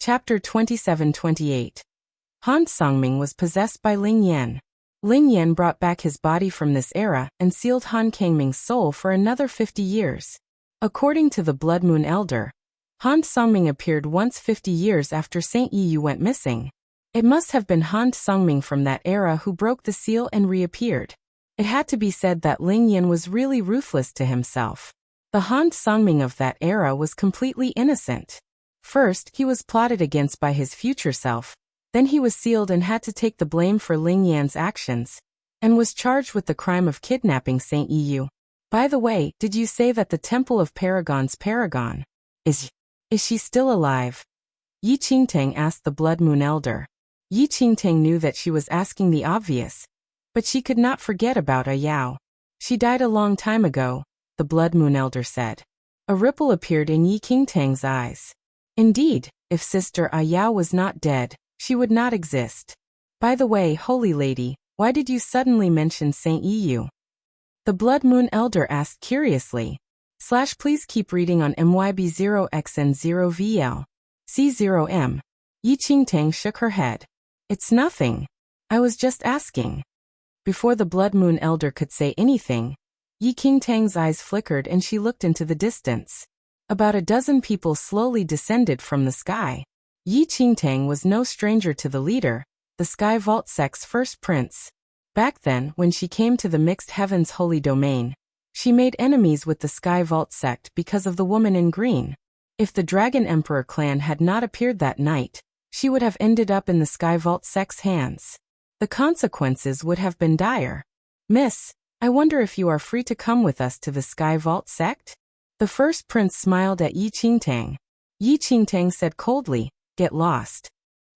Chapter 27-28. Han Songming was possessed by Ling Yan. Ling Yan brought back his body from this era and sealed Han Kangming's soul for another 50 years. According to the Blood Moon Elder, Han Songming appeared once 50 years after Saint Yiyu went missing. It must have been Han Songming from that era who broke the seal and reappeared. It had to be said that Ling Yan was really ruthless to himself. The Han Songming of that era was completely innocent. First, he was plotted against by his future self, then he was sealed and had to take the blame for Ling Yan's actions, and was charged with the crime of kidnapping Saint Yiyu. By the way, did you say that the Temple of Paragon's Paragon? Is she still alive? Yi Qingtang asked the Blood Moon Elder. Yi Qingtang knew that she was asking the obvious, but she could not forget about Yao. She died a long time ago, the Blood Moon Elder said. A ripple appeared in Yi Qingtang's eyes. Indeed, if Sister Yao was not dead, she would not exist. By the way, Holy Lady, why did you suddenly mention Saint Yiyu? The Blood Moon Elder asked curiously. Please keep reading on MYB0XN0VL. C0M. Yi Qingtang shook her head. It's nothing. I was just asking. Before the Blood Moon Elder could say anything, Yi Qingtang's eyes flickered and she looked into the distance. About a dozen people slowly descended from the sky. Yi Qingtang was no stranger to the leader, the Sky Vault sect's first prince. Back then, when she came to the Mixed Heavens Holy Domain, she made enemies with the Sky Vault sect because of the woman in green. If the Dragon Emperor clan had not appeared that night, she would have ended up in the Sky Vault sect's hands. The consequences would have been dire. Miss, I wonder if you are free to come with us to the Sky Vault sect? The first prince smiled at Yi Qingtang. Yi Qingtang said coldly, "Get lost."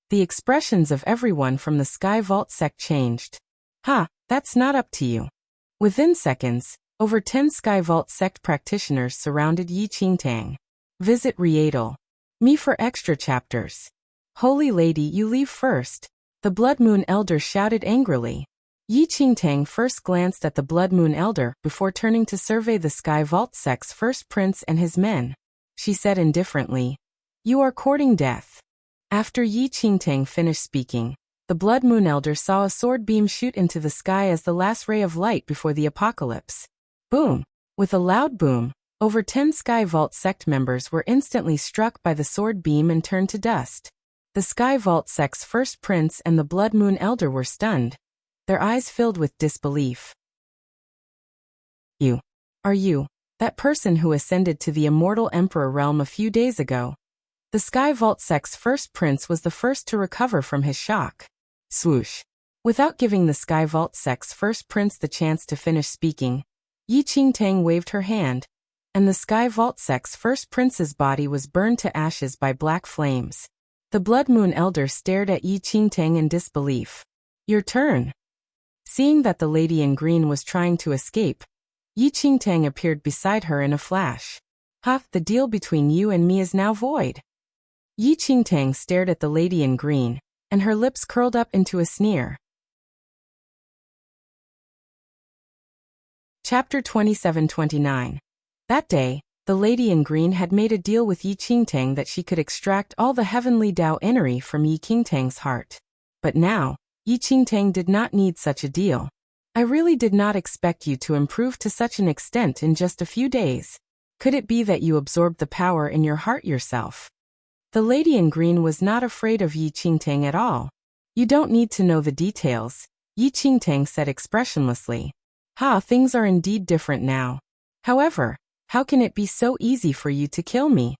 The expressions of everyone from the Sky Vault sect changed. That's not up to you. Within seconds, over 10 Sky Vault sect practitioners surrounded Yi Qingtang. Visit Rietal. Me for extra chapters. Holy Lady, you leave first. The Blood Moon Elder shouted angrily. Yi Qingtang first glanced at the Blood Moon Elder before turning to survey the Sky Vault sect's first prince and his men. She said indifferently, "You are courting death." After Yi Qingtang finished speaking, the Blood Moon Elder saw a sword beam shoot into the sky as the last ray of light before the apocalypse. Boom! With a loud boom, over 10 Sky Vault sect members were instantly struck by the sword beam and turned to dust. The Sky Vault sect's first prince and the Blood Moon Elder were stunned, their eyes filled with disbelief. Are you that person who ascended to the Immortal Emperor realm a few days ago? The Sky Vault sect's first prince was the first to recover from his shock. Swoosh. Without giving the Sky Vault sect's first prince the chance to finish speaking, Yi Qingtang waved her hand, and the Sky Vault sect's first prince's body was burned to ashes by black flames. The Blood Moon Elder stared at Yi Qingtang in disbelief. Your turn. Seeing that the lady in green was trying to escape, Yi Qingtang appeared beside her in a flash. The deal between you and me is now void. Yi Qingtang stared at the lady in green, and her lips curled up into a sneer. Chapter 27-29. That day, the lady in green had made a deal with Yi Qingtang that she could extract all the heavenly Dao energy from Yi Qingtang's heart. But now, Yi Qingtang did not need such a deal. I really did not expect you to improve to such an extent in just a few days. Could it be that you absorbed the power in your heart yourself? The lady in green was not afraid of Yi Qingtang at all. You don't need to know the details, Yi Qingtang said expressionlessly. Things are indeed different now. However, how can it be so easy for you to kill me?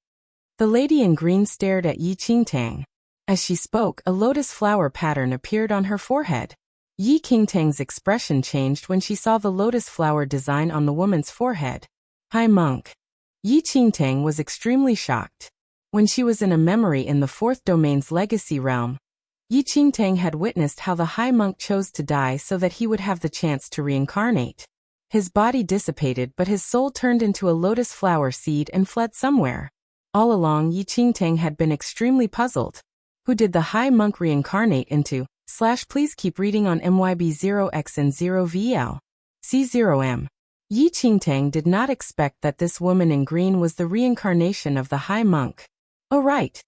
The lady in green stared at Yi Qingtang. As she spoke, a lotus flower pattern appeared on her forehead. Yi Qingtang's expression changed when she saw the lotus flower design on the woman's forehead. High monk. Yi Qingtang was extremely shocked. When she was in a memory in the fourth domain's legacy realm, Yi Qingtang had witnessed how the high monk chose to die so that he would have the chance to reincarnate. His body dissipated but his soul turned into a lotus flower seed and fled somewhere. All along Yi Qingtang had been extremely puzzled. Who did the high monk reincarnate into? Please keep reading on MYB0XN0VL. C0M. Yi Qingtang did not expect that this woman in green was the reincarnation of the high monk. Oh right.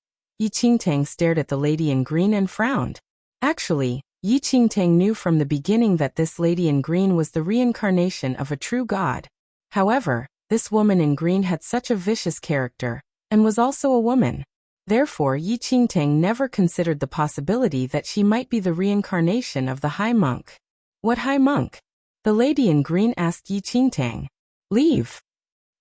Yi Qingtang stared at the lady in green and frowned. Actually, Yi Qingtang knew from the beginning that this lady in green was the reincarnation of a true god. However, this woman in green had such a vicious character, and was also a woman. Therefore, Yi Qingtang never considered the possibility that she might be the reincarnation of the high monk. What high monk? The lady in green asked Yi Qingtang. Leave.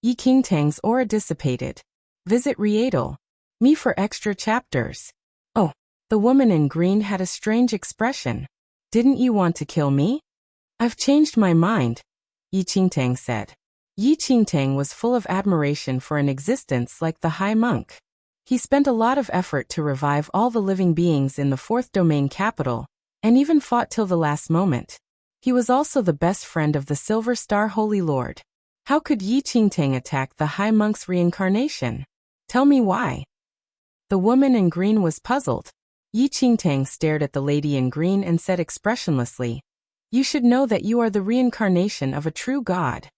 Yi Qingtang's aura dissipated. Visit Rietal. Me for extra chapters. Oh, the woman in green had a strange expression. Didn't you want to kill me? I've changed my mind, Yi Qingtang said. Yi Qingtang was full of admiration for an existence like the high monk. He spent a lot of effort to revive all the living beings in the fourth domain capital, and even fought till the last moment. He was also the best friend of the Silver Star Holy Lord. How could Yi Qingtang attack the high monk's reincarnation? Tell me why. The woman in green was puzzled. Yi Qingtang stared at the lady in green and said expressionlessly, You should know that you are the reincarnation of a true god.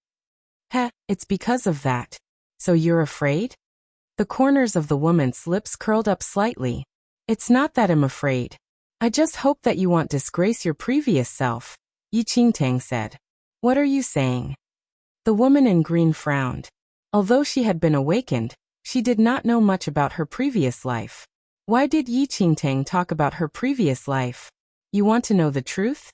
Heh, it's because of that. So you're afraid? The corners of the woman's lips curled up slightly. It's not that I'm afraid. I just hope that you won't disgrace your previous self, Yi Qingtang said. What are you saying? The woman in green frowned. Although she had been awakened, she did not know much about her previous life. Why did Yi Qingtang talk about her previous life? You want to know the truth?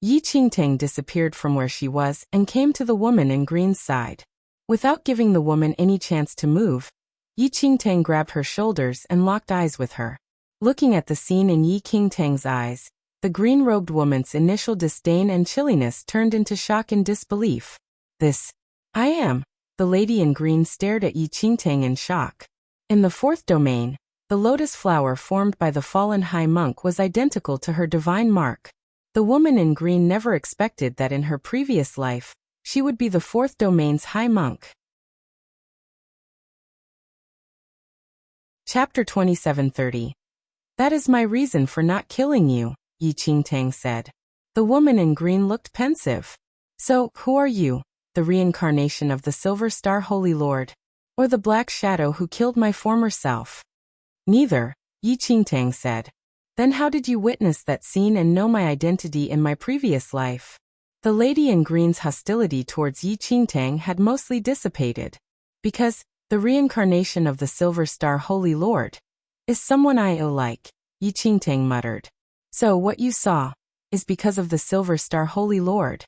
Yi Qingtang disappeared from where she was and came to the woman in green's side. Without giving the woman any chance to move, Yi Qingtang grabbed her shoulders and locked eyes with her. Looking at the scene in Yi Qingtang's eyes, the green-robed woman's initial disdain and chilliness turned into shock and disbelief. This, I am. The lady in green stared at Yi Qingtang in shock. In the fourth domain, the lotus flower formed by the fallen high monk was identical to her divine mark. The woman in green never expected that in her previous life, she would be the fourth domain's high monk. Chapter 2730. That is my reason for not killing you, Yi Qingtang said. The woman in green looked pensive. So, who are you? The reincarnation of the Silver Star Holy Lord? Or the black shadow who killed my former self? Neither, Yi Qingtang said. Then how did you witness that scene and know my identity in my previous life? The lady in green's hostility towards Yi Qingtang had mostly dissipated. Because, the reincarnation of the Silver Star Holy Lord is someone I like, Yi Qingtang muttered. So what you saw is because of the Silver Star Holy Lord.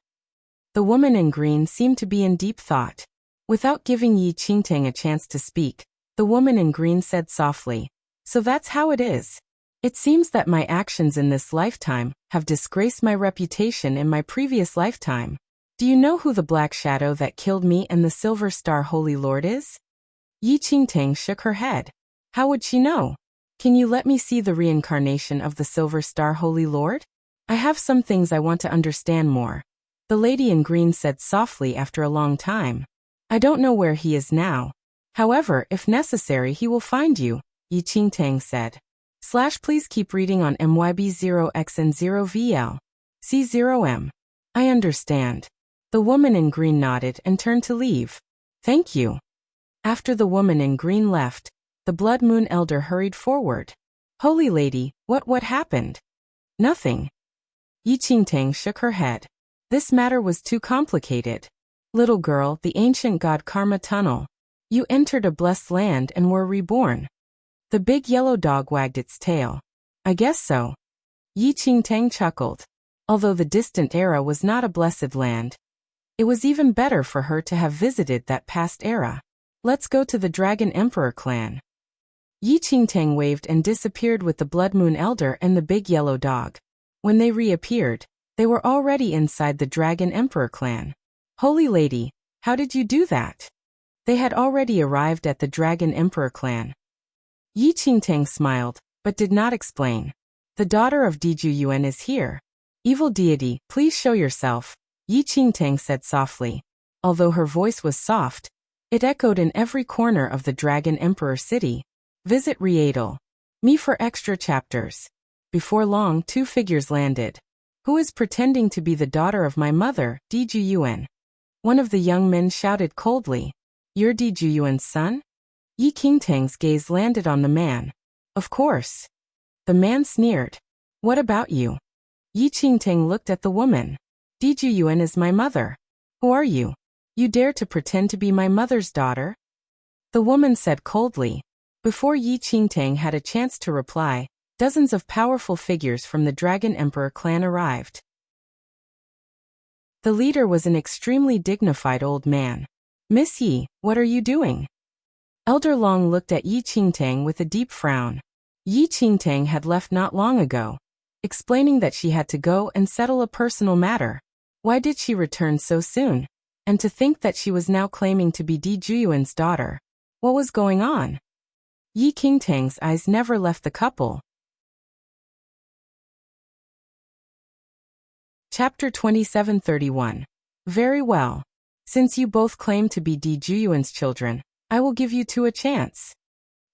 The woman in green seemed to be in deep thought. Without giving Yi Qingtang a chance to speak, the woman in green said softly, So that's how it is. It seems that my actions in this lifetime have disgraced my reputation in my previous lifetime. Do you know who the black shadow that killed me and the Silver Star Holy Lord is? Yi Qingtang shook her head. How would she know? Can you let me see the reincarnation of the Silver Star Holy Lord? I have some things I want to understand more. The lady in green said softly after a long time. I don't know where he is now. However, if necessary he will find you, Yi Qingtang said. Please keep reading on MYB0X and 0VL. C0M. I understand. The woman in green nodded and turned to leave. Thank you. After the woman in green left, the Blood Moon Elder hurried forward. Holy Lady, what happened? Nothing. Yi Qingtang shook her head. This matter was too complicated. Little girl, the ancient god Karma Tunnel. You entered a blessed land and were reborn. The big yellow dog wagged its tail. I guess so. Yi Qingtang chuckled. Although the distant era was not a blessed land, it was even better for her to have visited that past era. Let's go to the Dragon Emperor clan. Yi Qingtang waved and disappeared with the Blood Moon Elder and the big yellow dog. When they reappeared, they were already inside the Dragon Emperor clan. Holy Lady, how did you do that? They had already arrived at the Dragon Emperor clan. Yi Qingtang smiled, but did not explain. The daughter of Diju Yuan is here. Evil deity, please show yourself, Yi Qingtang said softly. Although her voice was soft, it echoed in every corner of the Dragon Emperor city. Visit Rietal. Me for extra chapters. Before long, two figures landed. Who is pretending to be the daughter of my mother, Diju Yuan? One of the young men shouted coldly. You're Diju Yuan's son? Yi Qingtang's gaze landed on the man. Of course. The man sneered. What about you? Yi Qingtang looked at the woman. Di Juyuan is my mother. Who are you? You dare to pretend to be my mother's daughter? The woman said coldly. Before Yi Qingtang had a chance to reply, dozens of powerful figures from the Dragon Emperor clan arrived. The leader was an extremely dignified old man. Miss Yi, what are you doing? Elder Long looked at Yi Qingtang with a deep frown. Yi Qingtang had left not long ago, explaining that she had to go and settle a personal matter. Why did she return so soon? And to think that she was now claiming to be Di Juyuan's daughter. What was going on? Yi Qingtang's eyes never left the couple. Chapter 2731. Very well. Since you both claim to be Di Juyuan's children, I will give you two a chance.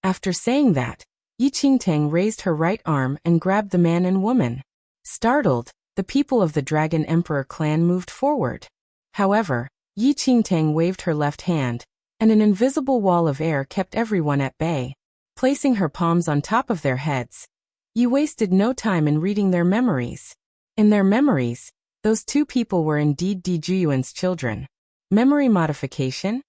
After saying that, Yi Qingtang raised her right arm and grabbed the man and woman. Startled, the people of the Dragon Emperor clan moved forward. However, Yi Qingtang waved her left hand, and an invisible wall of air kept everyone at bay. Placing her palms on top of their heads, Yi wasted no time in reading their memories. In their memories, those two people were indeed Di Juyuan's children. Memory modification?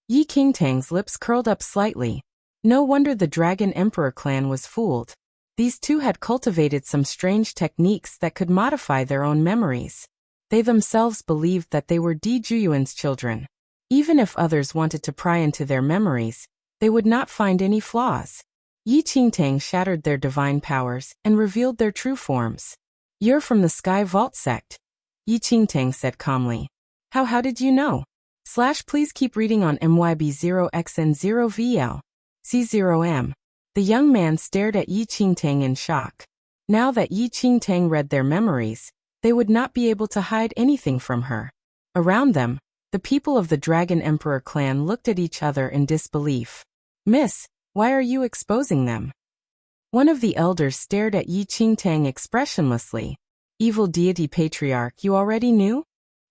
Yi Qingtang's lips curled up slightly. No wonder the Dragon Emperor clan was fooled. These two had cultivated some strange techniques that could modify their own memories. They themselves believed that they were Di Juyuan's children. Even if others wanted to pry into their memories, they would not find any flaws. Yi Qingtang shattered their divine powers and revealed their true forms. You're from the Sky Vault sect, Yi Qingtang said calmly. How did you know? Please keep reading on MYB0XN0VL. C0M. The young man stared at Yi Qingtang in shock. Now that Yi Qingtang read their memories, they would not be able to hide anything from her. Around them, the people of the Dragon Emperor clan looked at each other in disbelief. Miss, why are you exposing them? One of the elders stared at Yi Qingtang expressionlessly. Evil deity patriarch you already knew?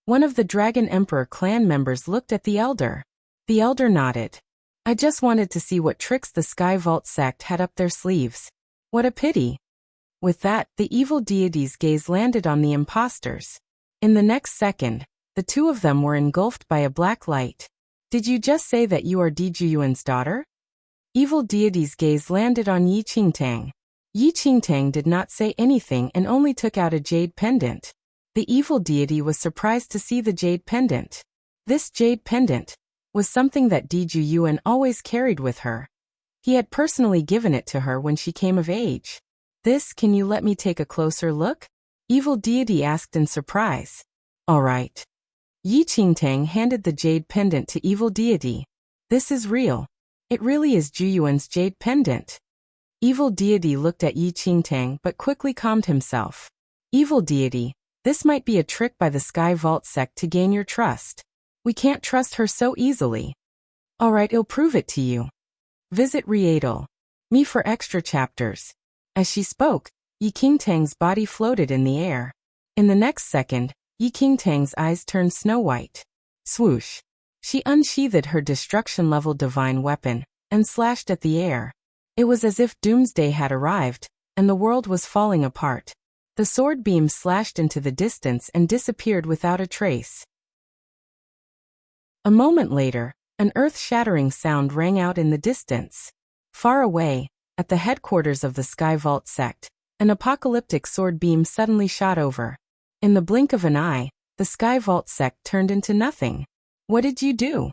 One of the Dragon Emperor clan members looked at the elder. The elder nodded. I just wanted to see what tricks the Sky Vault sect had up their sleeves. What a pity. With that, the evil deity's gaze landed on the imposters. In the next second, the two of them were engulfed by a black light. Did you just say that you are Di Juyuan's daughter? Evil deity's gaze landed on Yi Qingtang. Yi Qingtang did not say anything and only took out a jade pendant. The evil deity was surprised to see the jade pendant. This jade pendant was something that Di Juyuan always carried with her. He had personally given it to her when she came of age. Can you let me take a closer look? Evil deity asked in surprise. All right. Yi Qingtang handed the jade pendant to evil deity. This is real. It really is Juyuan's jade pendant. Evil deity looked at Yi Qingtang but quickly calmed himself. Evil deity, this might be a trick by the Sky Vault sect to gain your trust. We can't trust her so easily. Alright, I'll prove it to you. Visit Readel. Me for extra chapters. As she spoke, Yi Qingtang's body floated in the air. In the next second, Yi Qingtang's eyes turned snow-white. Swoosh. She unsheathed her destruction-level divine weapon and slashed at the air. It was as if doomsday had arrived, and the world was falling apart. The sword beam slashed into the distance and disappeared without a trace. A moment later, an earth-shattering sound rang out in the distance. Far away, at the headquarters of the Sky Vault sect, an apocalyptic sword beam suddenly shot over. In the blink of an eye, the Sky Vault sect turned into nothing. What did you do?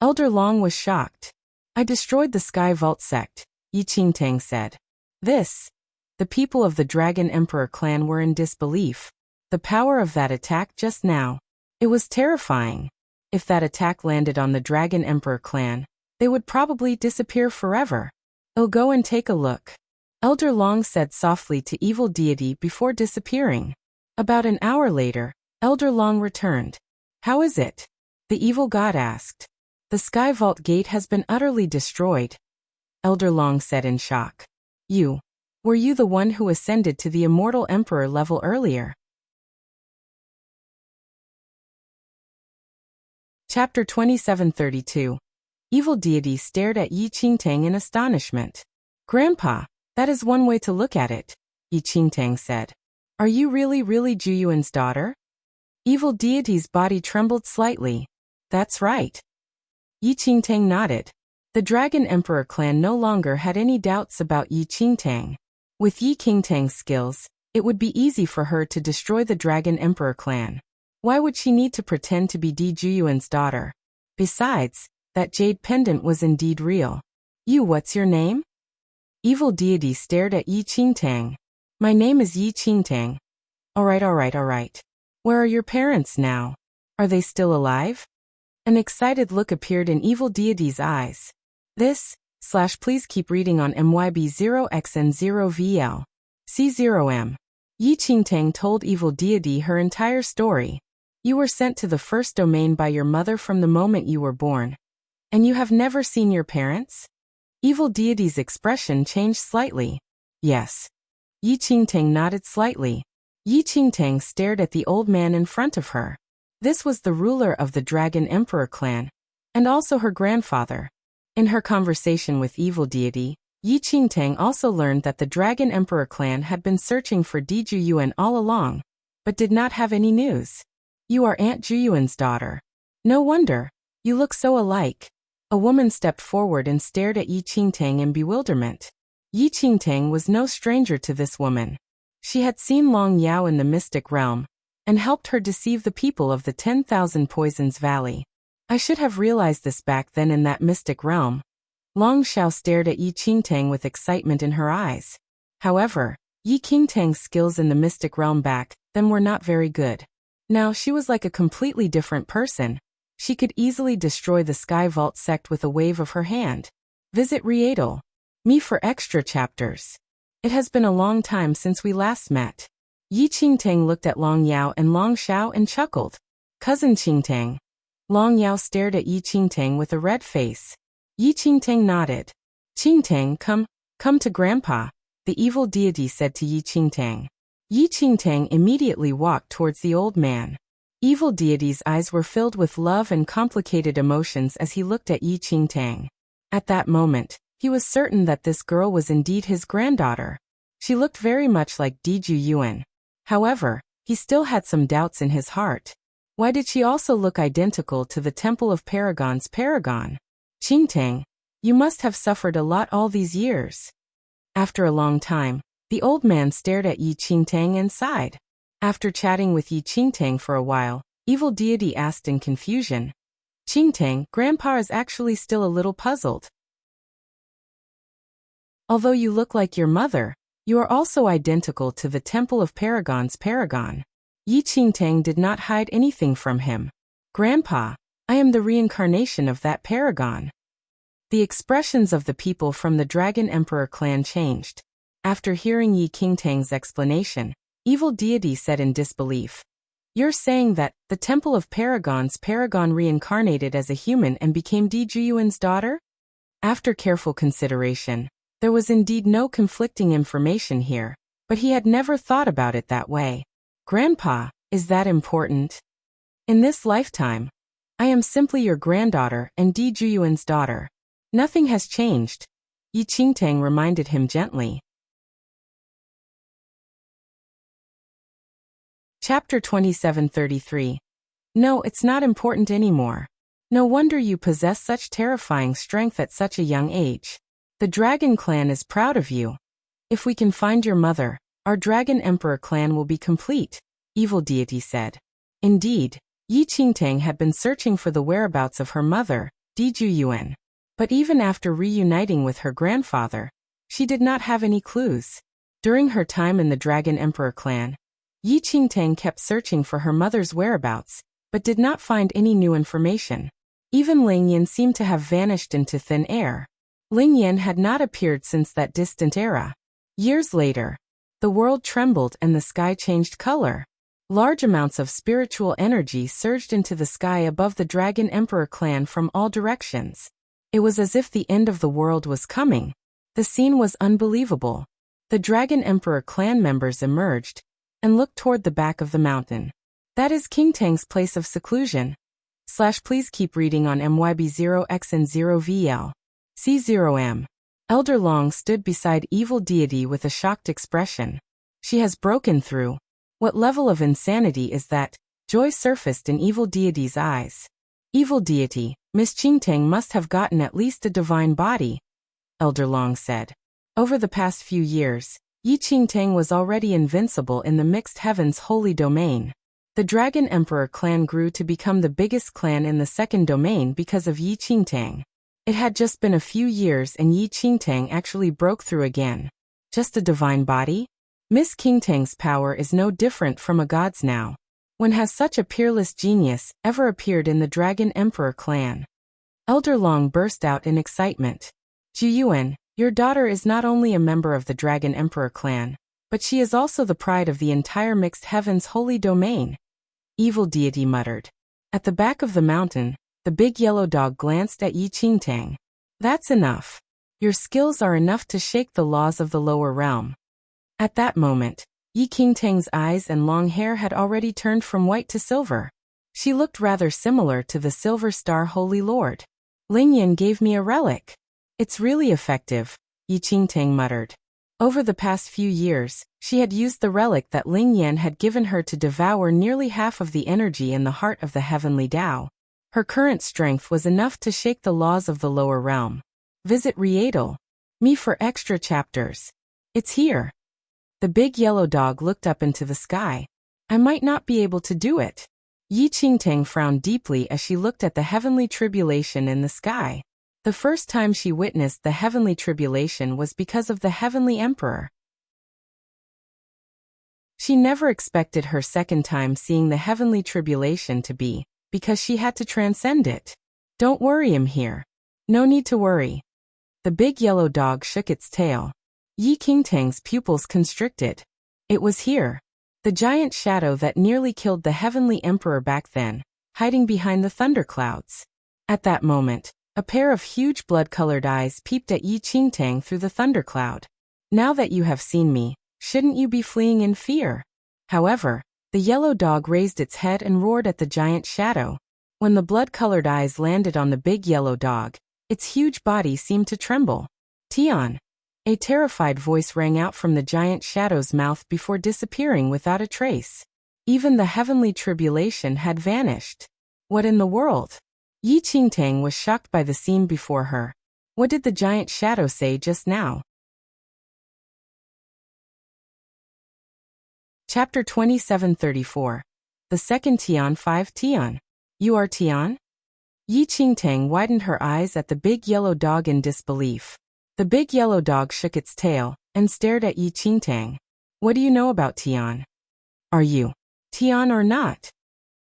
Elder Long was shocked. I destroyed the Sky Vault sect, Yi Qingtang said. The people of the Dragon Emperor clan were in disbelief. The power of that attack just now. It was terrifying. If that attack landed on the Dragon Emperor clan, they would probably disappear forever. I'll go and take a look. Elder Long said softly to evil deity before disappearing. About an hour later, Elder Long returned. How is it? The evil god asked. The Sky Vault gate has been utterly destroyed. Elder Long said in shock. Were you the one who ascended to the Immortal Emperor level earlier? Chapter 2732. Evil deity stared at Yi Qingtang in astonishment. Grandpa, that is one way to look at it, Yi Qingtang said. Are you really Zhu Yuan's daughter? Evil deity's body trembled slightly. That's right. Yi Qingtang nodded. The Dragon Emperor clan no longer had any doubts about Yi Qingtang. With Yi Qingtang's skills, it would be easy for her to destroy the Dragon Emperor clan. Why would she need to pretend to be Zhu Yuan's daughter? Besides, that jade pendant was indeed real. What's your name? Evil deity stared at Yi Qingtang. My name is Yi Qingtang. Alright. Where are your parents now? Are they still alive? An excited look appeared in evil deity's eyes. Please keep reading on MYB0XN0VL. C0M. Yi Qingtang told evil deity her entire story. You were sent to the first domain by your mother from the moment you were born. And you have never seen your parents? Evil deity's expression changed slightly. Yes. Yi Qingtang nodded slightly. Yi Qingtang stared at the old man in front of her. This was the ruler of the Dragon Emperor clan, and also her grandfather. In her conversation with evil deity, Yi Qingtang also learned that the Dragon Emperor clan had been searching for Zhu Yuan all along, but did not have any news. You are Aunt Zhu Yuan's daughter. No wonder. You look so alike. A woman stepped forward and stared at Yi Qingtang in bewilderment. Yi Qingtang was no stranger to this woman. She had seen Long Yao in the mystic realm, and helped her deceive the people of the 10,000 Poisons Valley. I should have realized this back then in that mystic realm. Long Xiao stared at Yi Qingtang with excitement in her eyes. However, Yi Qingtang's skills in the mystic realm back then were not very good. Now she was like a completely different person. She could easily destroy the Sky Vault sect with a wave of her hand. Visit Me for extra chapters. It has been a long time since we last met. Yi Qingtang looked at Long Yao and Long Xiao and chuckled. Cousin Qingtang. Long Yao stared at Yi Qingtang with a red face. Yi Qingtang nodded. Qingtang, come to Grandpa, the evil deity said to Yi Qingtang. Yi Qingtang immediately walked towards the old man. Evil deity's eyes were filled with love and complicated emotions as he looked at Yi Qingtang. At that moment, he was certain that this girl was indeed his granddaughter. She looked very much like Zhu Yuan. However, he still had some doubts in his heart. Why did she also look identical to the Temple of Paragon's paragon? Qingtang, you must have suffered a lot all these years. After a long time, the old man stared at Yi Qingtang and sighed. After chatting with Yi Qingtang for a while, evil deity asked in confusion. Qingtang, Grandpa is actually still a little puzzled. Although you look like your mother, you are also identical to the Temple of Paragon's paragon. Yi Qingtang did not hide anything from him. Grandpa, I am the reincarnation of that paragon. The expressions of the people from the Dragon Emperor clan changed. After hearing Yi Qingtang's explanation, evil deity said in disbelief. You're saying that the Temple of Paragon's paragon reincarnated as a human and became Zhu Yuan's daughter? After careful consideration, there was indeed no conflicting information here, but he had never thought about it that way. Grandpa, is that important? In this lifetime, I am simply your granddaughter and Zhu Yuan's daughter. Nothing has changed, Yi Qingtang reminded him gently. Chapter 2733. No, it's not important anymore. No wonder you possess such terrifying strength at such a young age. The Dragon Clan is proud of you. If we can find your mother, our Dragon Emperor clan will be complete, evil deity said. Indeed, Yi Qingtang had been searching for the whereabouts of her mother, Zhu Yuan. But even after reuniting with her grandfather, she did not have any clues. During her time in the Dragon Emperor clan, Yi Qingtang kept searching for her mother's whereabouts, but did not find any new information. Even Ling Yan seemed to have vanished into thin air. Ling Yan had not appeared since that distant era. Years later, the world trembled and the sky changed color. Large amounts of spiritual energy surged into the sky above the Dragon Emperor clan from all directions. It was as if the end of the world was coming. The scene was unbelievable. The Dragon Emperor clan members emerged and looked toward the back of the mountain. That is Qingtang's place of seclusion. Please keep reading on MYB0X and 0VL. C0M. Elder Long stood beside evil deity with a shocked expression. She has broken through. What level of insanity is that? Joy surfaced in evil deity's eyes. Evil deity, Miss Qingtang must have gotten at least a divine body, Elder Long said. Over the past few years, Yi Qingtang was already invincible in the mixed heavens holy domain. The Dragon Emperor clan grew to become the biggest clan in the second domain because of Yi Qingtang. It had just been a few years and Yi Qingtang actually broke through again. Just a divine body? Miss Qingtang's power is no different from a god's now. When has such a peerless genius ever appeared in the Dragon Emperor clan? Elder Long burst out in excitement. Juyuan, your daughter is not only a member of the Dragon Emperor clan, but she is also the pride of the entire mixed heavens holy domain. Evil deity muttered. At the back of the mountain, the big yellow dog glanced at Yi Qingtang. That's enough. Your skills are enough to shake the laws of the lower realm. At that moment, Yi Qingtang's eyes and long hair had already turned from white to silver. She looked rather similar to the Silver Star Holy Lord. Lingyan gave me a relic. It's really effective, Yi Qingtang muttered. Over the past few years, she had used the relic that Lingyan had given her to devour nearly half of the energy in the heart of the heavenly Tao. Her current strength was enough to shake the laws of the lower realm. Visit Rietal. Me for extra chapters. It's here. The big yellow dog looked up into the sky. I might not be able to do it. Yi Qingtang frowned deeply as she looked at the heavenly tribulation in the sky. The first time she witnessed the heavenly tribulation was because of the heavenly emperor. She never expected her second time seeing the heavenly tribulation to be, because she had to transcend it. Don't worry, I'm here. No need to worry. The big yellow dog shook its tail. Yi Qingtang's pupils constricted. It was here. The giant shadow that nearly killed the heavenly emperor back then, hiding behind the thunderclouds. At that moment, a pair of huge blood-colored eyes peeped at Yi Qingtang through the thundercloud. Now that you have seen me, shouldn't you be fleeing in fear? However, the yellow dog raised its head and roared at the giant shadow. When the blood-colored eyes landed on the big yellow dog, its huge body seemed to tremble. Tian! A terrified voice rang out from the giant shadow's mouth before disappearing without a trace. Even the heavenly tribulation had vanished. What in the world? Yi Qingtang was shocked by the scene before her. What did the giant shadow say just now? Chapter 2734. The second Tian 5 Tian. You are Tian? Yi Qingtang widened her eyes at the big yellow dog in disbelief. The big yellow dog shook its tail and stared at Yi Qingtang. What do you know about Tian? Are you Tian or not?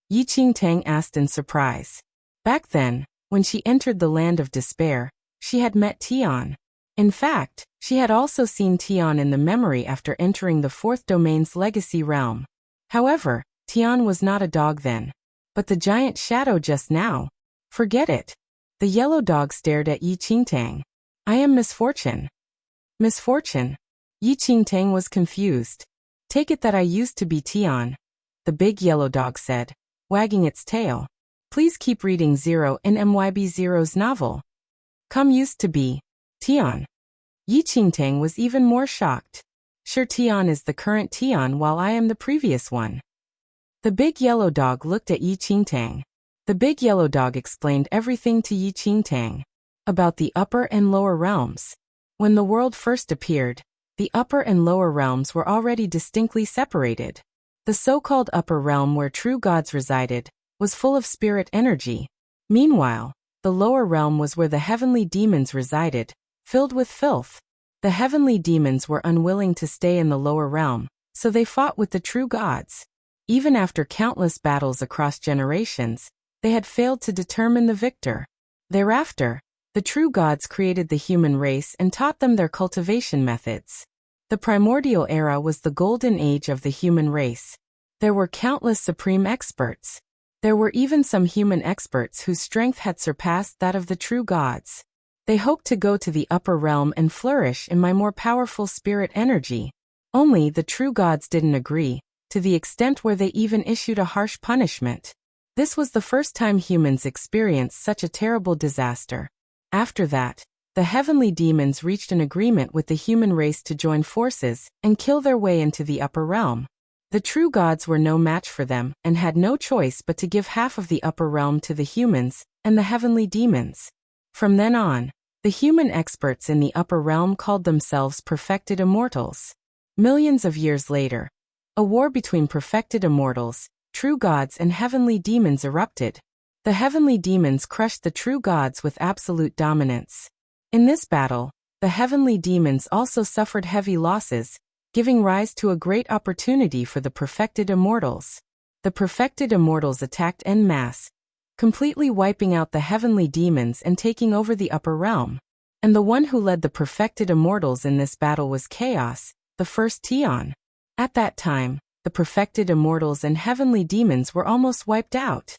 Yi Qingtang asked in surprise. Back then, when she entered the land of despair, she had met Tian. In fact, she had also seen Tian in the memory after entering the fourth domain's legacy realm. However, Tian was not a dog then. But the giant shadow just now? Forget it. The yellow dog stared at Yi Qingtang. I am Misfortune. Misfortune? Yi Qingtang was confused. Take it that I used to be Tian, the big yellow dog said, wagging its tail. Please keep reading 0 in MYB0's novel. Come used to be Tian. Yi Qingtang was even more shocked. Sure, Tian is the current Tian while I am the previous one. The big yellow dog looked at Yi Qingtang. The big yellow dog explained everything to Yi Qingtang. About the upper and lower realms. When the world first appeared, the upper and lower realms were already distinctly separated. The so-called upper realm where true gods resided was full of spirit energy. Meanwhile, the lower realm was where the heavenly demons resided, filled with filth. The heavenly demons were unwilling to stay in the lower realm, so they fought with the true gods. Even after countless battles across generations, they had failed to determine the victor. Thereafter, the true gods created the human race and taught them their cultivation methods. The primordial era was the golden age of the human race. There were countless supreme experts. There were even some human experts whose strength had surpassed that of the true gods. They hoped to go to the upper realm and flourish in my more powerful spirit energy. Only the true gods didn't agree, to the extent where they even issued a harsh punishment. This was the first time humans experienced such a terrible disaster. After that, the heavenly demons reached an agreement with the human race to join forces and kill their way into the upper realm. The true gods were no match for them and had no choice but to give half of the upper realm to the humans and the heavenly demons. From then on, the human experts in the upper realm called themselves perfected immortals. Millions of years later, a war between perfected immortals, true gods and heavenly demons erupted. The heavenly demons crushed the true gods with absolute dominance. In this battle, the heavenly demons also suffered heavy losses, giving rise to a great opportunity for the perfected immortals. The perfected immortals attacked en masse, completely wiping out the heavenly demons and taking over the upper realm. And the one who led the perfected immortals in this battle was Chaos, the first Tian. At that time, the perfected immortals and heavenly demons were almost wiped out.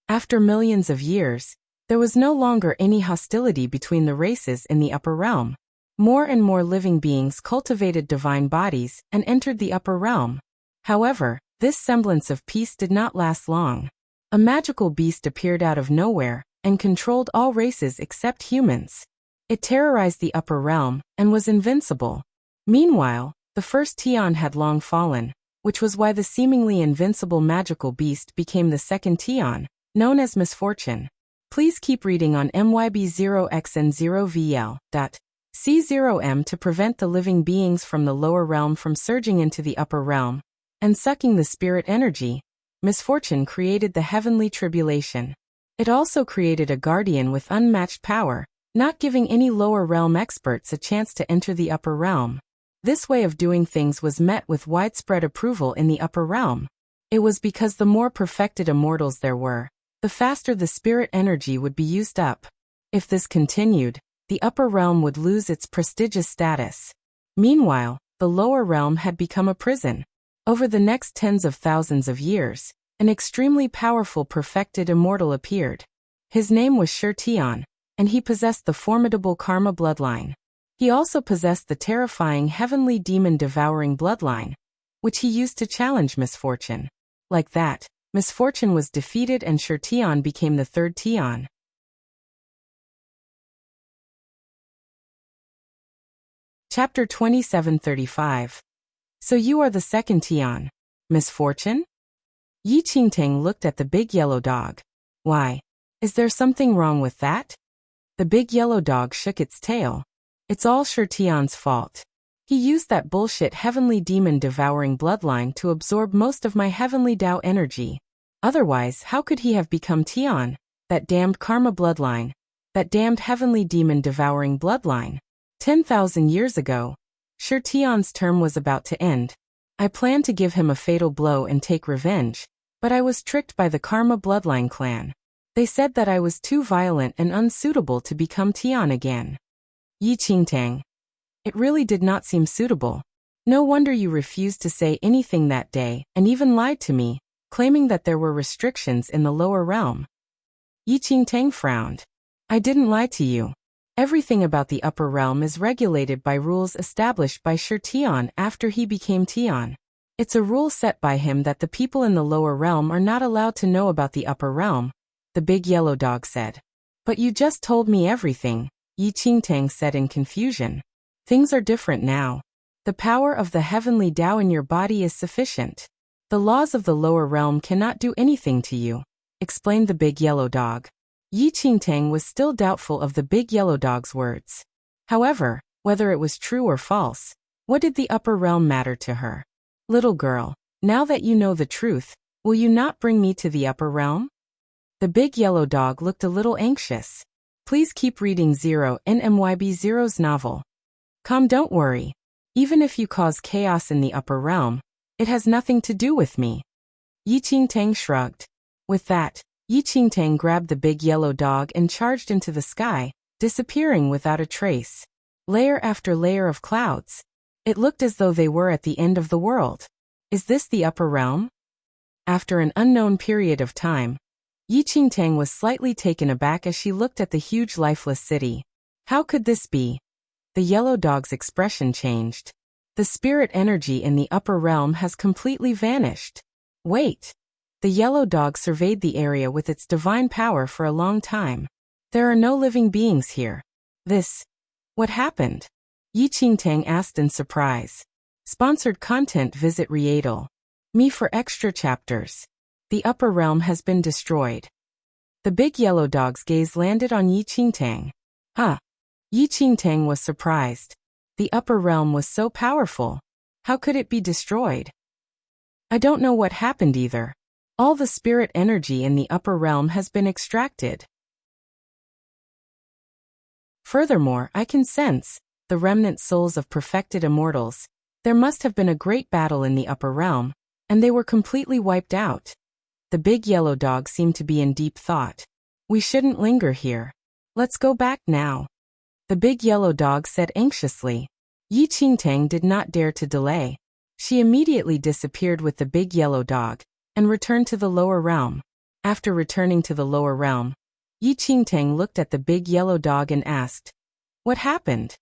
After millions of years, there was no longer any hostility between the races in the upper realm. More and more living beings cultivated divine bodies and entered the upper realm. However, this semblance of peace did not last long. A magical beast appeared out of nowhere and controlled all races except humans. It terrorized the upper realm and was invincible. Meanwhile, the first Tian had long fallen, which was why the seemingly invincible magical beast became the second Tian, known as Misfortune. Please keep reading on MYB0XN0VL. C0M to prevent the living beings from the lower realm from surging into the upper realm and sucking the spirit energy. Misfortune created the heavenly tribulation. It also created a guardian with unmatched power, not giving any lower realm experts a chance to enter the upper realm. This way of doing things was met with widespread approval in the upper realm. It was because the more perfected immortals there were, the faster the spirit energy would be used up. If this continued, the upper realm would lose its prestigious status. Meanwhile, the lower realm had become a prison. Over the next tens of thousands of years, an extremely powerful perfected immortal appeared. His name was Shi Tian, and he possessed the formidable karma bloodline. He also possessed the terrifying heavenly demon-devouring bloodline, which he used to challenge Misfortune. Like that, Misfortune was defeated and Shi Tian became the third Tian. Chapter 2735. So you are the second Tian, Misfortune? Yi Qingtang looked at the big yellow dog. Why? Is there something wrong with that? The big yellow dog shook its tail. It's all Shi Tian's fault. He used that bullshit heavenly demon-devouring bloodline to absorb most of my heavenly Tao energy. Otherwise, how could he have become Tian? That damned karma bloodline. That damned heavenly demon-devouring bloodline. 10,000 years ago, Shi Tian's term was about to end. I planned to give him a fatal blow and take revenge, but I was tricked by the karma bloodline clan. They said that I was too violent and unsuitable to become Tian again. Yi Qingtang. It really did not seem suitable. No wonder you refused to say anything that day and even lied to me, claiming that there were restrictions in the lower realm. Yi Qingtang frowned. I didn't lie to you. Everything about the upper realm is regulated by rules established by Shi Tian after he became Tian. It's a rule set by him that the people in the lower realm are not allowed to know about the upper realm, the big yellow dog said. But you just told me everything, Yi Qingtang said in confusion. Things are different now. The power of the heavenly Tao in your body is sufficient. The laws of the lower realm cannot do anything to you, explained the big yellow dog. Yi Qingtang was still doubtful of the big yellow dog's words. However, whether it was true or false, what did the upper realm matter to her? Little girl, now that you know the truth, will you not bring me to the upper realm? The big yellow dog looked a little anxious. Please keep reading NMYB0's novel. Don't worry. Even if you cause chaos in the upper realm, it has nothing to do with me. Yi Qingtang shrugged. With that, Yi Qingtang grabbed the big yellow dog and charged into the sky, disappearing without a trace. Layer after layer of clouds. It looked as though they were at the end of the world. Is this the upper realm? After an unknown period of time, Yi Qingtang was slightly taken aback as she looked at the huge lifeless city. How could this be? The yellow dog's expression changed. The spirit energy in the upper realm has completely vanished. Wait, The yellow dog surveyed the area with its divine power for a long time. There are no living beings here. What happened? Yi Qingtang asked in surprise. Sponsored content. Visit Riedel. Me for extra chapters. The upper realm has been destroyed. The big yellow dog's gaze landed on Yi Qingtang. Huh. Yi Qingtang was surprised. The upper realm was so powerful. How could it be destroyed? I don't know what happened either. All the spirit energy in the upper realm has been extracted. Furthermore, I can sense the remnant souls of perfected immortals. There must have been a great battle in the upper realm, and they were completely wiped out. The big yellow dog seemed to be in deep thought. We shouldn't linger here. Let's go back now. The big yellow dog said anxiously. Yi Qingtang did not dare to delay. She immediately disappeared with the big yellow dog and returned to the lower realm. After returning to the lower realm, Yi Qingtang looked at the big yellow dog and asked, "What happened?"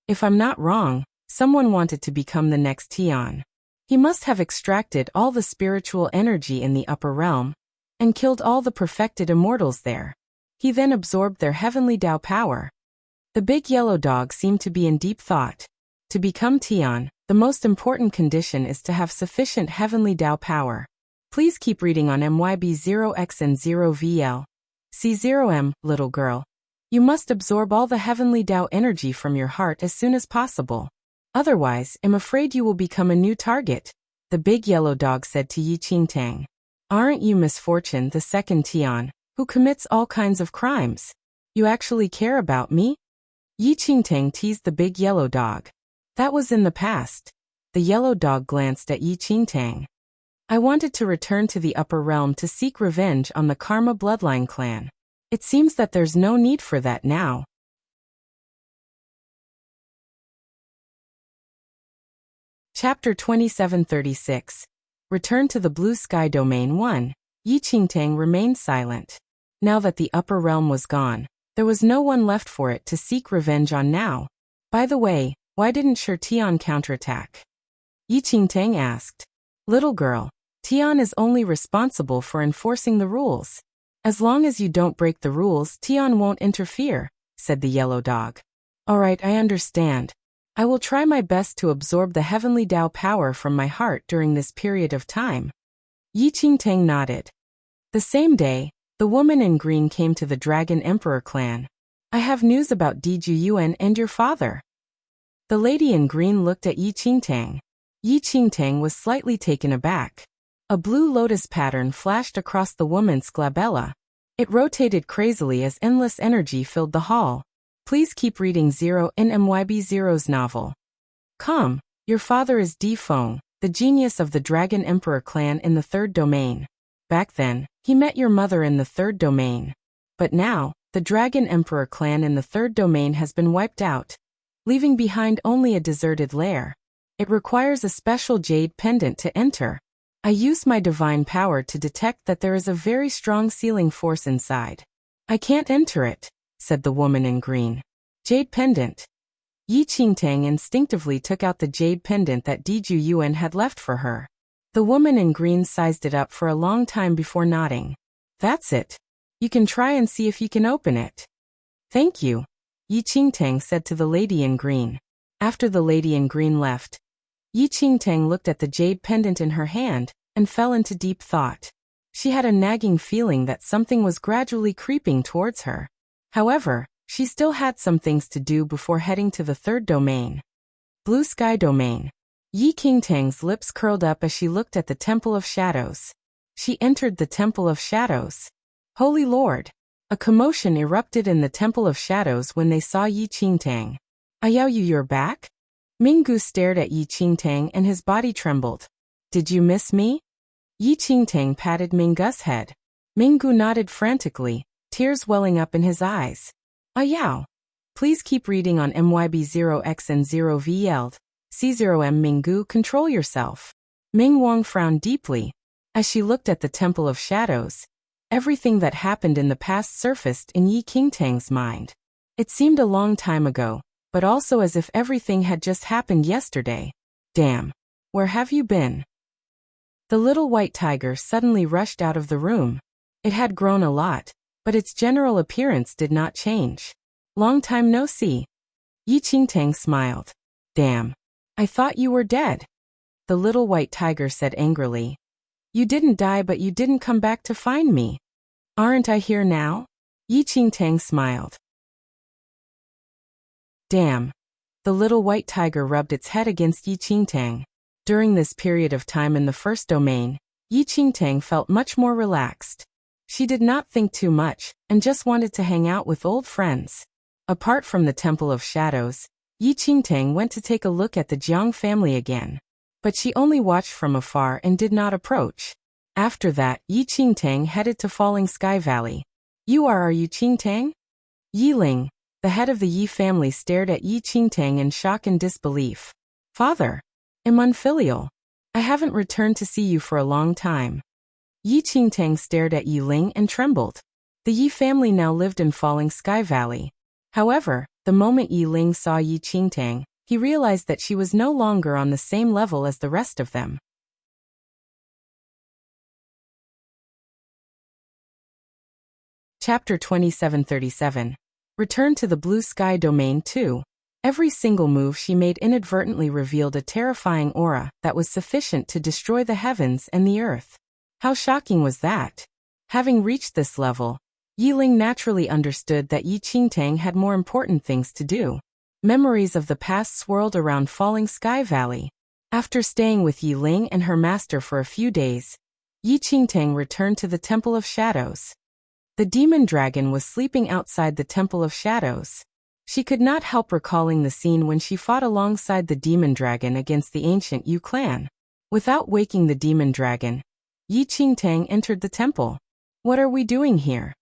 If I'm not wrong, someone wanted to become the next Tian. He must have extracted all the spiritual energy in the upper realm and killed all the perfected immortals there. He then absorbed their heavenly Tao power. The big yellow dog seemed to be in deep thought. To become Tian, the most important condition is to have sufficient heavenly Tao power. Please keep reading on MYB0X and 0VL. C0M, little girl. You must absorb all the heavenly Tao energy from your heart as soon as possible. Otherwise, I'm afraid you will become a new target, the big yellow dog said to Yi Qingtang. Aren't you Misfortune, the second Tian, who commits all kinds of crimes? You actually care about me? Yi Qingtang teased the big yellow dog. That was in the past. The yellow dog glanced at Yi Qingtang. I wanted to return to the upper realm to seek revenge on the Karma bloodline clan. It seems that there's no need for that now. Chapter 2736. Return to the Blue Sky Domain 1. Yi Qingtang remained silent. Now that the upper realm was gone, there was no one left for it to seek revenge on now. By the way, why didn't Shi Tian counterattack? Yi Qingtang asked. Little girl, Tian is only responsible for enforcing the rules. As long as you don't break the rules, Tian won't interfere, said the yellow dog. Alright, I understand. I will try my best to absorb the heavenly Tao power from my heart during this period of time. Yi Qingtang nodded. The same day, the woman in green came to the Dragon Emperor clan. I have news about Diju Yuan and your father. The lady in green looked at Yi Qingtang. Yi Qingtang was slightly taken aback. A blue lotus pattern flashed across the woman's glabella. It rotated crazily as endless energy filled the hall. Please keep reading 0 in MYB0's novel. Come, your father is Di Feng, the genius of the Dragon Emperor clan in the third domain. Back then, he met your mother in the third domain. But now, the Dragon Emperor clan in the third domain has been wiped out, leaving behind only a deserted lair. It requires a special jade pendant to enter. I use my divine power to detect that there is a very strong sealing force inside. I can't enter it, said the woman in green. Jade pendant. Yi Qingtang instinctively took out the jade pendant that Diju Yuan had left for her. The woman in green sized it up for a long time before nodding. That's it. You can try and see if you can open it. Thank you, Yi Qingtang said to the lady in green. After the lady in green left, Yi Qingtang looked at the jade pendant in her hand and fell into deep thought. She had a nagging feeling that something was gradually creeping towards her. However, she still had some things to do before heading to the third domain. Blue Sky Domain. Yi Qingtang's lips curled up as she looked at the Temple of Shadows. She entered the Temple of Shadows. Holy Lord! A commotion erupted in the Temple of Shadows when they saw Yi Qingtang. Ayao, you're back? Minggu stared at Yi Qingtang and his body trembled. Did you miss me? Yi Qingtang patted Mingu's head. Minggu nodded frantically, tears welling up in his eyes. Ayao. Please keep reading on MYB0X and 0VL. C0M Minggu, control yourself. Ming Wang frowned deeply. As she looked at the Temple of Shadows, everything that happened in the past surfaced in Yi Qingtang's mind. It seemed a long time ago, but also as if everything had just happened yesterday. Damn. Where have you been? The little white tiger suddenly rushed out of the room. It had grown a lot, but its general appearance did not change. Long time no see. Yi Qingtang smiled. Damn. I thought you were dead. The little white tiger said angrily. You didn't die, but you didn't come back to find me. Aren't I here now? Yi Qingtang smiled. Damn. The little white tiger rubbed its head against Yi Qingtang. During this period of time in the first domain, Yi Qingtang felt much more relaxed. She did not think too much, and just wanted to hang out with old friends. Apart from the Temple of Shadows, Yi Qingtang went to take a look at the Jiang family again. But she only watched from afar and did not approach. After that, Yi Qingtang headed to Falling Sky Valley. You are you Qingtang? Yi Ling, the head of the Yi family, stared at Yi Qingtang in shock and disbelief. Father, I'm unfilial. I haven't returned to see you for a long time. Yi Qingtang stared at Yi Ling and trembled. The Yi family now lived in Falling Sky Valley. However, the moment Yi Ling saw Yi Qingtang, he realized that she was no longer on the same level as the rest of them. Chapter 2737. Return to the Blue Sky Domain 2. Every single move she made inadvertently revealed a terrifying aura that was sufficient to destroy the heavens and the earth. How shocking was that? Having reached this level, Yi Ling naturally understood that Yi Qingtang had more important things to do. Memories of the past swirled around Falling Sky Valley. After staying with Yi Ling and her master for a few days, Yi Qingtang returned to the Temple of Shadows. The demon dragon was sleeping outside the Temple of Shadows. She could not help recalling the scene when she fought alongside the demon dragon against the ancient Yu clan. Without waking the demon dragon, Yi Qingtang entered the temple. What are we doing here?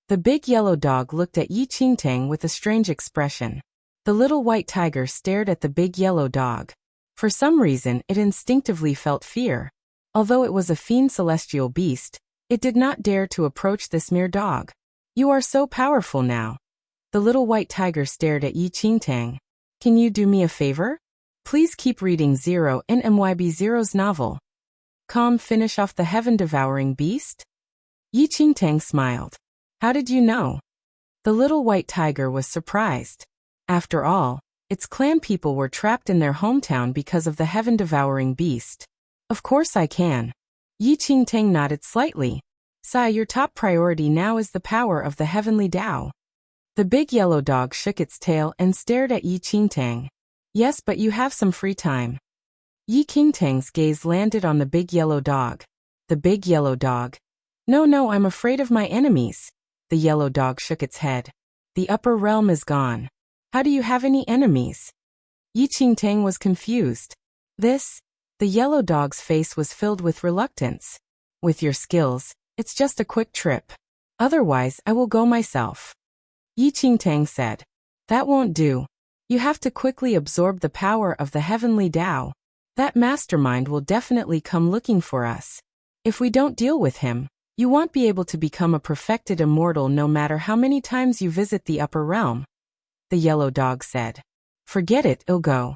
The big yellow dog looked at Yi Qingtang with a strange expression. The little white tiger stared at the big yellow dog. For some reason, it instinctively felt fear. Although it was a fiend celestial beast, it did not dare to approach this mere dog. You are so powerful now. The little white tiger stared at Yi Qingtang. Can you do me a favor? Please keep reading 0 in MYB0's novel. Finish off the heaven-devouring beast? Yi Qingtang smiled. How did you know? The little white tiger was surprised. After all, its clan people were trapped in their hometown because of the heaven-devouring beast. Of course I can. Yi Qingtang nodded slightly. Sai, your top priority now is the power of the heavenly Tao. The big yellow dog shook its tail and stared at Yi Qingtang. Yes, but you have some free time. Yi Qingtang's gaze landed on the big yellow dog. The big yellow dog. No, I'm afraid of my enemies. The yellow dog shook its head. The upper realm is gone. How do you have any enemies? Yi Qingtang was confused. The yellow dog's face was filled with reluctance. With your skills, it's just a quick trip. Otherwise, I will go myself. Yi Qingtang said. That won't do. You have to quickly absorb the power of the heavenly Tao. That mastermind will definitely come looking for us. If we don't deal with him, you won't be able to become a perfected immortal no matter how many times you visit the upper realm. The yellow dog said. Forget it, I'll go.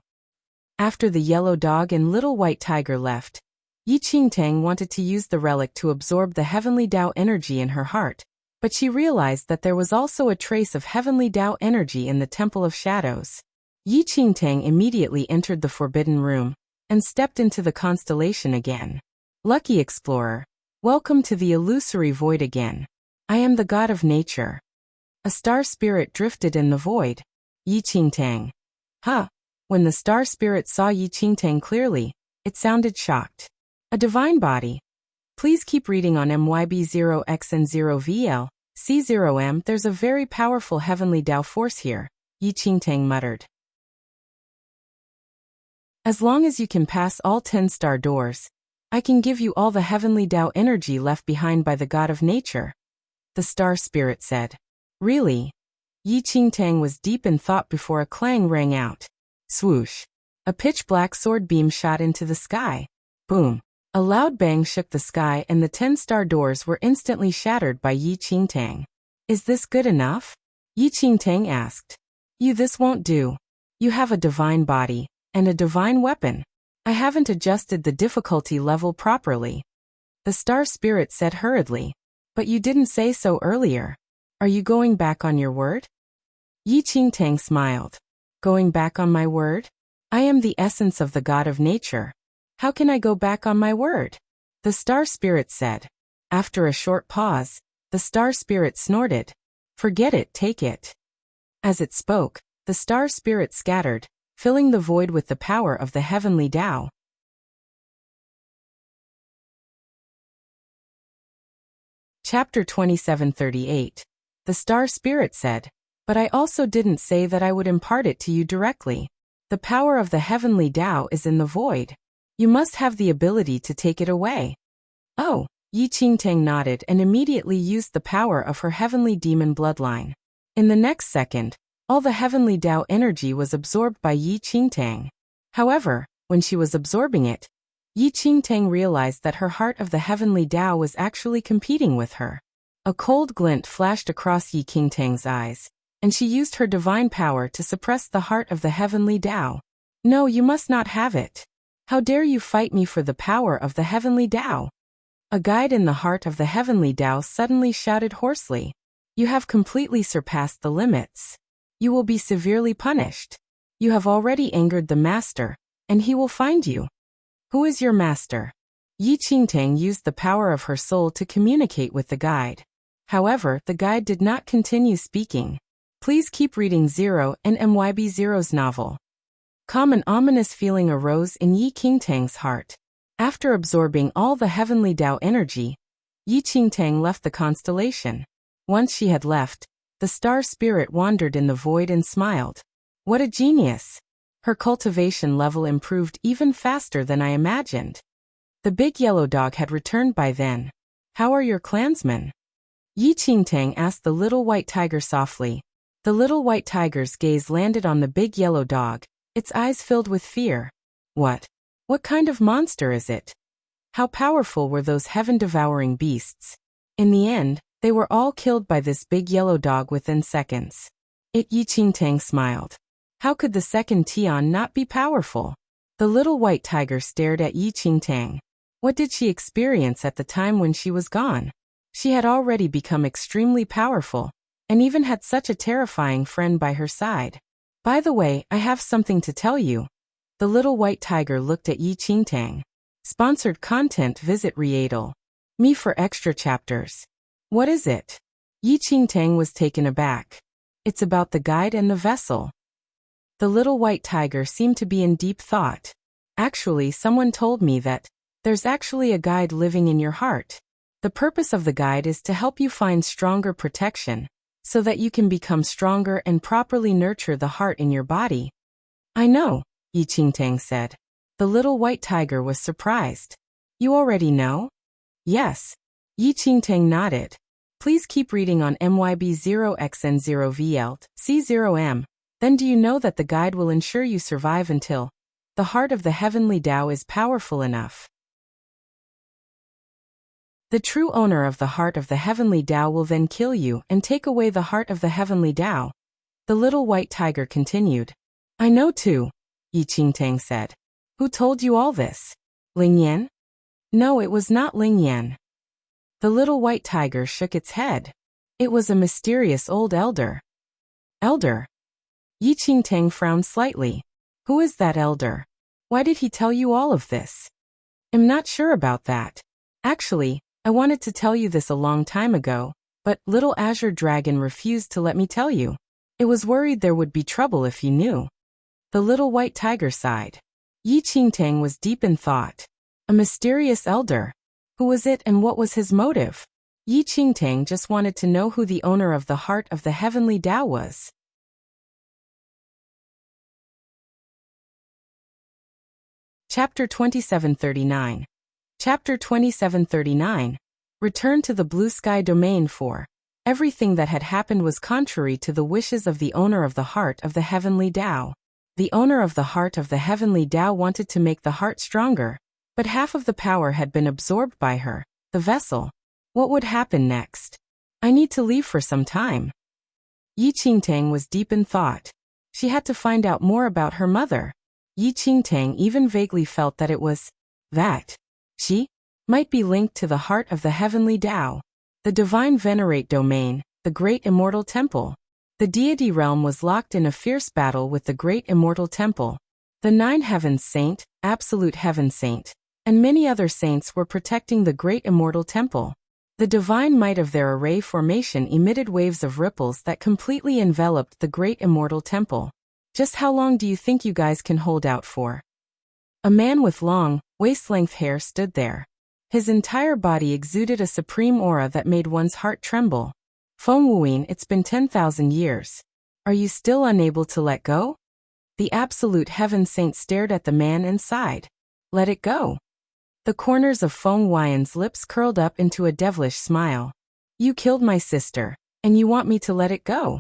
After the yellow dog and little white tiger left, Yi Qingtang wanted to use the relic to absorb the heavenly Tao energy in her heart, but she realized that there was also a trace of heavenly Tao energy in the Temple of Shadows. Yi Qingtang immediately entered the forbidden room and stepped into the constellation again. Lucky explorer, welcome to the illusory void again. I am the god of nature. A star spirit drifted in the void. Yi Qingtang. Huh. When the star spirit saw Yi Qingtang clearly, it sounded shocked. A divine body. Please keep reading on MYB0X and 0VL, C0M. There's a very powerful heavenly Tao force here, Yi Qingtang muttered. As long as you can pass all 10 star doors, I can give you all the heavenly Tao energy left behind by the god of nature. The star spirit said. Really? Yi Qingtang was deep in thought before a clang rang out. Swoosh. A pitch-black sword beam shot into the sky. Boom. A loud bang shook the sky and the 10 star doors were instantly shattered by Yi Qingtang. Is this good enough? Yi Qingtang asked. This won't do. You have a divine body and a divine weapon. I haven't adjusted the difficulty level properly. The star spirit said hurriedly. But you didn't say so earlier. Are you going back on your word? Yi Qingtang smiled. Going back on my word? I am the essence of the God of nature. How can I go back on my word? The star spirit said. After a short pause, the star spirit snorted. Forget it, take it. As it spoke, the star spirit scattered, filling the void with the power of the heavenly Tao. Chapter 2738. The star spirit said, but I also didn't say that I would impart it to you directly. The power of the heavenly Tao is in the void. You must have the ability to take it away. Oh, Yi Qingtang nodded and immediately used the power of her heavenly demon bloodline. In the next second, all the heavenly Tao energy was absorbed by Yi Qingtang. However, when she was absorbing it, Yi Qingtang realized that her heart of the heavenly Tao was actually competing with her. A cold glint flashed across Yi Qingtang's eyes, and she used her divine power to suppress the heart of the heavenly Tao. No, you must not have it. How dare you fight me for the power of the heavenly Tao? A guide in the heart of the heavenly Tao suddenly shouted hoarsely. You have completely surpassed the limits. You will be severely punished. You have already angered the master, and he will find you. Who is your master? Yi Qingtang used the power of her soul to communicate with the guide. However, the guide did not continue speaking. Please keep reading Zero and MYB Zero's novel. An ominous feeling arose in Yi Qingtang's heart. After absorbing all the heavenly Tao energy, Yi Qingtang left the constellation. Once she had left, the star spirit wandered in the void and smiled. What a genius! Her cultivation level improved even faster than I imagined. The big yellow dog had returned by then. How are your clansmen? Yi Qingtang asked the little white tiger softly. The little white tiger's gaze landed on the big yellow dog, its eyes filled with fear. What? What kind of monster is it? How powerful were those heaven-devouring beasts? In the end, they were all killed by this big yellow dog within seconds. Yi Qingtang smiled. How could the second Tian not be powerful? The little white tiger stared at Yi Qingtang. What did she experience at the time when she was gone? She had already become extremely powerful, and even had such a terrifying friend by her side. By the way, I have something to tell you. The little white tiger looked at Yi Qingtang. Sponsored content. Visit Readle. Me for extra chapters. What is it? Yi Qingtang was taken aback. It's about the guide and the vessel. The little white tiger seemed to be in deep thought. Actually, someone told me that there's actually a guide living in your heart. The purpose of the guide is to help you find stronger protection, so that you can become stronger and properly nurture the heart in your body. I know, Yi Qingtang said. The little white tiger was surprised. You already know? Yes. Yi Qingtang nodded. Please keep reading on MYB 0xn0VL, C0M. Then do you know that the guide will ensure you survive until the heart of the heavenly Tao is powerful enough? The true owner of the heart of the heavenly Tao will then kill you and take away the heart of the heavenly Tao. The little white tiger continued. I know too, Yi Qingtang said. Who told you all this? Ling Yan? No, it was not Ling Yan. The little white tiger shook its head. It was a mysterious old elder. Elder? Yi Qingtang frowned slightly. Who is that elder? Why did he tell you all of this? I'm not sure about that. Actually, I wanted to tell you this a long time ago, but little Azure Dragon refused to let me tell you. It was worried there would be trouble if you knew. The little white tiger sighed. Yi Qingtang was deep in thought. A mysterious elder. Who was it and what was his motive? Yi Qingtang just wanted to know who the owner of the heart of the heavenly Tao was. Chapter 2739. Chapter 2739. Return to the blue sky domain 4. Everything that had happened was contrary to the wishes of the owner of the heart of the heavenly Tao. The owner of the heart of the heavenly Tao wanted to make the heart stronger, but half of the power had been absorbed by her, the vessel. What would happen next? I need to leave for some time. Yi Qingtang was deep in thought. She had to find out more about her mother. Yi Qingtang even vaguely felt that it was that she might be linked to the heart of the heavenly Tao, the divine venerate domain, the great immortal temple. The deity realm was locked in a fierce battle with the great immortal temple. The Nine Heavens Saint, Absolute Heaven Saint, and many other saints were protecting the great immortal temple. The divine might of their array formation emitted waves of ripples that completely enveloped the great immortal temple. Just how long do you think you guys can hold out for? A man with long, waist-length hair stood there. His entire body exuded a supreme aura that made one's heart tremble. Feng Wuyin, it's been 10,000 years. Are you still unable to let go? The absolute heaven saint stared at the man and sighed. Let it go. The corners of Feng Wuyin's lips curled up into a devilish smile. You killed my sister, and you want me to let it go?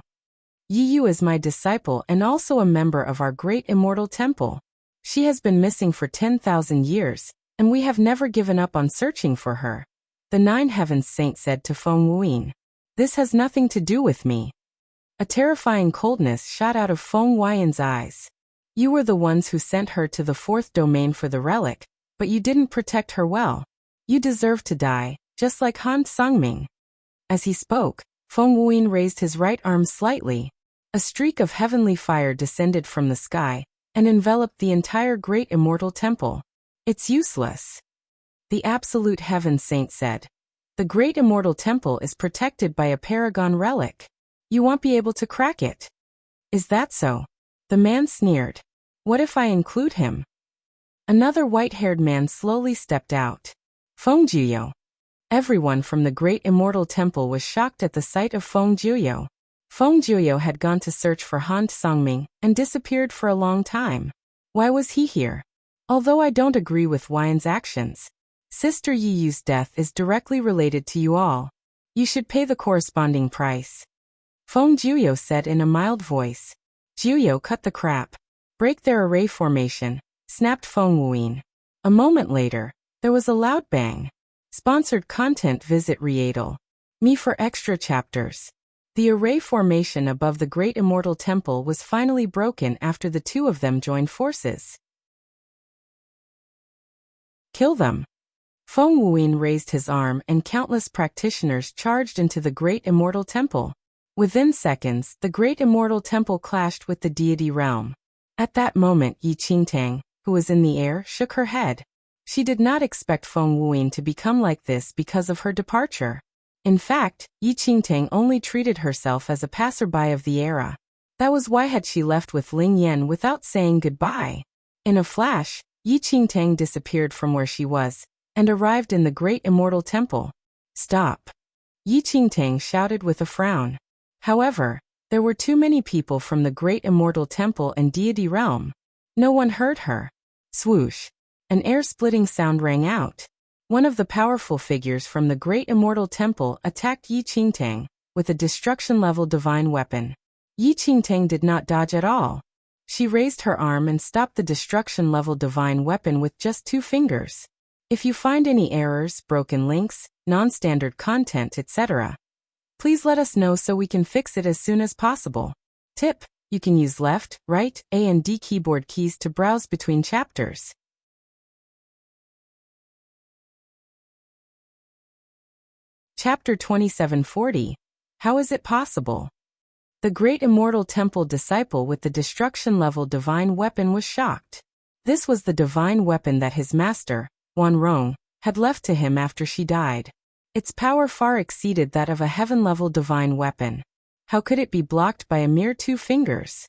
Yi Yu is my disciple and also a member of our great immortal temple. She has been missing for 10,000 years, and we have never given up on searching for her. The Nine Heavens Saint said to Feng Wuyin. This has nothing to do with me. A terrifying coldness shot out of Feng Wuyin's eyes. You were the ones who sent her to the fourth domain for the relic, but you didn't protect her well. You deserve to die, just like Han Sangming. As he spoke, Feng Wuyin raised his right arm slightly. A streak of heavenly fire descended from the sky and enveloped the entire great immortal temple. It's useless. The Absolute Heaven Saint said. The great immortal temple is protected by a paragon relic. You won't be able to crack it. Is that so? The man sneered. What if I include him? Another white-haired man slowly stepped out. Feng Juyo. Everyone from the great immortal temple was shocked at the sight of Feng Juyo. Feng Juyo had gone to search for Han Sangming and disappeared for a long time. Why was he here? Although I don't agree with Wuyin's actions, Sister Yi Yu's death is directly related to you all. You should pay the corresponding price. Feng Juyo said in a mild voice. Juyo, cut the crap. Break their array formation, snapped Feng Wuyin. A moment later, there was a loud bang. Sponsored content. Visit Rietal. Me for extra chapters. The array formation above the great immortal temple was finally broken after the two of them joined forces. Kill them. Feng Wuyin raised his arm and countless practitioners charged into the great immortal temple. Within seconds, the great immortal temple clashed with the deity realm. At that moment, Yi Qingtang, who was in the air, shook her head. She did not expect Feng Wuyin to become like this because of her departure. In fact, Yi Qingtang only treated herself as a passerby of the era. That was why had she left with Ling Yan without saying goodbye. In a flash, Yi Qingtang disappeared from where she was and arrived in the great immortal temple. Stop! Yi Qingtang shouted with a frown. However, there were too many people from the great immortal temple and deity realm. No one heard her. Swoosh! An air-splitting sound rang out. One of the powerful figures from the great immortal temple attacked Yi Qingtang with a destruction-level divine weapon. Yi Qingtang did not dodge at all. She raised her arm and stopped the destruction-level divine weapon with just 2 fingers. If you find any errors, broken links, non-standard content, etc., please let us know so we can fix it as soon as possible. Tip: you can use left, right, A and D keyboard keys to browse between chapters. Chapter 2740. How is it possible? The great immortal temple disciple with the destruction-level divine weapon was shocked. This was the divine weapon that his master, Wan Rong, had left to him after she died. Its power far exceeded that of a heaven-level divine weapon. How could it be blocked by a mere 2 fingers?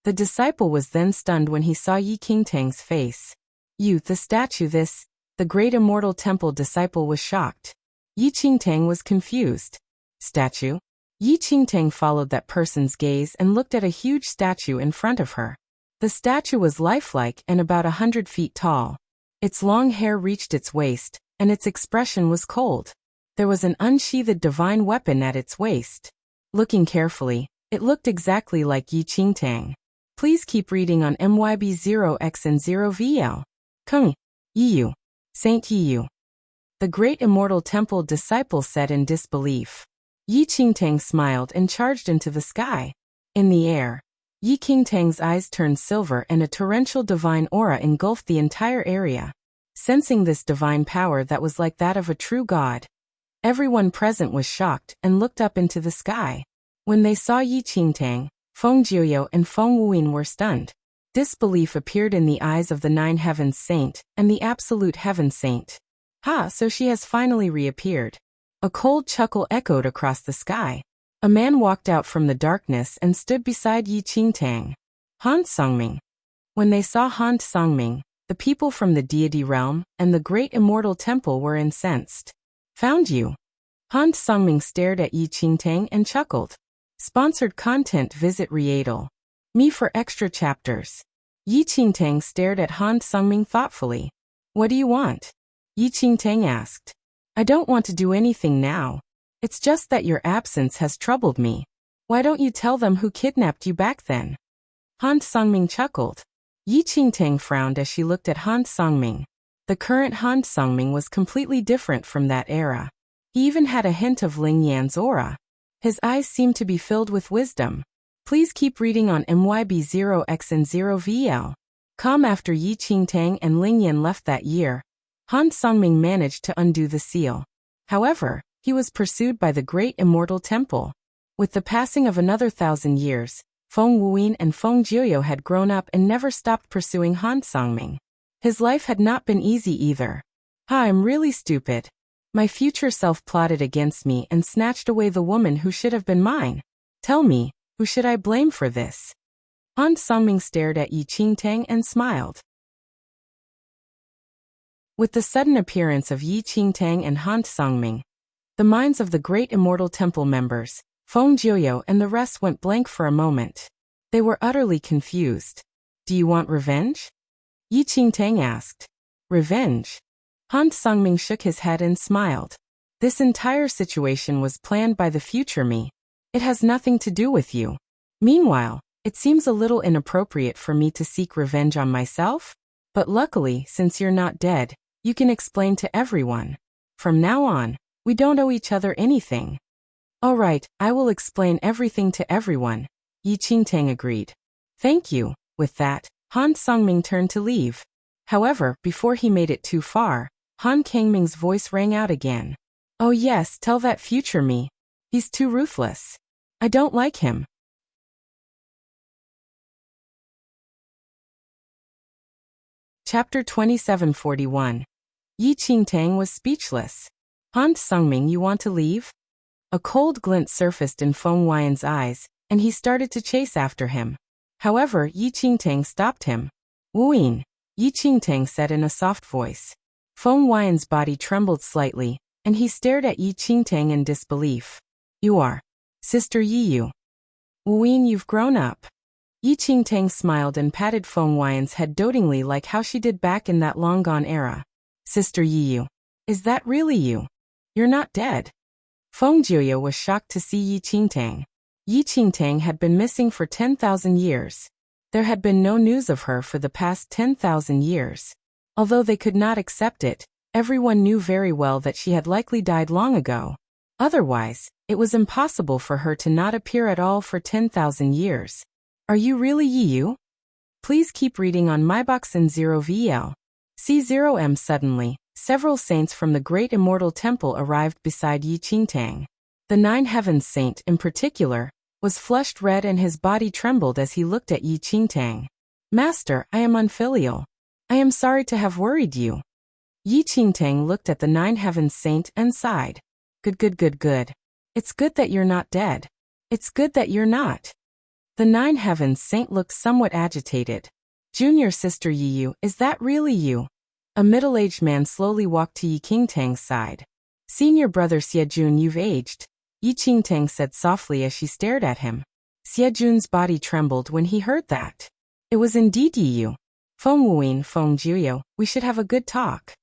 The disciple was then stunned when he saw Yi Qingtang's face. You, the statue, this, the great immortal temple disciple was shocked. Yi Qingtang was confused. Statue? Yi Qingtang followed that person's gaze and looked at a huge statue in front of her. The statue was lifelike and about 100 feet tall. Its long hair reached its waist, and its expression was cold. There was an unsheathed divine weapon at its waist. Looking carefully, it looked exactly like Yi Qingtang. Please keep reading on MYB0X and 0VL. Kung. Yi Yu. Saint Yi Yu. The great immortal temple disciple said in disbelief. Yi Qingtang smiled and charged into the sky. In the air, Yi Qingtang's eyes turned silver and a torrential divine aura engulfed the entire area. Sensing this divine power that was like that of a true god, everyone present was shocked and looked up into the sky. When they saw Yi Qingtang, Feng Jiuyo and Feng Wuyin were stunned. Disbelief appeared in the eyes of the Nine Heavens Saint and the Absolute Heaven Saint. Ha, so she has finally reappeared. A cold chuckle echoed across the sky. A man walked out from the darkness and stood beside Yi Qingtang. Han Songming. When they saw Han Songming, the people from the deity realm and the great immortal temple were incensed. Found you. Han Songming stared at Yi Qingtang and chuckled. Sponsored content. Visit Readle. Me for extra chapters. Yi Qingtang stared at Han Songming thoughtfully. What do you want? Yi Qingtang asked. I don't want to do anything now. It's just that your absence has troubled me. Why don't you tell them who kidnapped you back then? Han Songming chuckled. Yi Qingtang frowned as she looked at Han Songming. The current Han Songming was completely different from that era. He even had a hint of Ling Yan's aura. His eyes seemed to be filled with wisdom. Please keep reading on MYB0X and 0VL. After Yi Qingtang and Ling Yan left that year, Han Songming managed to undo the seal. However, he was pursued by the great immortal temple. With the passing of another 1,000 years, Feng Wuyin and Feng Jiuyo had grown up and never stopped pursuing Han Songming. His life had not been easy either. I'm really stupid. My future self plotted against me and snatched away the woman who should have been mine. Tell me, who should I blame for this? Han Songming stared at Yi Qingtang and smiled. With the sudden appearance of Yi Qingtang and Han Songming, the minds of the great immortal temple members, Feng Jiuyo and the rest went blank for a moment. They were utterly confused. Do you want revenge? Yi Qingtang asked. Revenge? Han Songming shook his head and smiled. This entire situation was planned by the future me. It has nothing to do with you. Meanwhile, it seems a little inappropriate for me to seek revenge on myself. But luckily, since you're not dead, you can explain to everyone. From now on, we don't owe each other anything. All right, I will explain everything to everyone, Yi Qingtang agreed. Thank you. With that, Han Songming turned to leave. However, before he made it too far, Han Kangming's voice rang out again. Oh yes, tell that future me. He's too ruthless. I don't like him. Chapter 2741. Yi Qingtang was speechless. Han Songming, you want to leave? A cold glint surfaced in Feng Wuyan's eyes, and he started to chase after him. However, Yi Qingtang stopped him. Wuyin, Yi Qingtang said in a soft voice. Feng Wuyan's body trembled slightly, and he stared at Yi Qingtang in disbelief. You are Sister Yi. Wuyin, you've grown up. Yi Qingtang smiled and patted Feng Wuyan's head dotingly like how she did back in that long-gone era. Sister Yi, is that really you? You're not dead. Feng Jiuyo was shocked to see Yi Qingtang. Yi Qingtang had been missing for 10,000 years. There had been no news of her for the past 10,000 years. Although they could not accept it, everyone knew very well that she had likely died long ago. Otherwise, it was impossible for her to not appear at all for 10,000 years. Are you really Yi? Please keep reading on MyBox and 0VL. C0M. Suddenly, several saints from the great immortal temple arrived beside Yi Qingtang. The Nine Heavens Saint, in particular, was flushed red and his body trembled as he looked at Yi Qingtang. Master, I am unfilial. I am sorry to have worried you. Yi Qingtang looked at the Nine Heavens Saint and sighed. Good. It's good that you're not dead. It's good that you're not. The Nine Heavens Saint looked somewhat agitated. Junior Sister Yi, is that really you? A middle-aged man slowly walked to Yi Qingtang's side. Senior brother Xiejun, you've aged, Yi Qingtang said softly as she stared at him. Xiejun's body trembled when he heard that. It was indeed Yi. Feng Wuyin, Feng Jiuyo, we should have a good talk.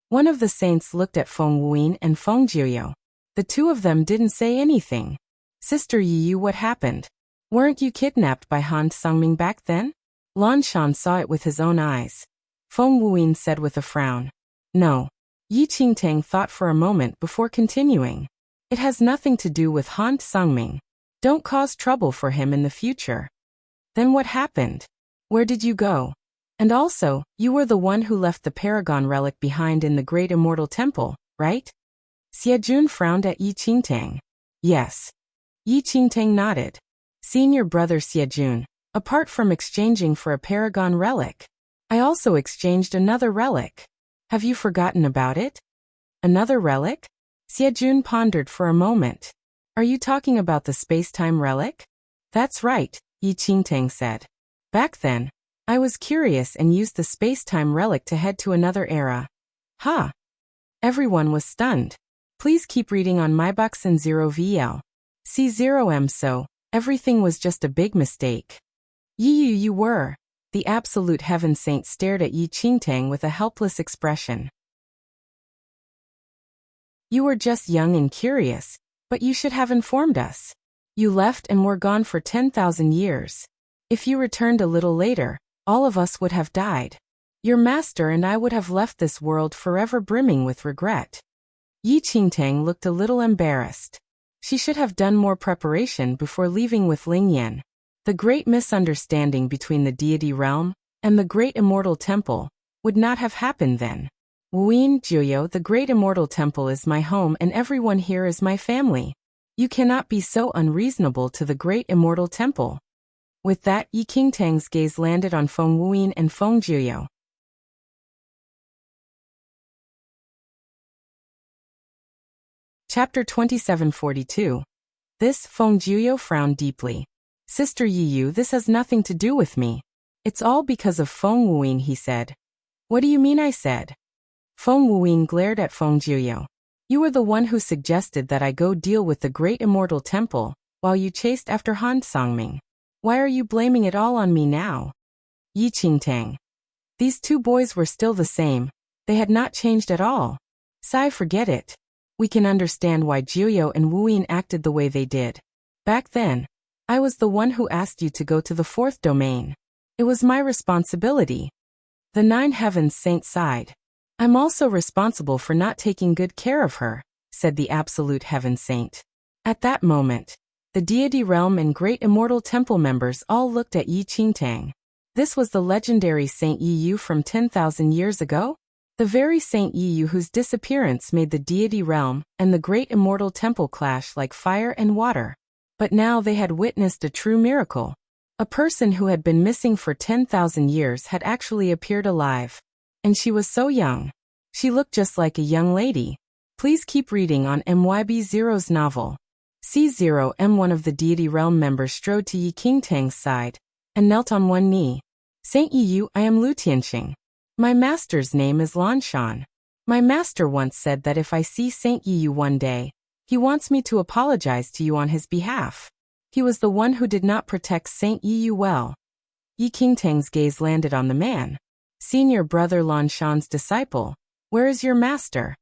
One of the saints looked at Feng Wuyin and Feng Jiuyo. The two of them didn't say anything. Sister Yi, what happened? Weren't you kidnapped by Han Songming back then? Lan Shan saw it with his own eyes. Feng Wuyin said with a frown. No. Yi Qingtang thought for a moment before continuing. It has nothing to do with Han Songming. Don't cause trouble for him in the future. Then what happened? Where did you go? And also, you were the one who left the Paragon relic behind in the Great Immortal Temple, right? Xiejun frowned at Yi Qingtang. Yes. Yi Qingtang nodded. Senior brother Xiejun, apart from exchanging for a Paragon relic, I also exchanged another relic. Have you forgotten about it? Another relic? Xiejun pondered for a moment. Are you talking about the space-time relic? That's right, Yi Qingtang said. Back then, I was curious and used the space-time relic to head to another era. Ha! Everyone was stunned. Please keep reading on myboxin 0VL. C0M so, everything was just a big mistake. You were. The absolute heaven saint stared at Yi Qingtang with a helpless expression. You were just young and curious, but you should have informed us. You left and were gone for 10,000 years. If you returned a little later, all of us would have died. Your master and I would have left this world forever brimming with regret. Yi Qingtang looked a little embarrassed. She should have done more preparation before leaving with Ling Yan. The great misunderstanding between the deity realm and the Great Immortal Temple would not have happened then. Wuyin Jiuyo, the Great Immortal Temple is my home and everyone here is my family. You cannot be so unreasonable to the Great Immortal Temple. With that, Yi Qingtang's gaze landed on Feng Wuyin and Feng Jiuyo. Chapter 2742. This, Feng Jiuyo frowned deeply. Sister Yiyu, this has nothing to do with me. It's all because of Feng Wuyin, he said. What do you mean, I said? Feng Wuyin glared at Feng Jiuyo. You were the one who suggested that I go deal with the Great Immortal Temple, while you chased after Han Songming. Why are you blaming it all on me now? Yi Qingtang. These two boys were still the same. They had not changed at all. Sai, forget it. We can understand why Jiuyo and Wuyin acted the way they did. Back then, I was the one who asked you to go to the fourth domain. It was my responsibility. The Nine Heavens Saint sighed. I'm also responsible for not taking good care of her, said the Absolute Heaven Saint. At that moment, the deity realm and Great Immortal Temple members all looked at Yi Qingtang. This was the legendary Saint Yiyu from 10,000 years ago? The very Saint Yiyu whose disappearance made the deity realm and the Great Immortal Temple clash like fire and water. But now they had witnessed a true miracle. A person who had been missing for 10,000 years had actually appeared alive. And she was so young. She looked just like a young lady. Please keep reading on MYB0's novel. C0M, one of the deity realm members, strode to Yi Qingtang's side and knelt on one knee. Saint Yiyu, I am Lu Tianxing. My master's name is Lan Shan. My master once said that if I see Saint Yiyu one day, he wants me to apologize to you on his behalf. He was the one who did not protect Saint Yiyu well. Yi Qingtang's gaze landed on the man. Senior brother Lan Shan's disciple, where is your master?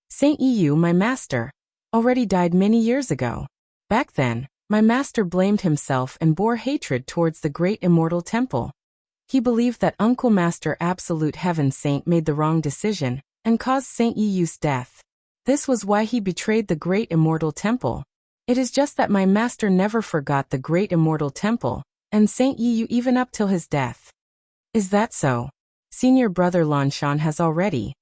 Saint Yiyu, my master, already died many years ago. Back then, my master blamed himself and bore hatred towards the Great Immortal Temple. He believed that Uncle Master Absolute Heaven Saint made the wrong decision and caused Saint Yiyu's death. This was why he betrayed the Great Immortal Temple. It is just that my master never forgot the Great Immortal Temple and Saint Yiyu even up till his death. Is that so? Senior brother Lan Shan has already.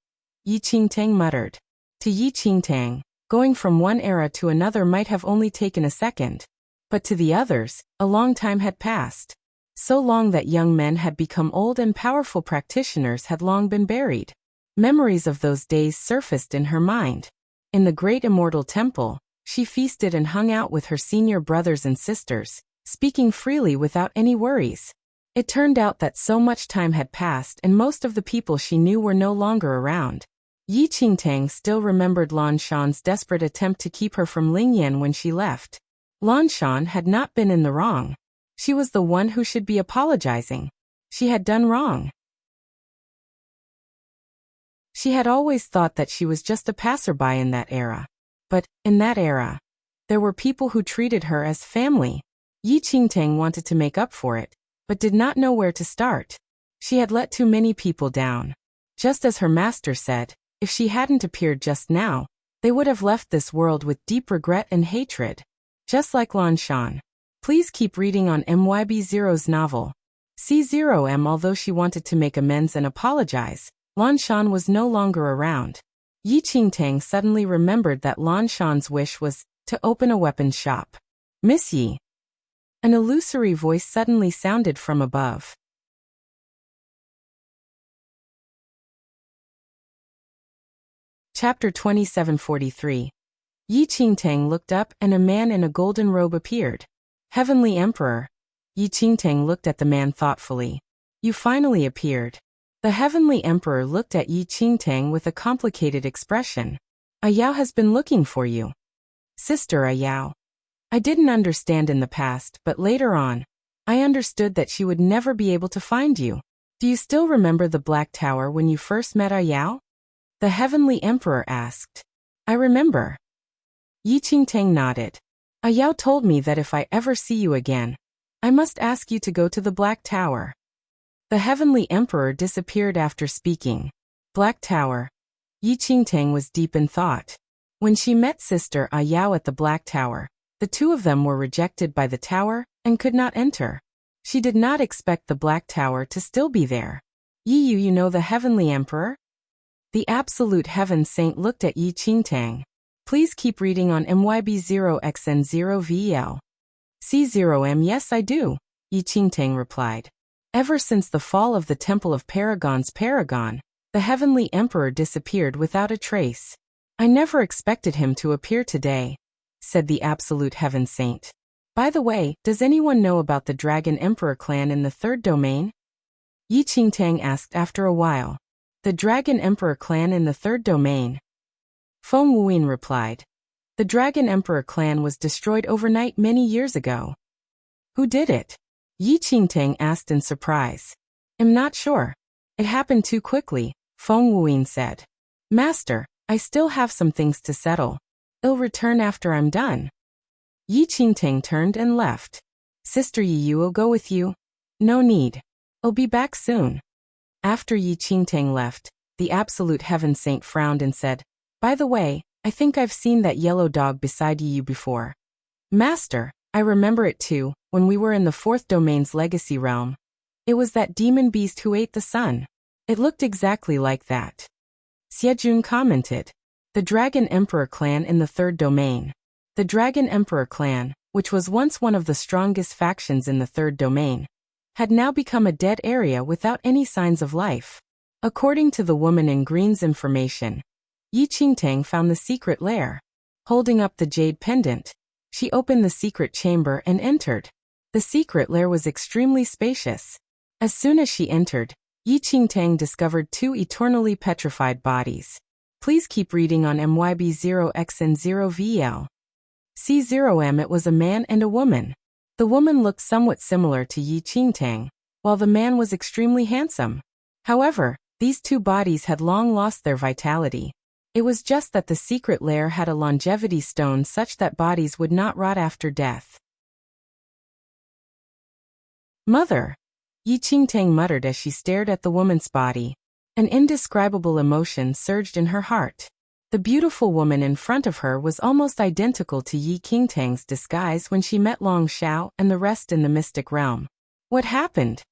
Yi Qingtang muttered. To Yi Qingtang, going from one era to another might have only taken a second. But to the others, a long time had passed. So long that young men had become old and powerful practitioners had long been buried. Memories of those days surfaced in her mind. In the Great Immortal Temple, she feasted and hung out with her senior brothers and sisters, speaking freely without any worries. It turned out that so much time had passed and most of the people she knew were no longer around. Yi Qingtang still remembered Lan Shan's desperate attempt to keep her from Ling Yan when she left. Lan Shan had not been in the wrong. She was the one who should be apologizing. She had done wrong. She had always thought that she was just a passerby in that era. But, in that era, there were people who treated her as family. Yi Qingtang wanted to make up for it, but did not know where to start. She had let too many people down. Just as her master said, if she hadn't appeared just now, they would have left this world with deep regret and hatred. Just like Lan Shan. Please keep reading on MYB0's novel. C0M. Although she wanted to make amends and apologize, Lan Shan was no longer around. Yi Qingtang suddenly remembered that Lan Shan's wish was to open a weapons shop. Miss Yi. An illusory voice suddenly sounded from above. Chapter 2743. Yi Qingtang looked up and a man in a golden robe appeared. Heavenly Emperor. Yi Qingtang looked at the man thoughtfully. You finally appeared. The Heavenly Emperor looked at Yi Qingtang with a complicated expression. Ayao has been looking for you. Sister Ayao. I didn't understand in the past, but later on, I understood that she would never be able to find you. Do you still remember the Black Tower when you first met Ayao? The Heavenly Emperor asked. I remember. Yi Qingtang nodded. Ayao told me that if I ever see you again, I must ask you to go to the Black Tower. The Heavenly Emperor disappeared after speaking. Black Tower. Yi Qingtang was deep in thought. When she met Sister Ayao at the Black Tower, the two of them were rejected by the tower and could not enter. She did not expect the Black Tower to still be there. Yi, you know the Heavenly Emperor? The Absolute Heaven Saint looked at Yi Qingtang. Please keep reading on MYB0XN0VEL. C0M. Yes, I do, Yi Qingtang replied. Ever since the fall of the Temple of Paragon's Paragon, the Heavenly Emperor disappeared without a trace. I never expected him to appear today, said the Absolute Heaven Saint. By the way, does anyone know about the Dragon Emperor clan in the third domain? Yi Qingtang asked after a while. The Dragon Emperor clan in the third domain. Feng Wuyin replied. The Dragon Emperor clan was destroyed overnight many years ago. Who did it? Yi Qingtang asked in surprise. I'm not sure. It happened too quickly, Feng Wuyin said. Master, I still have some things to settle. I'll return after I'm done. Yi Qingtang turned and left. Sister Yi, will go with you? No need. I'll be back soon. After Yi Qingtang left, the Absolute Heaven Saint frowned and said, By the way, I think I've seen that yellow dog beside you before. Master, I remember it too, when we were in the fourth domain's legacy realm. It was that demon beast who ate the sun. It looked exactly like that. Xiejun commented. The Dragon Emperor clan in the third domain. The Dragon Emperor clan, which was once one of the strongest factions in the third domain, had now become a dead area without any signs of life. According to the woman in green's information, Yi Qingtang found the secret lair. Holding up the jade pendant, she opened the secret chamber and entered. The secret lair was extremely spacious. As soon as she entered, Yi Qingtang discovered two eternally petrified bodies. Please keep reading on MYB0XN0VEL. C0M. It was a man and a woman. The woman looked somewhat similar to Yi Qingtang, while the man was extremely handsome. However, these two bodies had long lost their vitality. It was just that the secret lair had a longevity stone such that bodies would not rot after death. Mother, Yi Qingtang muttered as she stared at the woman's body. An indescribable emotion surged in her heart. The beautiful woman in front of her was almost identical to Yi Qingtang's disguise when she met Long Xiao and the rest in the mystic realm. What happened?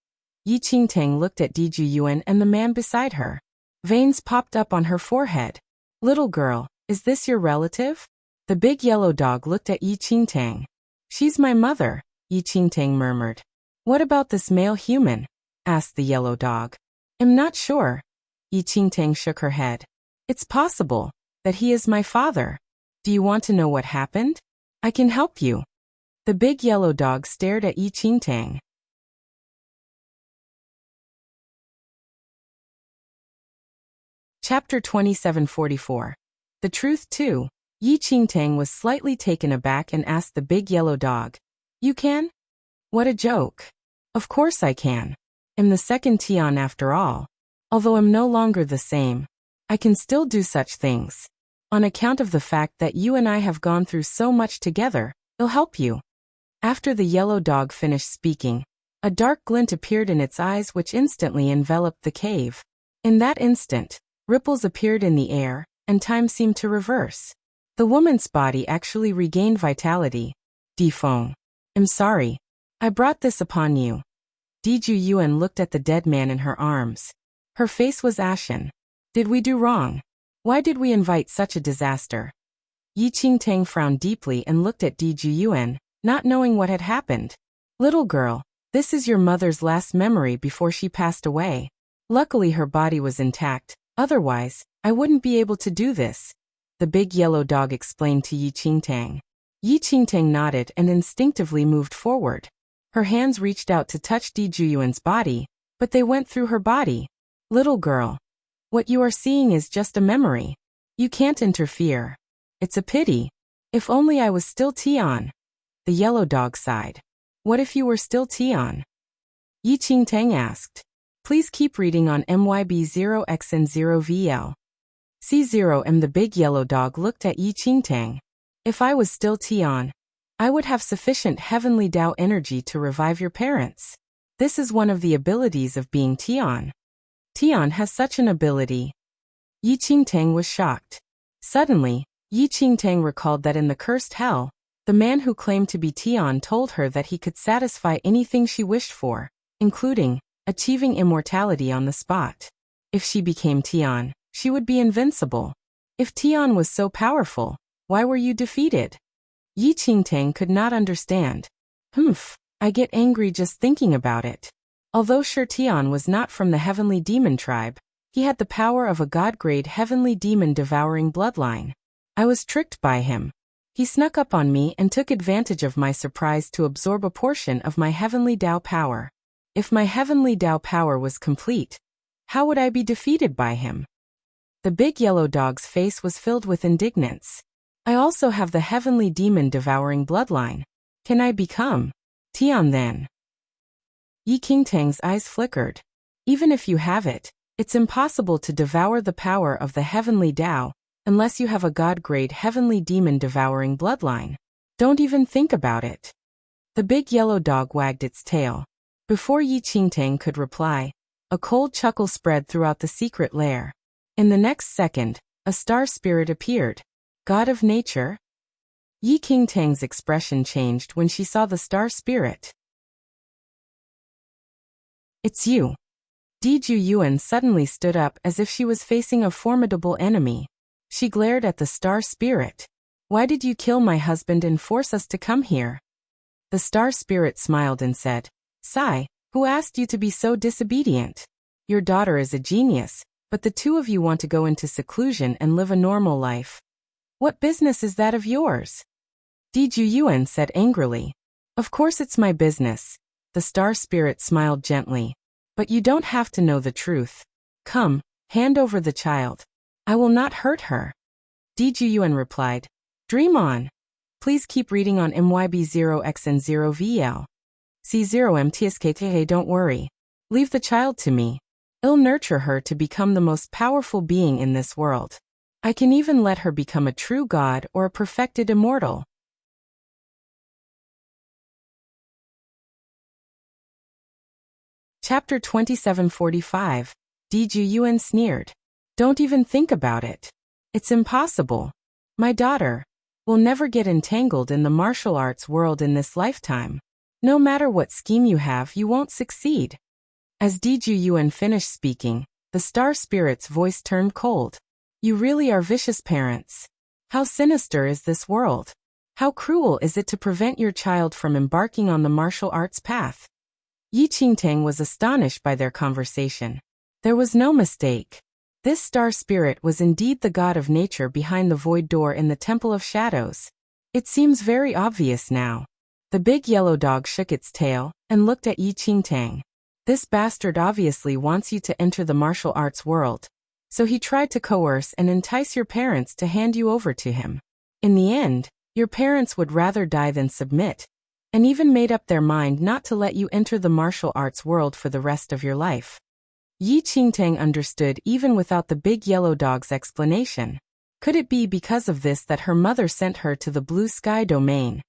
Yi Qingtang looked at Diju Yuan and the man beside her. Veins popped up on her forehead. Little girl, is this your relative? The big yellow dog looked at Yi Qingtang. She's my mother, Yi Qingtang murmured. What about this male human? Asked the yellow dog. I'm not sure. Yi Qingtang shook her head. It's possible that he is my father. Do you want to know what happened? I can help you. The big yellow dog stared at Yi Qingtang. Chapter 2744. The truth too. Yi Qingtang was slightly taken aback and asked the big yellow dog. You can? What a joke. Of course I can. I'm the second Tian after all. Although I'm no longer the same, I can still do such things. On account of the fact that you and I have gone through so much together, it'll help you. After the yellow dog finished speaking, a dark glint appeared in its eyes which instantly enveloped the cave. In that instant, ripples appeared in the air, and time seemed to reverse. The woman's body actually regained vitality. Defeng. I'm sorry. I brought this upon you. Diju Yuan looked at the dead man in her arms. Her face was ashen. Did we do wrong? Why did we invite such a disaster? Yi Qingtang frowned deeply and looked at Diju Yuan, not knowing what had happened. Little girl, this is your mother's last memory before she passed away. Luckily her body was intact, otherwise, I wouldn't be able to do this. The big yellow dog explained to Yi Qingtang. Yi Qingtang nodded and instinctively moved forward. Her hands reached out to touch Diju Yuan's body, but they went through her body. Little girl, what you are seeing is just a memory. You can't interfere. It's a pity. If only I was still Tian. The yellow dog sighed. What if you were still Tian? Yi Qingtang asked. Please keep reading on MYB0X and 0VL. C0M. The big yellow dog looked at Yi Qingtang. If I was still Tian, I would have sufficient heavenly Tao energy to revive your parents. This is one of the abilities of being Tian. Tian has such an ability. Yi Qingtang was shocked. Suddenly, Yi Qingtang recalled that in the cursed hell, the man who claimed to be Tian told her that he could satisfy anything she wished for, including achieving immortality on the spot. If she became Tian, she would be invincible. If Tian was so powerful, why were you defeated? Yi Qingtang could not understand. I get angry just thinking about it. Although Shi Tian was not from the heavenly demon tribe, he had the power of a god-grade heavenly demon devouring bloodline. I was tricked by him. He snuck up on me and took advantage of my surprise to absorb a portion of my heavenly Tao power. If my heavenly Tao power was complete, how would I be defeated by him? The big yellow dog's face was filled with indignance. I also have the heavenly demon devouring bloodline. Can I become Tian then? Yi Qingtang's eyes flickered. Even if you have it, it's impossible to devour the power of the heavenly Tao, unless you have a god-grade heavenly demon devouring bloodline. Don't even think about it. The big yellow dog wagged its tail. Before Yi Qingtang could reply, a cold chuckle spread throughout the secret lair. In the next second, a star spirit appeared. God of nature? Yi Qingtang's expression changed when she saw the star spirit. It's you. Diju Yuan suddenly stood up as if she was facing a formidable enemy. She glared at the star spirit. Why did you kill my husband and force us to come here? The star spirit smiled and said, Sai, who asked you to be so disobedient? Your daughter is a genius, but the two of you want to go into seclusion and live a normal life. What business is that of yours? Diju Yuan said angrily. Of course it's my business. The star spirit smiled gently. But you don't have to know the truth. Come, hand over the child. I will not hurt her. Diju Yuan replied. Dream on. Please keep reading on MYB0X and 0VL. C0MTSKTA. Don't worry. Leave the child to me. I'll nurture her to become the most powerful being in this world. I can even let her become a true god or a perfected immortal. Chapter 2745. Diju Yuan sneered. Don't even think about it. It's impossible. My daughter will never get entangled in the martial arts world in this lifetime. No matter what scheme you have, you won't succeed. As Diju Yuan finished speaking, the star spirit's voice turned cold. You really are vicious parents. How sinister is this world? How cruel is it to prevent your child from embarking on the martial arts path? Yi Qingtang was astonished by their conversation. There was no mistake. This star spirit was indeed the god of nature behind the void door in the Temple of Shadows. It seems very obvious now. The big yellow dog shook its tail and looked at Yi Qingtang. This bastard obviously wants you to enter the martial arts world. So he tried to coerce and entice your parents to hand you over to him. In the end, your parents would rather die than submit, and even made up their mind not to let you enter the martial arts world for the rest of your life. Yi Qingtang understood even without the big yellow dog's explanation. Could it be because of this that her mother sent her to the Blue Sky Domain,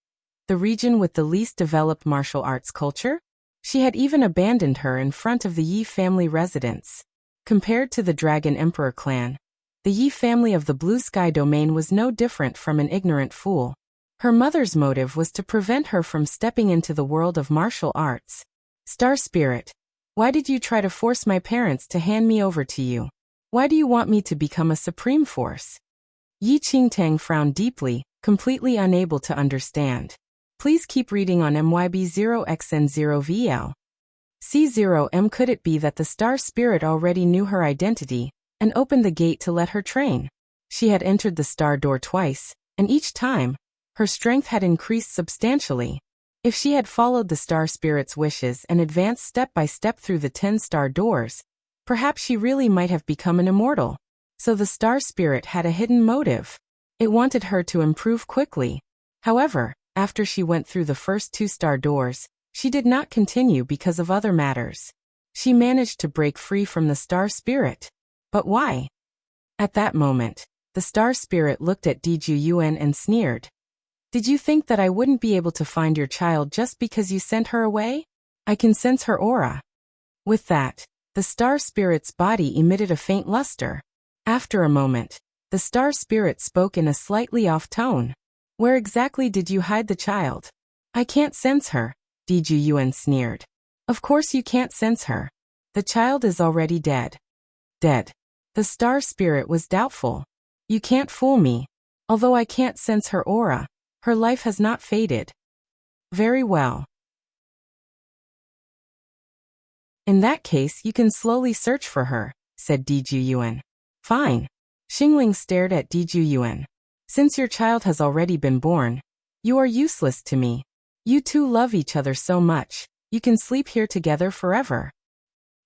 the region with the least developed martial arts culture? She had even abandoned her in front of the Yi family residence. Compared to the Dragon Emperor clan, the Yi family of the Blue Sky Domain was no different from an ignorant fool. Her mother's motive was to prevent her from stepping into the world of martial arts. Star Spirit, why did you try to force my parents to hand me over to you? Why do you want me to become a supreme force? Yi Qingtang frowned deeply, completely unable to understand. Please keep reading on MYB0XN0VL. C0M. Could it be that the Star Spirit already knew her identity and opened the gate to let her train? She had entered the star door twice, and each time, her strength had increased substantially. If she had followed the Star Spirit's wishes and advanced step by step through the 10 star doors, perhaps she really might have become an immortal. So the Star Spirit had a hidden motive. It wanted her to improve quickly. However, after she went through the first 2 star doors, she did not continue because of other matters. She managed to break free from the Star Spirit. But why? At that moment, the Star Spirit looked at Diju Yuan and sneered. Did you think that I wouldn't be able to find your child just because you sent her away? I can sense her aura. With that, the Star Spirit's body emitted a faint luster. After a moment, the Star Spirit spoke in a slightly off tone. Where exactly did you hide the child? I can't sense her, Diju Yuan sneered. Of course you can't sense her. The child is already dead. Dead. The Star Spirit was doubtful. You can't fool me. Although I can't sense her aura, her life has not faded. Very well. In that case you can slowly search for her, said Diju Yuan. Fine. Xingling stared at Diju Yuan. Since your child has already been born, you are useless to me. You two love each other so much, you can sleep here together forever.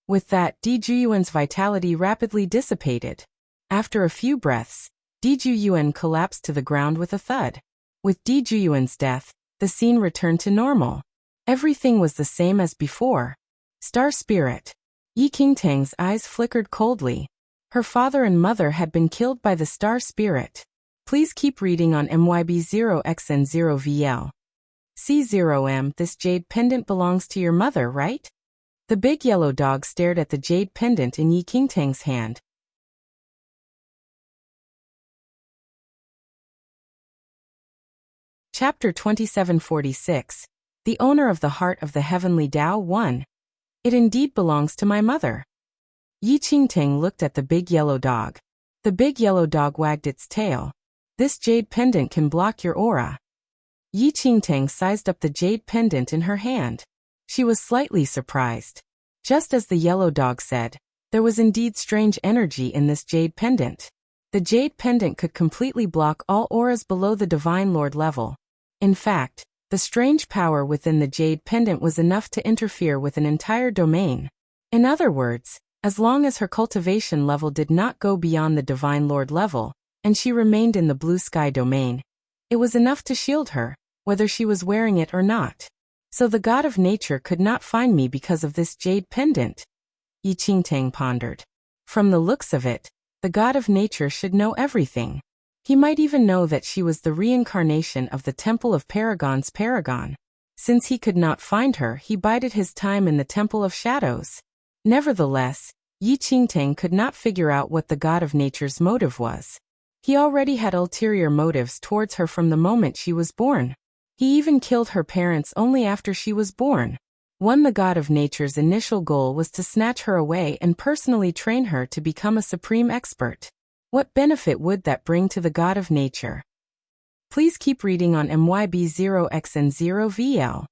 With that, Diju Yuan's vitality rapidly dissipated. After a few breaths, Diju Yuan collapsed to the ground with a thud. With Diju Yuan's death, the scene returned to normal. Everything was the same as before. Star Spirit. Yi Qingtang's eyes flickered coldly. Her father and mother had been killed by the Star Spirit. Please keep reading on MYB0XN0VL. C0M. This jade pendant belongs to your mother, right? The big yellow dog stared at the jade pendant in Yi Qingtang's hand. Chapter 2746. The owner of the heart of the heavenly Tao 1. It indeed belongs to my mother. Yi Qingtang looked at the big yellow dog. The big yellow dog wagged its tail. This jade pendant can block your aura. Yi Qingtang sized up the jade pendant in her hand. She was slightly surprised. Just as the yellow dog said, there was indeed strange energy in this jade pendant. The jade pendant could completely block all auras below the Divine Lord level. In fact, the strange power within the jade pendant was enough to interfere with an entire domain. In other words, as long as her cultivation level did not go beyond the Divine Lord level, and she remained in the blue sky domain, it was enough to shield her, whether she was wearing it or not. So the God of Nature could not find me because of this jade pendant. Yi Qingtang pondered. From the looks of it, the God of Nature should know everything. He might even know that she was the reincarnation of the Temple of Paragon's Paragon. Since he could not find her, he bided his time in the Temple of Shadows. Nevertheless, Yi Qingtang could not figure out what the God of Nature's motive was. He already had ulterior motives towards her from the moment she was born. He even killed her parents only after she was born. The God of Nature's initial goal was to snatch her away and personally train her to become a supreme expert. What benefit would that bring to the God of Nature? Please keep reading on MYB0XN0VL.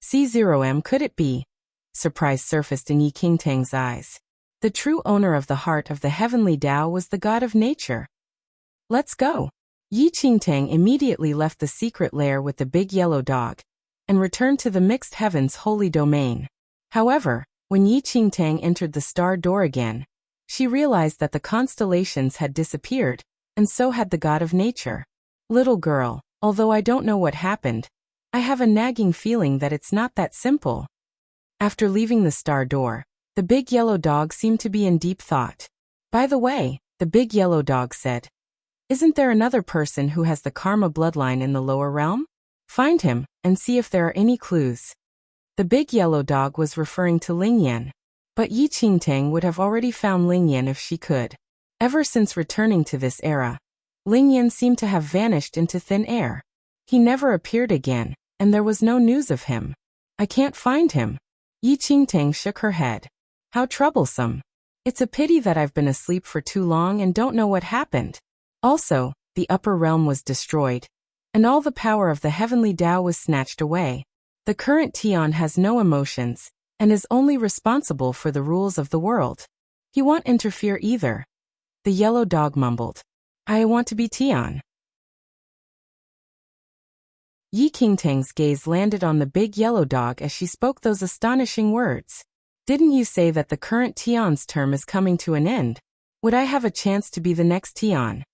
C0M. Could it be? Surprise surfaced in Yi Qingtang's eyes. The true owner of the heart of the heavenly Tao was the God of Nature. Let's go. Yi Qingtang immediately left the secret lair with the big yellow dog and returned to the mixed heavens holy domain. However, when Yi Qingtang entered the star door again, she realized that the constellations had disappeared, and so had the God of Nature. Little girl, although I don't know what happened, I have a nagging feeling that it's not that simple. After leaving the star door, the big yellow dog seemed to be in deep thought. By the way, the big yellow dog said, isn't there another person who has the karma bloodline in the lower realm? Find him, and see if there are any clues. The big yellow dog was referring to Ling Yan. But Yi Qingtang would have already found Ling Yan if she could. Ever since returning to this era, Ling Yan seemed to have vanished into thin air. He never appeared again, and there was no news of him. I can't find him. Yi Qingtang shook her head. How troublesome. It's a pity that I've been asleep for too long and don't know what happened. Also, the upper realm was destroyed, and all the power of the heavenly Tao was snatched away. The current Tian has no emotions, and is only responsible for the rules of the world. He won't interfere either. The yellow dog mumbled. I want to be Tian. Yi Qingtang's gaze landed on the big yellow dog as she spoke those astonishing words. Didn't you say that the current Tian's term is coming to an end? Would I have a chance to be the next Tian?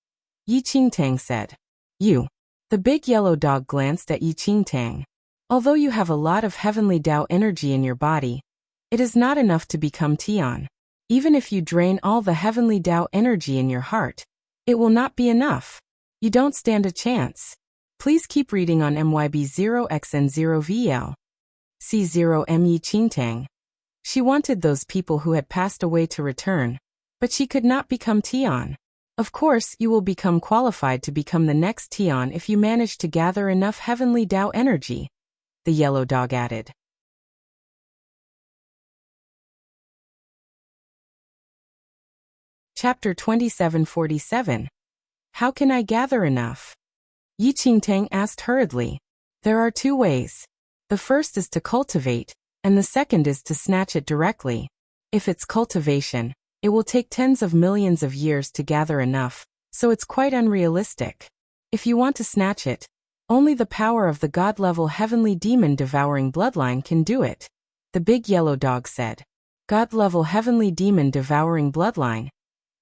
Yi Qingtang said. You. The big yellow dog glanced at Yi Qingtang. Although you have a lot of heavenly Tao energy in your body, it is not enough to become Tian. Even if you drain all the heavenly Tao energy in your heart, it will not be enough. You don't stand a chance. Please keep reading on MYB0XN0VL. C0M Yi Qingtang. She wanted those people who had passed away to return, but she could not become Tian. Of course, you will become qualified to become the next Tian if you manage to gather enough heavenly Tao energy, the yellow dog added. Chapter 2747. How can I gather enough? Yi Qingtang asked hurriedly. There are two ways. The first is to cultivate, and the second is to snatch it directly. If it's cultivation, it will take tens of millions of years to gather enough, so it's quite unrealistic. If you want to snatch it, only the power of the god-level heavenly demon-devouring bloodline can do it, the big yellow dog said. God-level heavenly demon-devouring bloodline.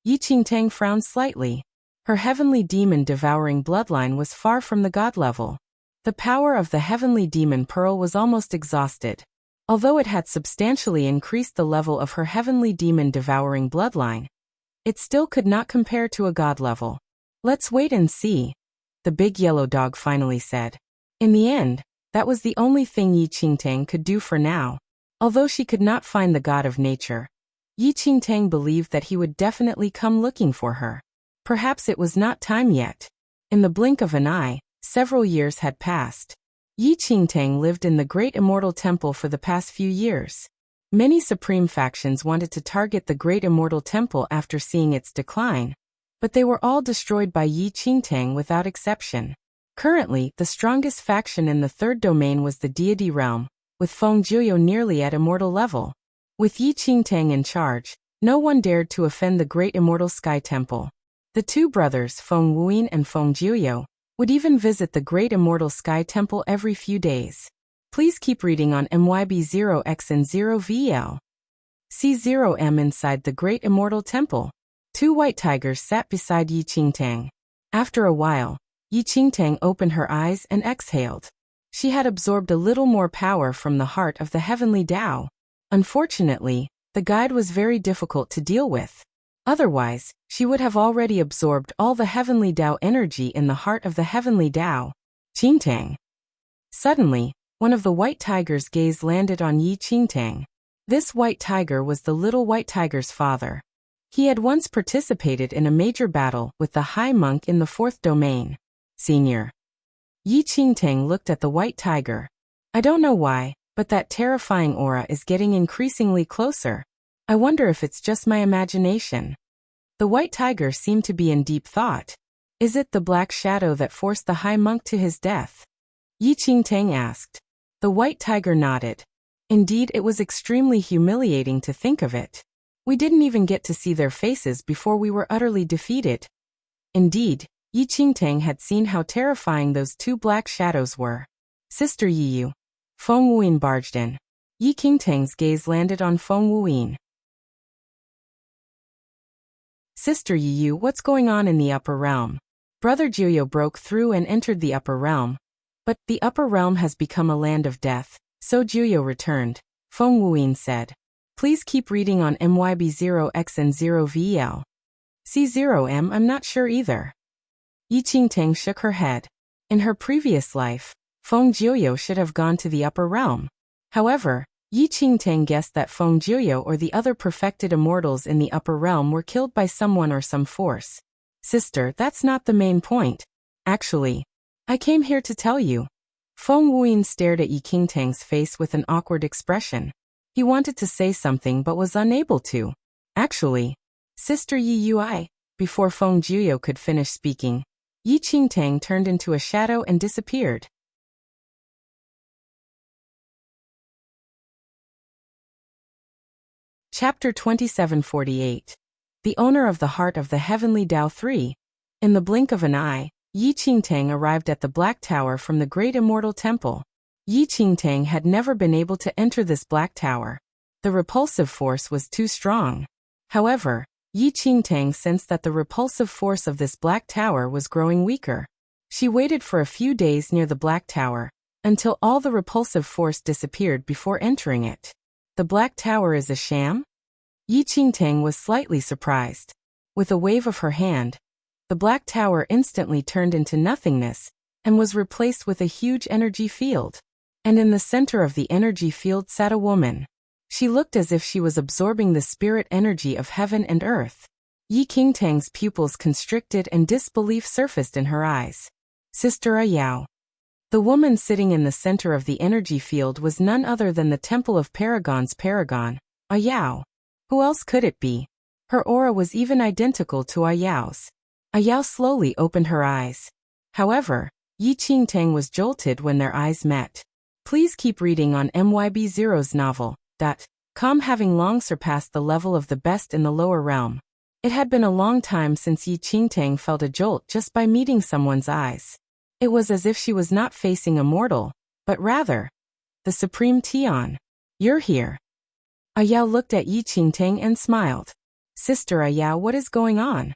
Yi Qingtang frowned slightly. Her heavenly demon-devouring bloodline was far from the god level. The power of the heavenly demon pearl was almost exhausted. Although it had substantially increased the level of her heavenly demon-devouring bloodline, it still could not compare to a god level. Let's wait and see, the big yellow dog finally said. In the end, that was the only thing Yi Qingtang could do for now. Although she could not find the god of nature, Yi Qingtang believed that he would definitely come looking for her. Perhaps it was not time yet. In the blink of an eye, several years had passed. Yi Qingtang lived in the Great Immortal Temple for the past few years. Many supreme factions wanted to target the Great Immortal Temple after seeing its decline, but they were all destroyed by Yi Qingtang without exception. Currently, the strongest faction in the third domain was the deity realm, with Feng Jiuyo nearly at immortal level. With Yi Qingtang in charge, no one dared to offend the Great Immortal Sky Temple. The two brothers, Feng Wuyin and Feng Jiuyo, would even visit the Great Immortal Sky Temple every few days. Please keep reading on MYB0XN0VL. C0M inside the Great Immortal Temple. Two white tigers sat beside Yi Qingtang. After a while, Yi Qingtang opened her eyes and exhaled. She had absorbed a little more power from the heart of the heavenly Tao. Unfortunately, the guide was very difficult to deal with. Otherwise, she would have already absorbed all the heavenly Tao energy in the heart of the heavenly Tao. Qingtang. Suddenly, one of the white tiger's gaze landed on Yi Qingtang. This white tiger was the little white tiger's father. He had once participated in a major battle with the high monk in the fourth domain. Senior. Yi Qingtang looked at the white tiger. I don't know why, but that terrifying aura is getting increasingly closer. I wonder if it's just my imagination. The white tiger seemed to be in deep thought. Is it the black shadow that forced the high monk to his death? Yi Qingtang asked. The white tiger nodded. Indeed, it was extremely humiliating to think of it. We didn't even get to see their faces before we were utterly defeated. Indeed, Yi Qingtang had seen how terrifying those two black shadows were. Sister Yiyu. Feng Wuyin barged in. Yi Qingtang's gaze landed on Feng Wuyin. Sister Yiyu, what's going on in the upper realm? Brother Jiuyo broke through and entered the upper realm. But the upper realm has become a land of death, so Jiuyo returned, Feng Wuyin said. Please keep reading on MYB0XN0VL. C0M, I'm not sure either. Yi Qingtang shook her head. In her previous life, Feng Jiuyo should have gone to the upper realm. However, Yi Qingtang guessed that Feng Jiuyo or the other perfected immortals in the upper realm were killed by someone or some force. Sister, that's not the main point. Actually, I came here to tell you. Feng Wuyin stared at Yi Qingtang's face with an awkward expression. He wanted to say something but was unable to. Actually, Sister Yi Ui, before Feng Jiuyou could finish speaking, Yi Qingtang turned into a shadow and disappeared. Chapter 2748. The Owner of the Heart of the Heavenly Tao 3. In the blink of an eye, Yi Qingtang arrived at the Black Tower from the Great Immortal Temple. Yi Qingtang had never been able to enter this Black Tower. The repulsive force was too strong. However, Yi Qingtang sensed that the repulsive force of this Black Tower was growing weaker. She waited for a few days near the Black Tower, until all the repulsive force disappeared before entering it. The Black Tower is a sham? Yi Qingtang was slightly surprised. With a wave of her hand, the Black Tower instantly turned into nothingness, and was replaced with a huge energy field. And in the center of the energy field sat a woman. She looked as if she was absorbing the spirit energy of heaven and earth. Yi Qingtang's pupils constricted and disbelief surfaced in her eyes. Sister Ayao. The woman sitting in the center of the energy field was none other than the Temple of Paragon's paragon, Ayao. Who else could it be? Her aura was even identical to Ayao's. Ayao slowly opened her eyes. However, Yi Qingtang was jolted when their eyes met. Please keep reading on MYB Zero's novel. Com having long surpassed the level of the best in the lower realm. It had been a long time since Yi Qingtang felt a jolt just by meeting someone's eyes. It was as if she was not facing a mortal, but rather the Supreme Tian. You're here. Ayao looked at Yi Qingtang and smiled. Sister Ayao, what is going on?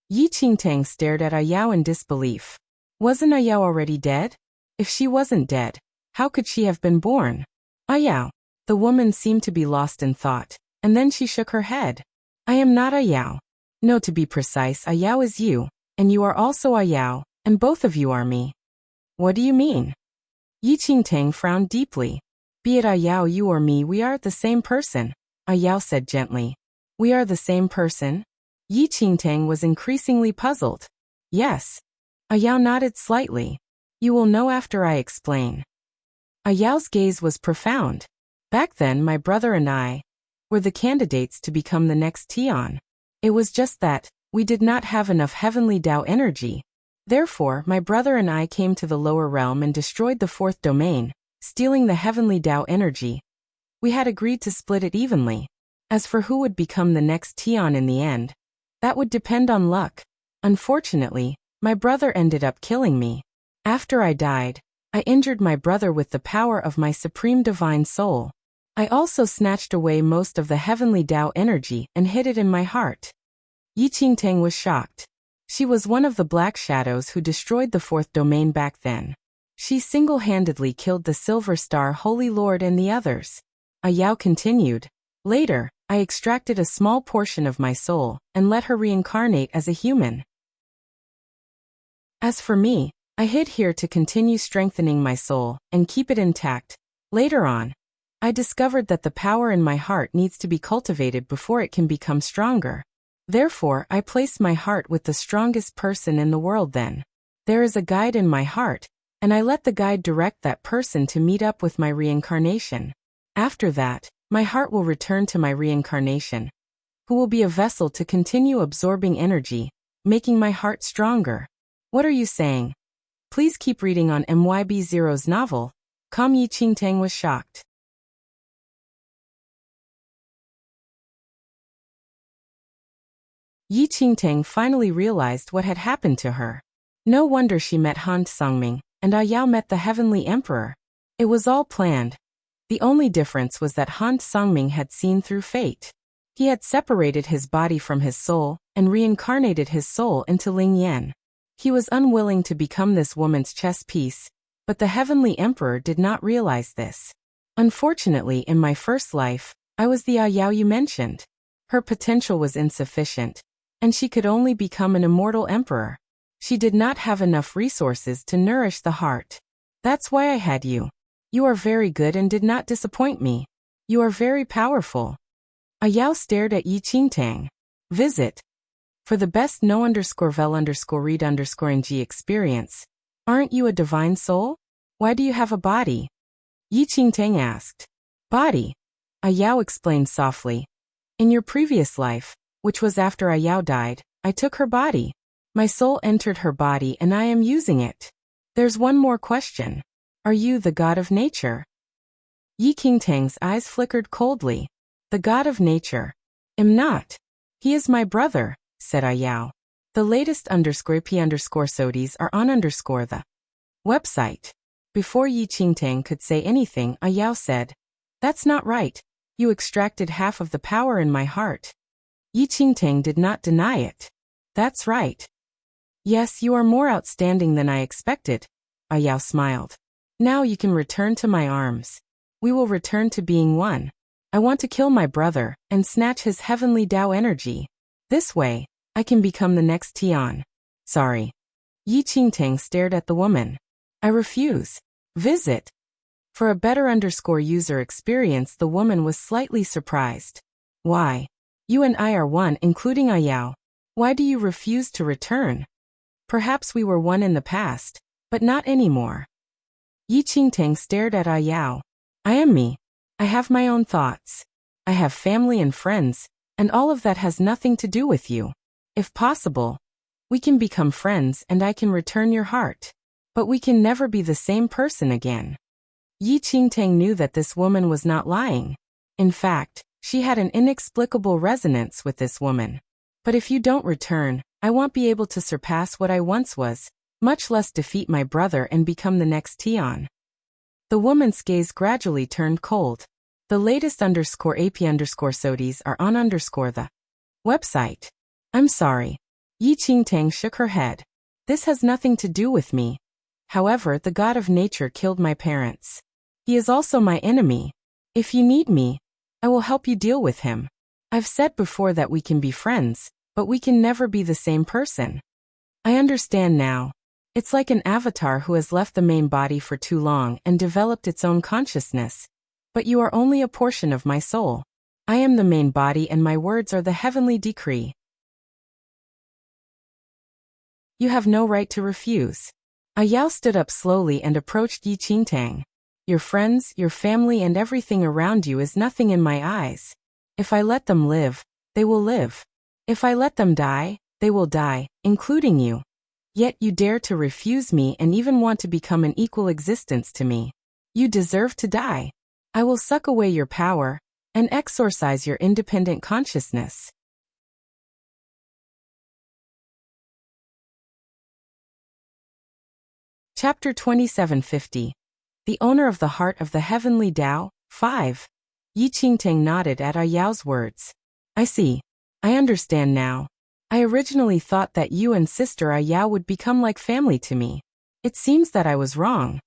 Yi Qingtang stared at Ayao in disbelief. Wasn't Ayao already dead? If she wasn't dead, how could she have been born? Ayao. The woman seemed to be lost in thought, and then she shook her head. I am not Ayao. No, to be precise, Ayao is you, and you are also Ayao, and both of you are me. What do you mean? Yi Qingtang frowned deeply. Be it Ayao, you or me, we are the same person, Ayao said gently. We are the same person? Yi Qingtang was increasingly puzzled. Yes. Ayao nodded slightly. You will know after I explain. Ayao's gaze was profound. Back then, my brother and I were the candidates to become the next Tian. It was just that we did not have enough heavenly Tao energy. Therefore, my brother and I came to the lower realm and destroyed the fourth domain, stealing the heavenly Tao energy. We had agreed to split it evenly. As for who would become the next Tian in the end, that would depend on luck. Unfortunately, my brother ended up killing me. After I died, I injured my brother with the power of my supreme divine soul. I also snatched away most of the heavenly Tao energy and hid it in my heart. Yi Qingtang was shocked. She was one of the black shadows who destroyed the fourth domain back then. She single-handedly killed the Silver Star Holy Lord and the others. Ayao continued. Later, I extracted a small portion of my soul and let her reincarnate as a human. As for me, I hid here to continue strengthening my soul and keep it intact. Later on, I discovered that the power in my heart needs to be cultivated before it can become stronger. Therefore, I placed my heart with the strongest person in the world then. There is a guide in my heart, and I let the guide direct that person to meet up with my reincarnation. After that, my heart will return to my reincarnation, who will be a vessel to continue absorbing energy, making my heart stronger. What are you saying? Please keep reading on MYB Zero's novel. Yi Qingtang was shocked. Yi Qingtang finally realized what had happened to her. No wonder she met Han Sungming, and Ayao met the Heavenly Emperor. It was all planned. The only difference was that Han Sungming had seen through fate. He had separated his body from his soul, and reincarnated his soul into Ling Yan. He was unwilling to become this woman's chess piece, but the Heavenly Emperor did not realize this. Unfortunately, in my first life, I was the Ayao you mentioned. Her potential was insufficient, and she could only become an immortal emperor. She did not have enough resources to nourish the heart. That's why I had you. You are very good and did not disappoint me. You are very powerful. Ayao stared at Yi Qingtang. Visit. For the best no_vel_read_ng experience, Aren't you a divine soul? Why do you have a body? Yi Qingtang asked. Body? Ayao explained softly. In your previous life, which was after Ayao died, I took her body. My soul entered her body and I am using it. There's one more question. Are you the god of nature? Yi Qingtang's eyes flickered coldly. The god of nature. Am not. He is my brother, said Ayao. The latest _p_sodies are on the website. Before Yi Qingtang could say anything, Ayao said, That's not right. You extracted half of the power in my heart. Yi Qingtang did not deny it. That's right. Yes, you are more outstanding than I expected. Ayao smiled. Now you can return to my arms. We will return to being one. I want to kill my brother and snatch his heavenly Tao energy. This way, I can become the next Tian. Sorry. Yi Qingtang stared at the woman. I refuse. Visit. For a better user experience, the woman was slightly surprised. Why? You and I are one, including Ayao. Why do you refuse to return? Perhaps we were one in the past, but not anymore. Yi Qingtang stared at Ayao. I am me. I have my own thoughts. I have family and friends, and all of that has nothing to do with you. If possible, we can become friends and I can return your heart. But we can never be the same person again. Yi Qingtang knew that this woman was not lying. In fact, she had an inexplicable resonance with this woman. But if you don't return, I won't be able to surpass what I once was, much less defeat my brother and become the next Tian. The woman's gaze gradually turned cold. The latest _AP_sodies are on the website. I'm sorry. Yi Qingtang shook her head. This has nothing to do with me. However, the god of nature killed my parents. He is also my enemy. If you need me, I will help you deal with him. I've said before that we can be friends, but we can never be the same person. I understand now. It's like an avatar who has left the main body for too long and developed its own consciousness. But you are only a portion of my soul. I am the main body and my words are the heavenly decree. You have no right to refuse. Ayao stood up slowly and approached Yi Qingtang. Your friends, your family and everything around you is nothing in my eyes. If I let them live, they will live. If I let them die, they will die, including you. Yet you dare to refuse me and even want to become an equal existence to me. You deserve to die. I will suck away your power and exorcise your independent consciousness. Chapter 2750. The Owner of the Heart of the Heavenly Tao, 5. Yi Qingtang nodded at Ayao's words. I see. I understand now. I originally thought that you and Sister Ayao would become like family to me. It seems that I was wrong.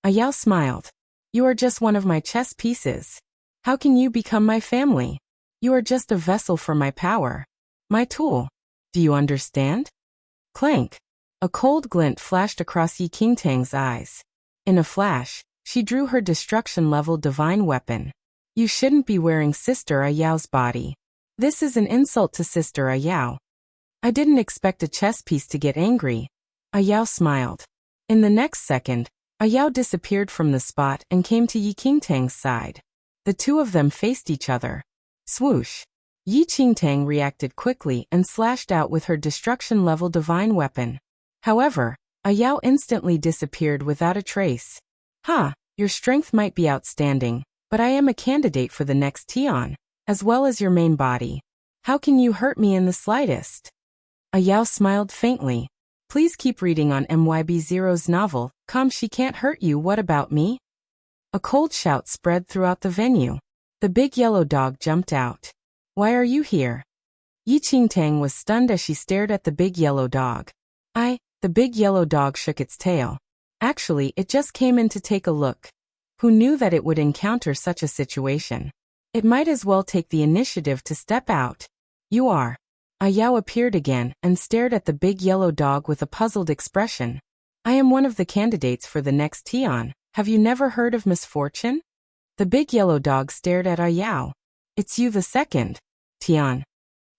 Ayao smiled. You are just one of my chess pieces. How can you become my family? You are just a vessel for my power. My tool. Do you understand? Clank. A cold glint flashed across Yi Qingtang's eyes. In a flash, she drew her destruction-level divine weapon. You shouldn't be wearing Sister Ayao's body. This is an insult to Sister Ayao. I didn't expect a chess piece to get angry. Ayao smiled. In the next second, Ayao disappeared from the spot and came to Yi Qingtang's side. The two of them faced each other. Swoosh. Yi Qingtang reacted quickly and slashed out with her destruction-level divine weapon. However, Ayao instantly disappeared without a trace. Your strength might be outstanding, but I am a candidate for the next Tian, as well as your main body. How can you hurt me in the slightest? Ayao smiled faintly. Please keep reading on MYB0's novel, She Can't Hurt You, What About Me? A cold shout spread throughout the venue. The big yellow dog jumped out. Why are you here? Yi Qingtang was stunned as she stared at the big yellow dog. The big yellow dog shook its tail. Actually, it just came in to take a look. Who knew that it would encounter such a situation? It might as well take the initiative to step out. You are. Ayao appeared again and stared at the big yellow dog with a puzzled expression. I am one of the candidates for the next Tian. Have you never heard of misfortune? The big yellow dog stared at Ayao. It's you the second. Tian.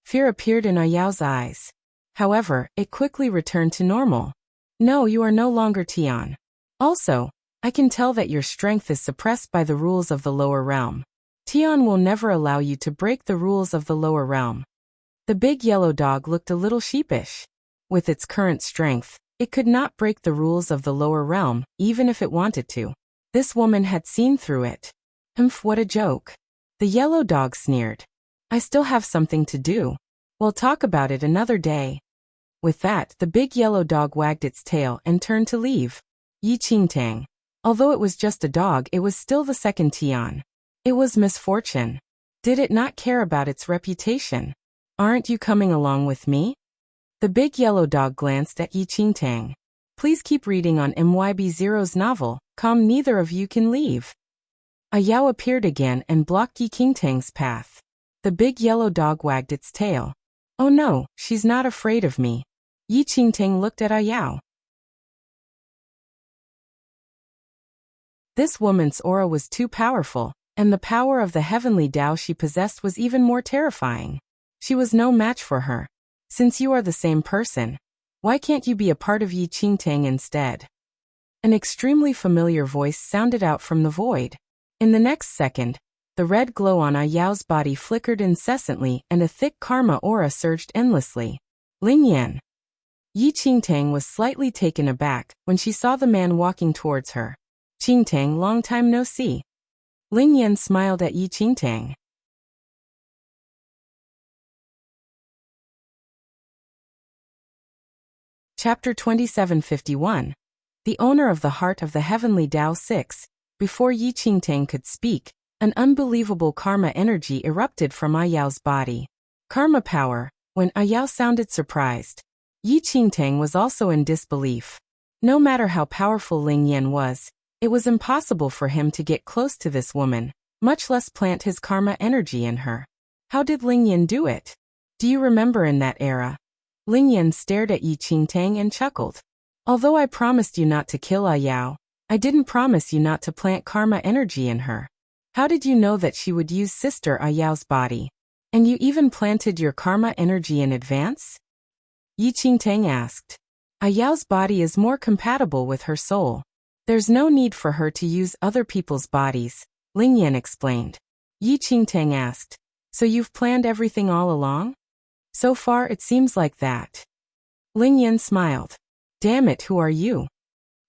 Fear appeared in Ayao's eyes. However, it quickly returned to normal. No, you are no longer Tian. Also, I can tell that your strength is suppressed by the rules of the lower realm. Tian will never allow you to break the rules of the lower realm. The big yellow dog looked a little sheepish. With its current strength, it could not break the rules of the lower realm, even if it wanted to. This woman had seen through it. What a joke. The yellow dog sneered. I still have something to do. We'll talk about it another day. With that, the big yellow dog wagged its tail and turned to leave. Yi Qingtang. Although it was just a dog, it was still the second Tian. It was misfortune. Did it not care about its reputation? Aren't you coming along with me? The big yellow dog glanced at Yi Qingtang. Please keep reading on MYB0's novel, Neither of You Can Leave. A Yao appeared again and blocked Yi Qingtang's path. The big yellow dog wagged its tail. Oh no, she's not afraid of me. Yi Qingtang looked at A Yao. This woman's aura was too powerful, and the power of the heavenly Tao she possessed was even more terrifying. She was no match for her. Since you are the same person, why can't you be a part of Yi Qingtang instead? An extremely familiar voice sounded out from the void. In the next second, the red glow on A Yao's body flickered incessantly and a thick karma aura surged endlessly. Ling Yan. Yi Qingtang was slightly taken aback when she saw the man walking towards her. Qingtang, long time no see. Ling Yan smiled at Yi Qingtang. Chapter 2751. The Owner of the Heart of the Heavenly Tao 6. Before Yi Qingtang could speak, an unbelievable karma energy erupted from A Yao's body. Karma power. When A Yao sounded surprised, Yi Qingtang was also in disbelief. No matter how powerful Ling Yan was, it was impossible for him to get close to this woman, much less plant his karma energy in her. How did Ling Yan do it? Do you remember in that era? Ling Yan stared at Yi Qingtang and chuckled. Although I promised you not to kill A Yao, I didn't promise you not to plant karma energy in her. How did you know that she would use Sister A Yao's body? And you even planted your karma energy in advance? Yi Qingtang asked. A Yao's body is more compatible with her soul. There's no need for her to use other people's bodies, Ling Yan explained. Yi Qingtang asked. So you've planned everything all along? So far it seems like that. Ling Yan smiled. Damn it, who are you?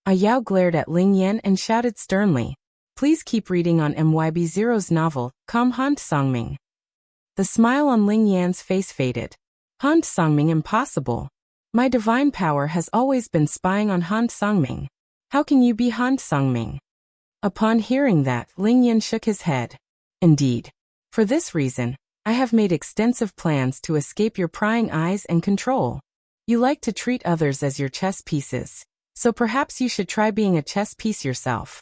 A Yao glared at Ling Yan and shouted sternly. Please keep reading on MYB0's novel, Han Songming. The smile on Ling Yan's face faded. Han Songming impossible. My divine power has always been spying on Han Songming. How can you be Han Songming? Upon hearing that, Ling Yan shook his head. Indeed. For this reason, I have made extensive plans to escape your prying eyes and control. You like to treat others as your chess pieces, so perhaps you should try being a chess piece yourself.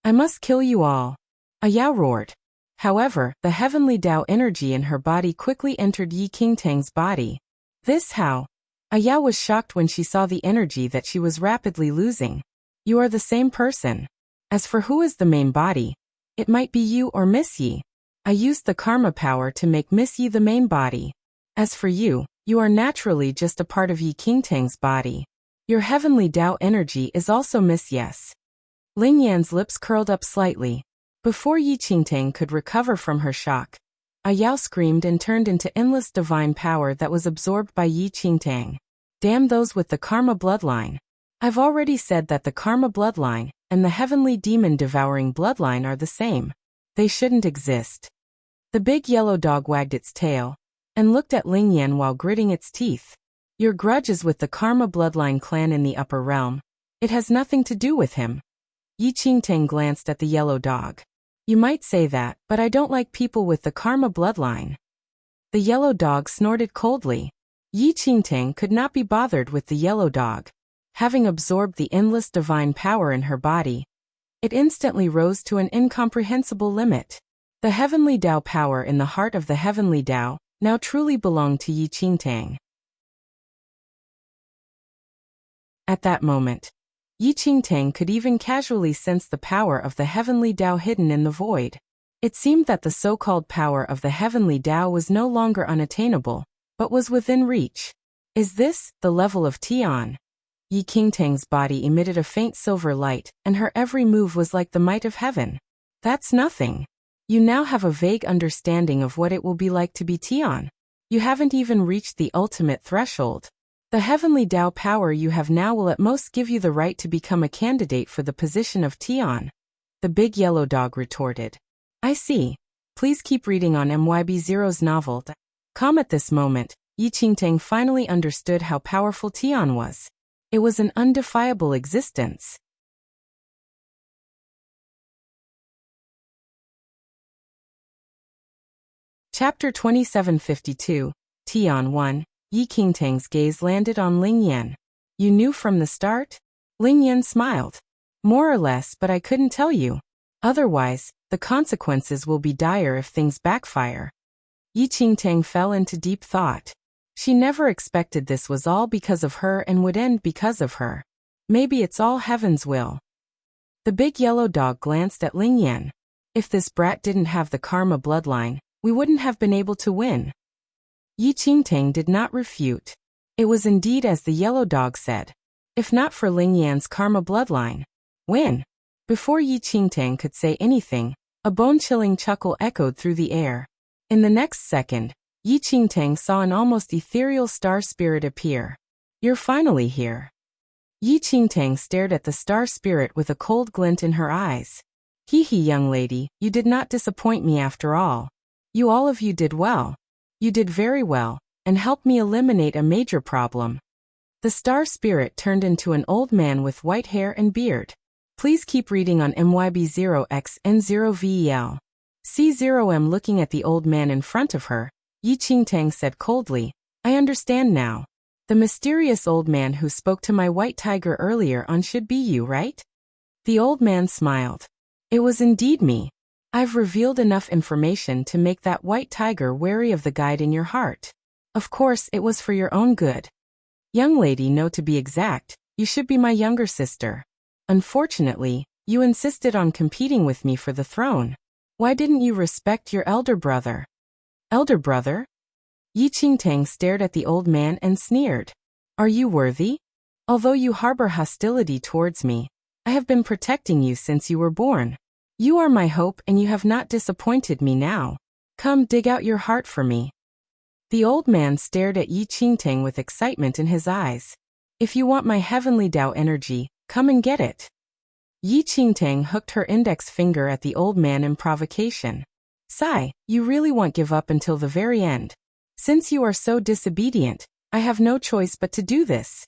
I must kill you all. A Yao roared. However, the heavenly Tao energy in her body quickly entered Yi Qingtang's body. This how? A Yao was shocked when she saw the energy that she was rapidly losing. You are the same person. As for who is the main body, it might be you or Miss Yi. I used the karma power to make Miss Yi the main body. As for you, you are naturally just a part of Yi Qingtang's body. Your heavenly Tao energy is also Miss Yes. Ling Yan's lips curled up slightly. Before Yi Qingtang could recover from her shock, A Yao screamed and turned into endless divine power that was absorbed by Yi Qingtang. Damn those with the karma bloodline. I've already said that the karma bloodline and the heavenly demon devouring bloodline are the same. They shouldn't exist. The big yellow dog wagged its tail and looked at Ling Yan while gritting its teeth. Your grudge is with the karma bloodline clan in the upper realm. It has nothing to do with him. Yi Qingtang glanced at the yellow dog. You might say that, but I don't like people with the karma bloodline. The yellow dog snorted coldly. Yi Qingtang could not be bothered with the yellow dog. Having absorbed the endless divine power in her body, it instantly rose to an incomprehensible limit. The heavenly Tao power in the heart of the heavenly Tao now truly belonged to Yi Qingtang. At that moment, Yi Qingtang could even casually sense the power of the heavenly Tao hidden in the void. It seemed that the so-called power of the heavenly Tao was no longer unattainable, but was within reach. Is this the level of Tian? Yi Qingtang's body emitted a faint silver light, and her every move was like the might of heaven. That's nothing. You now have a vague understanding of what it will be like to be Tian. You haven't even reached the ultimate threshold. The heavenly Tao power you have now will at most give you the right to become a candidate for the position of Tian. The big yellow dog retorted. I see. Please keep reading on MYB0's novel. Calm at this moment, Yi Qingtang finally understood how powerful Tian was. It was an undefiable existence. Chapter 2752, Tian 1. Yi Qingtang's gaze landed on Ling Yan. You knew from the start? Ling Yan smiled. More or less, but I couldn't tell you. Otherwise, the consequences will be dire if things backfire. Yi Qingtang fell into deep thought. She never expected this was all because of her and would end because of her. Maybe it's all heaven's will. The big yellow dog glanced at Ling Yan. If this brat didn't have the karma bloodline, we wouldn't have been able to win. Yi Qingtang did not refute. It was indeed as the yellow dog said. If not for Ling Yan's karma bloodline. Win. Before Yi Qingtang could say anything, a bone-chilling chuckle echoed through the air. In the next second, Yi Qingtang saw an almost ethereal star spirit appear. You're finally here. Yi Qingtang stared at the star spirit with a cold glint in her eyes. Hee hee, young lady, you did not disappoint me after all. You all of you did well. You did very well, and helped me eliminate a major problem. The star spirit turned into an old man with white hair and beard. Please keep reading on MYB0XN0VEL. C0M looking at the old man in front of her, Yi Qingtang said coldly, I understand now. The mysterious old man who spoke to my white tiger earlier on should be you, right? The old man smiled. It was indeed me. I've revealed enough information to make that white tiger wary of the guide in your heart. Of course, it was for your own good. Young lady, no, to be exact, you should be my younger sister. Unfortunately, you insisted on competing with me for the throne. Why didn't you respect your elder brother? Elder brother? Yi Qingtang stared at the old man and sneered. Are you worthy? Although you harbor hostility towards me, I have been protecting you since you were born. You are my hope and you have not disappointed me now. Come dig out your heart for me. The old man stared at Yi Qingtang with excitement in his eyes. If you want my heavenly Tao energy, come and get it. Yi Qingtang hooked her index finger at the old man in provocation. Sigh, you really won't give up until the very end. Since you are so disobedient, I have no choice but to do this.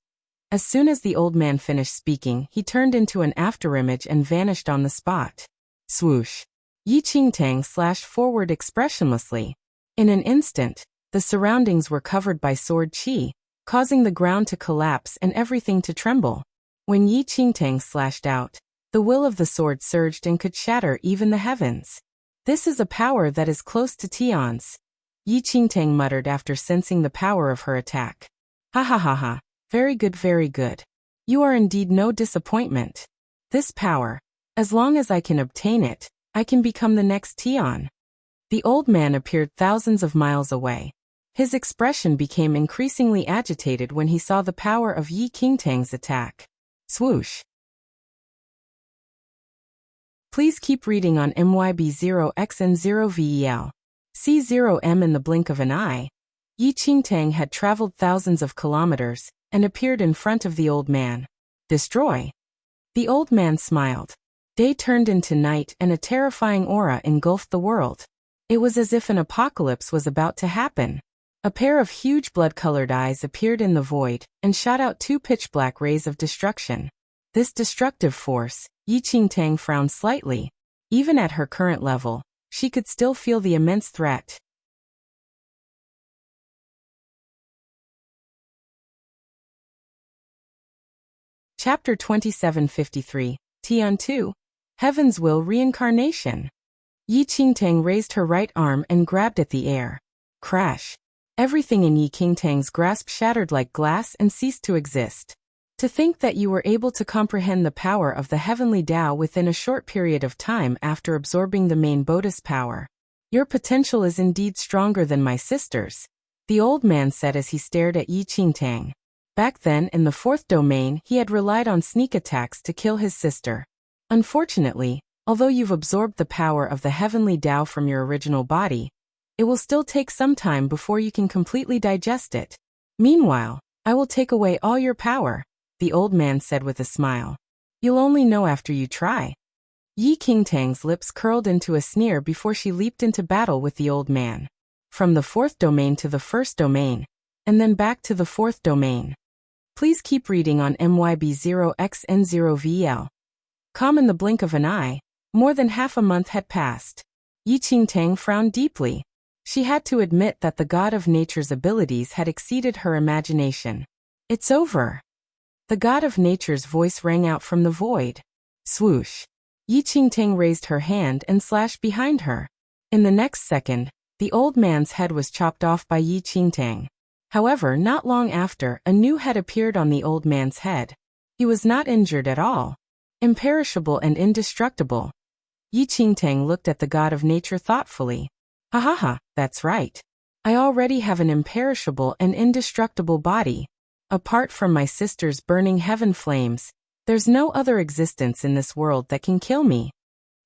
As soon as the old man finished speaking, he turned into an afterimage and vanished on the spot. Swoosh. Yi Qingtang slashed forward expressionlessly. In an instant, the surroundings were covered by sword chi, causing the ground to collapse and everything to tremble. When Yi Qingtang slashed out, the will of the sword surged and could shatter even the heavens. This is a power that is close to Tian's. Yi Qingtang muttered after sensing the power of her attack. Ha ha ha ha. Very good, very good. You are indeed no disappointment. This power, as long as I can obtain it, I can become the next Tian. The old man appeared thousands of miles away. His expression became increasingly agitated when he saw the power of Yi Qingtang's attack. Swoosh. Please keep reading on MYB0XN0VEL. C0M in the blink of an eye. Yi Qingtang had traveled thousands of kilometers and appeared in front of the old man. Destroy. The old man smiled. Day turned into night and a terrifying aura engulfed the world. It was as if an apocalypse was about to happen. A pair of huge blood-colored eyes appeared in the void and shot out two pitch-black rays of destruction. This destructive force, Yi Qingtang frowned slightly. Even at her current level, she could still feel the immense threat. Chapter 2753, Tian 2. Heaven's Will Reincarnation. Yi Qingtang raised her right arm and grabbed at the air. Crash. Everything in Yi Qingtang's grasp shattered like glass and ceased to exist. To think that you were able to comprehend the power of the heavenly Tao within a short period of time after absorbing the main Bodhi's power. Your potential is indeed stronger than my sister's, the old man said as he stared at Yi Qingtang. Back then, in the fourth domain, he had relied on sneak attacks to kill his sister. Unfortunately, although you've absorbed the power of the heavenly Tao from your original body, it will still take some time before you can completely digest it. Meanwhile, I will take away all your power, the old man said with a smile. You'll only know after you try. Yi Qingtang's lips curled into a sneer before she leaped into battle with the old man. From the fourth domain to the first domain, and then back to the fourth domain. Please keep reading on MYB0XN0VL. Calm in the blink of an eye, more than half a month had passed. Yi Qingtang frowned deeply. She had to admit that the god of nature's abilities had exceeded her imagination. It's over. The god of nature's voice rang out from the void. Swoosh. Yi Qingtang raised her hand and slashed behind her. In the next second, the old man's head was chopped off by Yi Qingtang. However, not long after, a new head appeared on the old man's head. He was not injured at all. Imperishable and indestructible. Yi Qingtang looked at the god of nature thoughtfully. Ha ha ha, that's right. I already have an imperishable and indestructible body. Apart from my sister's burning heaven flames, there's no other existence in this world that can kill me.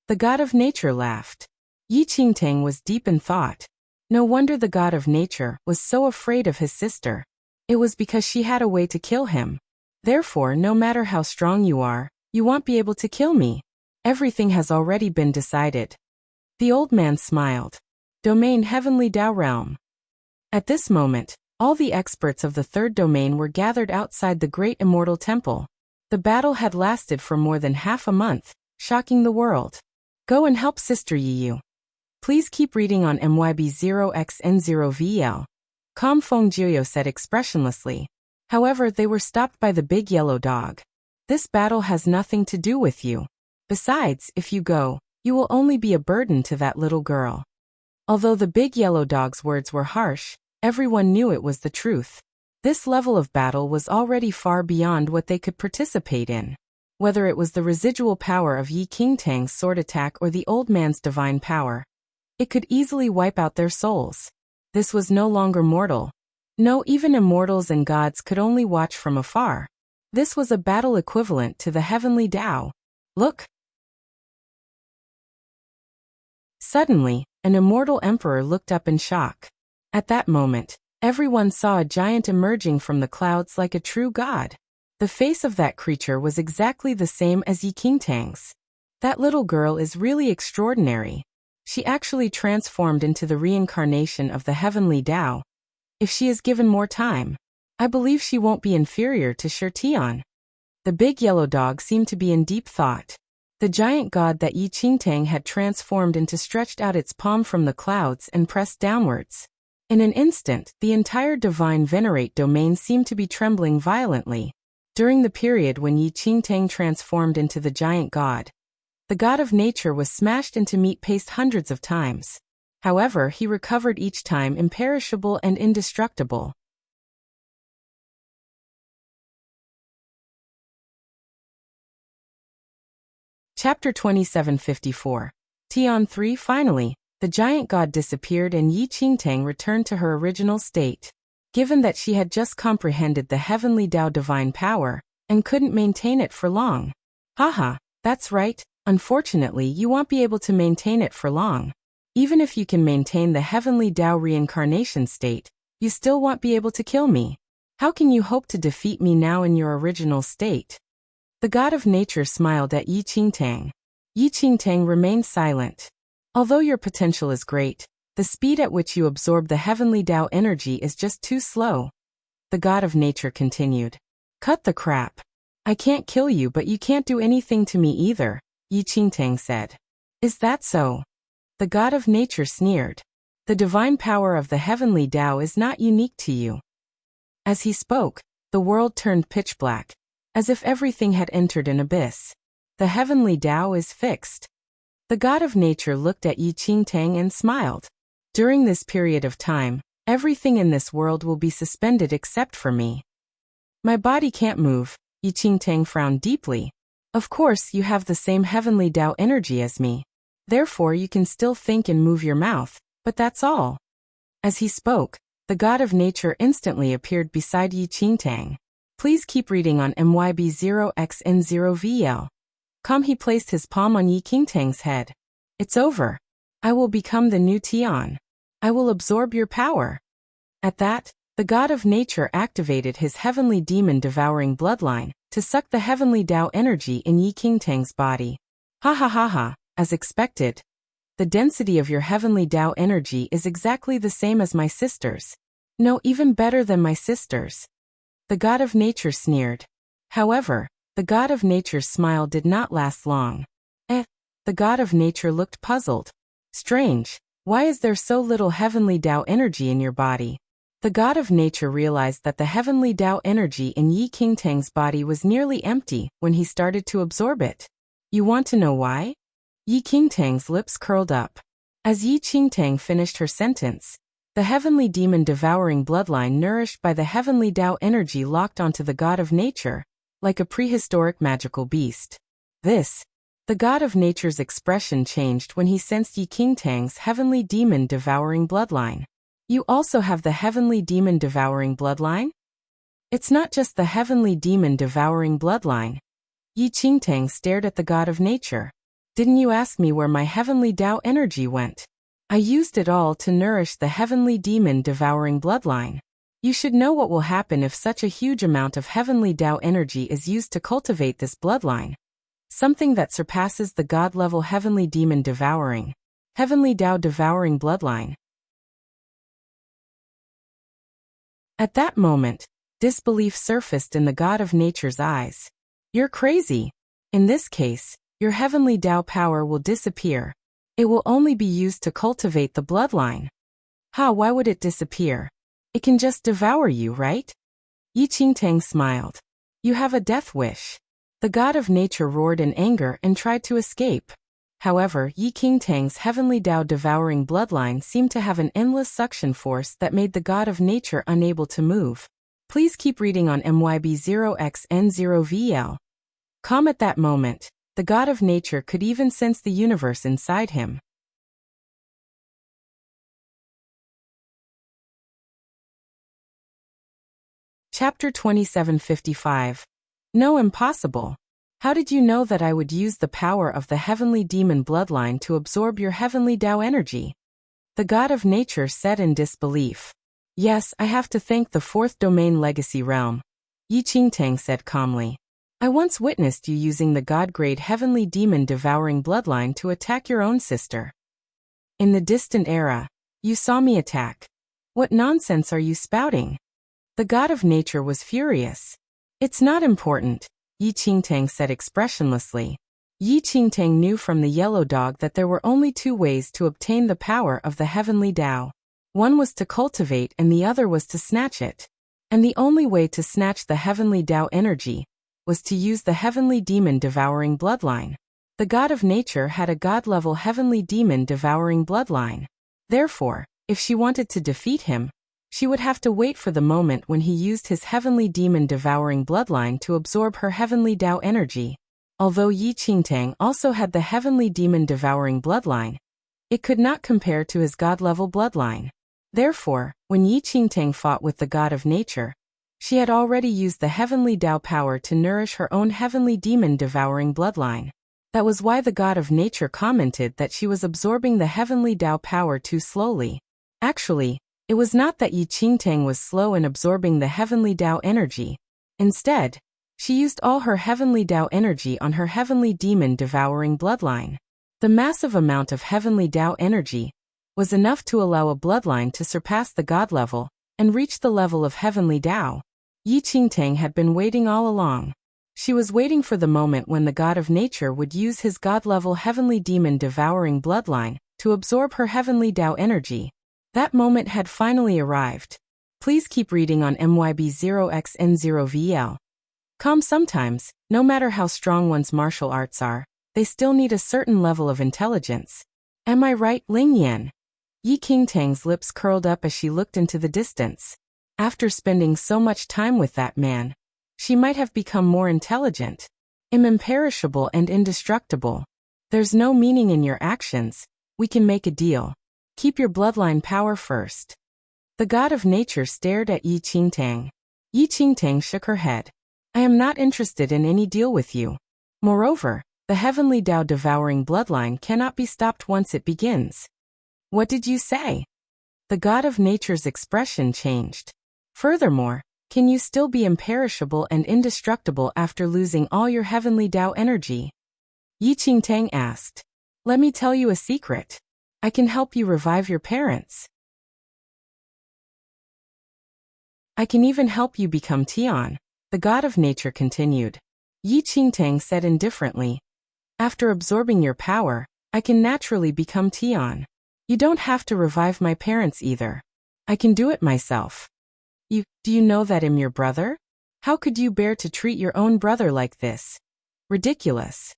The god of nature laughed. Yi Qingtang was deep in thought. No wonder the god of nature was so afraid of his sister. It was because she had a way to kill him. Therefore, no matter how strong you are, you won't be able to kill me. Everything has already been decided. The old man smiled. Domain Heavenly Tao Realm. At this moment, all the experts of the third domain were gathered outside the great immortal temple. The battle had lasted for more than half a month, shocking the world. Go and help Sister Yiyu. Please keep reading on MYB0XN0VL. Calm Feng said expressionlessly. However, they were stopped by the big yellow dog. This battle has nothing to do with you. Besides, if you go, you will only be a burden to that little girl. Although the big yellow dog's words were harsh, everyone knew it was the truth. This level of battle was already far beyond what they could participate in. Whether it was the residual power of Yi Qingtang's sword attack or the old man's divine power, it could easily wipe out their souls. This was no longer mortal. No, even immortals and gods could only watch from afar. This was a battle equivalent to the heavenly Tao. Look! Suddenly, an immortal emperor looked up in shock. At that moment, everyone saw a giant emerging from the clouds like a true god. The face of that creature was exactly the same as Yi Qingtang's. That little girl is really extraordinary. She actually transformed into the reincarnation of the heavenly Tao. If she is given more time, I believe she won't be inferior to Shirtian. The big yellow dog seemed to be in deep thought. The giant god that Yi Qingtang had transformed into stretched out its palm from the clouds and pressed downwards. In an instant, the entire divine venerate domain seemed to be trembling violently. During the period when Yi Qingtang transformed into the giant god, the god of nature was smashed into meat paste hundreds of times. However, he recovered each time imperishable and indestructible. Chapter 2754. Tian 3. Finally, the giant god disappeared and Yi Qingtang returned to her original state. Given that she had just comprehended the heavenly Tao divine power, and couldn't maintain it for long. Haha, that's right, unfortunately you won't be able to maintain it for long. Even if you can maintain the heavenly Tao reincarnation state, you still won't be able to kill me. How can you hope to defeat me now in your original state? The god of nature smiled at Yi Qingtang. Yi Qingtang remained silent. Although your potential is great, the speed at which you absorb the heavenly Tao energy is just too slow. The god of nature continued. Cut the crap. I can't kill you, but you can't do anything to me either, Yi Qingtang said. Is that so? The god of nature sneered. The divine power of the heavenly Tao is not unique to you. As he spoke, the world turned pitch black, as if everything had entered an abyss. The heavenly Tao is fixed. The god of nature looked at Yi Qingtang and smiled. During this period of time, everything in this world will be suspended except for me. My body can't move, Yi Qingtang frowned deeply. Of course, you have the same heavenly Tao energy as me. Therefore, you can still think and move your mouth, but that's all. As he spoke, the god of nature instantly appeared beside Yi Qingtang. Please keep reading on MYB0XN0VL. He placed his palm on Yi Qingtang's head. It's over. I will become the new Tian. I will absorb your power. At that, the god of nature activated his heavenly demon-devouring bloodline to suck the heavenly Tao energy in Yi Qingtang's body. Ha ha ha ha, as expected. The density of your heavenly Tao energy is exactly the same as my sister's. No, even better than my sister's. The god of nature sneered. However, the god of nature's smile did not last long. The god of nature looked puzzled. Strange, why is there so little heavenly Tao energy in your body? The god of nature realized that the heavenly Tao energy in Yi Qingtang's body was nearly empty when he started to absorb it. You want to know why? Yi Qingtang's lips curled up. As Yi Qingtang finished her sentence, the heavenly demon-devouring bloodline nourished by the heavenly Tao energy locked onto the god of nature, like a prehistoric magical beast. The god of nature's expression changed when he sensed Yi Qingtang's heavenly demon-devouring bloodline. You also have the heavenly demon-devouring bloodline? It's not just the heavenly demon-devouring bloodline. Yi Qingtang stared at the god of nature. Didn't you ask me where my heavenly Tao energy went? I used it all to nourish the heavenly demon-devouring bloodline. You should know what will happen if such a huge amount of heavenly Tao energy is used to cultivate this bloodline. Something that surpasses the god-level heavenly demon-devouring, heavenly Tao-devouring bloodline. At that moment, disbelief surfaced in the god of nature's eyes. You're crazy. In this case, your heavenly Tao power will disappear. It will only be used to cultivate the bloodline. Why would it disappear? It can just devour you, right? Yi Qingtang smiled. You have a death wish. The god of nature roared in anger and tried to escape. However, Yi Qingtang's heavenly Tao-devouring bloodline seemed to have an endless suction force that made the god of nature unable to move. Please keep reading on MYB0XN0VL. At that moment, the god of nature could even sense the universe inside him. Chapter 2755. No, impossible. How did you know that I would use the power of the heavenly demon bloodline to absorb your heavenly Tao energy? The god of nature said in disbelief. Yes, I have to thank the fourth domain legacy realm. Yi Qingtang said calmly. I once witnessed you using the god-grade heavenly demon-devouring bloodline to attack your own sister. In the distant era, you saw me attack. What nonsense are you spouting? The god of nature was furious. It's not important, Yi Qingtang said expressionlessly. Yi Qingtang knew from the yellow dog that there were only two ways to obtain the power of the heavenly Tao. One was to cultivate and the other was to snatch it. And the only way to snatch the heavenly Tao energy was to use the heavenly demon-devouring bloodline. The god of nature had a god-level heavenly demon-devouring bloodline. Therefore, if she wanted to defeat him, she would have to wait for the moment when he used his heavenly demon-devouring bloodline to absorb her heavenly Tao energy. Although Yi Qingtang also had the heavenly demon-devouring bloodline, it could not compare to his god-level bloodline. Therefore, when Yi Qingtang fought with the god of nature, she had already used the heavenly Tao power to nourish her own heavenly demon-devouring bloodline. That was why the god of nature commented that she was absorbing the heavenly Tao power too slowly. Actually, it was not that Yi Qingtang was slow in absorbing the heavenly Tao energy. Instead, she used all her heavenly Tao energy on her heavenly demon-devouring bloodline. The massive amount of heavenly Tao energy was enough to allow a bloodline to surpass the god level and reach the level of heavenly Tao. Yi Qingtang had been waiting all along. She was waiting for the moment when the god of nature would use his god-level heavenly demon-devouring bloodline to absorb her heavenly Tao energy. That moment had finally arrived. Please keep reading on MYB0XN0VL. Sometimes, no matter how strong one's martial arts are, they still need a certain level of intelligence. Am I right, Ling Yan? Yi Qingtang's lips curled up as she looked into the distance. After spending so much time with that man, she might have become more intelligent. Imperishable and indestructible. There's no meaning in your actions. We can make a deal. Keep your bloodline power first. The god of nature stared at Yi Qingtang. Yi Qingtang shook her head. I am not interested in any deal with you. Moreover, the heavenly Tao devouring bloodline cannot be stopped once it begins. What did you say? The god of nature's expression changed. Furthermore, can you still be imperishable and indestructible after losing all your heavenly Tao energy? Yi Qingtang asked. Let me tell you a secret. I can help you revive your parents. I can even help you become Tian, the god of nature continued. Yi Qingtang said indifferently. After absorbing your power, I can naturally become Tian. You don't have to revive my parents either. I can do it myself. Do you know that I'm your brother? How could you bear to treat your own brother like this? Ridiculous.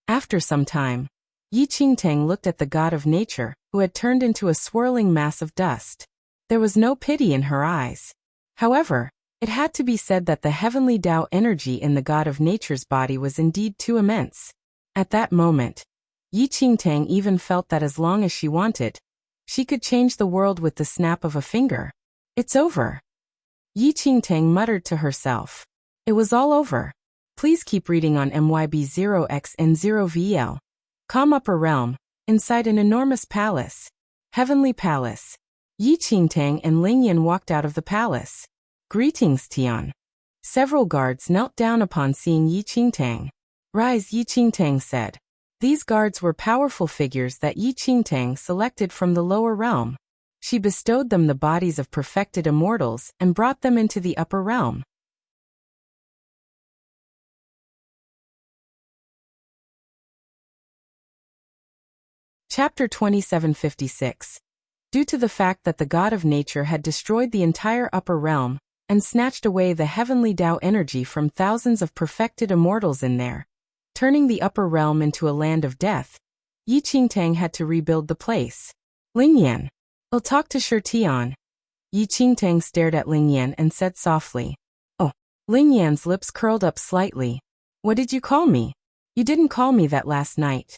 After some time, Yi Qingtang looked at the god of nature, who had turned into a swirling mass of dust. There was no pity in her eyes. However, it had to be said that the heavenly Tao energy in the god of nature's body was indeed too immense. At that moment, Yi Qingtang even felt that as long as she wanted, she could change the world with the snap of a finger. It's over. Yi Qingtang muttered to herself. It was all over. Please keep reading on MYB0X and 0VL. Calm Upper Realm, inside an enormous palace. Heavenly Palace. Yi Qingtang and Ling Yan walked out of the palace. Greetings, Tian. Several guards knelt down upon seeing Yi Qingtang. Rise, Yi Qingtang said. These guards were powerful figures that Yi Qingtang selected from the lower realm. She bestowed them the bodies of perfected immortals and brought them into the upper realm. Chapter 2756. Due to the fact that the god of nature had destroyed the entire upper realm and snatched away the heavenly Tao energy from thousands of perfected immortals in there, turning the upper realm into a land of death, Yi Qingtang had to rebuild the place. Ling Yan. I'll talk to Shi Tian. Yi Qingtang stared at Ling Yan and said softly. Oh. Ling Yan's lips curled up slightly. What did you call me? You didn't call me that last night.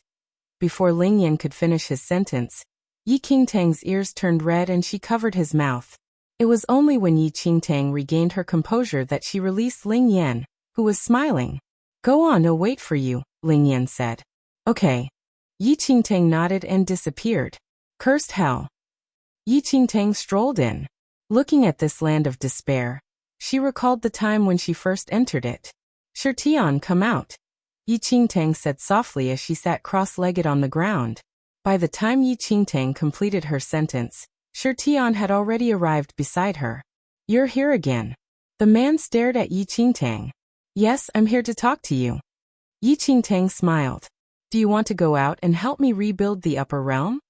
Before Ling Yan could finish his sentence, Yi Qingtang's ears turned red and she covered his mouth. It was only when Yi Qingtang regained her composure that she released Ling Yan, who was smiling. Go on, I'll wait for you, Ling Yan said. Okay. Yi Qingtang nodded and disappeared. Cursed hell. Yi Qingtang strolled in. Looking at this land of despair, she recalled the time when she first entered it. Shi Tian, come out. Yi Qingtang said softly as she sat cross-legged on the ground. By the time Yi Qingtang completed her sentence, Shi Tian had already arrived beside her. You're here again. The man stared at Yi Qingtang. Yes, I'm here to talk to you. Yi Qingtang smiled. Do you want to go out and help me rebuild the upper realm?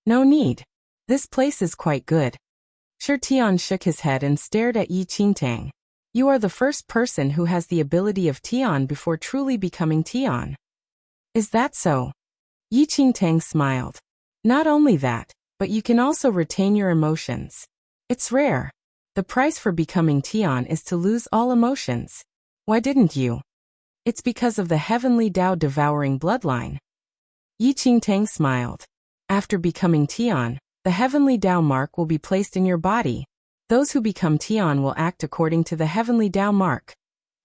No need. This place is quite good. Shi Tian shook his head and stared at Yi Qingtang. You are the first person who has the ability of Tian before truly becoming Tian. Is that so? Yi Qingtang smiled. Not only that, but you can also retain your emotions. It's rare. The price for becoming Tian is to lose all emotions. Why didn't you? It's because of the heavenly Tao devouring bloodline. Yi Qingtang smiled. After becoming Tian, the heavenly Tao mark will be placed in your body. Those who become Tian will act according to the heavenly Tao mark.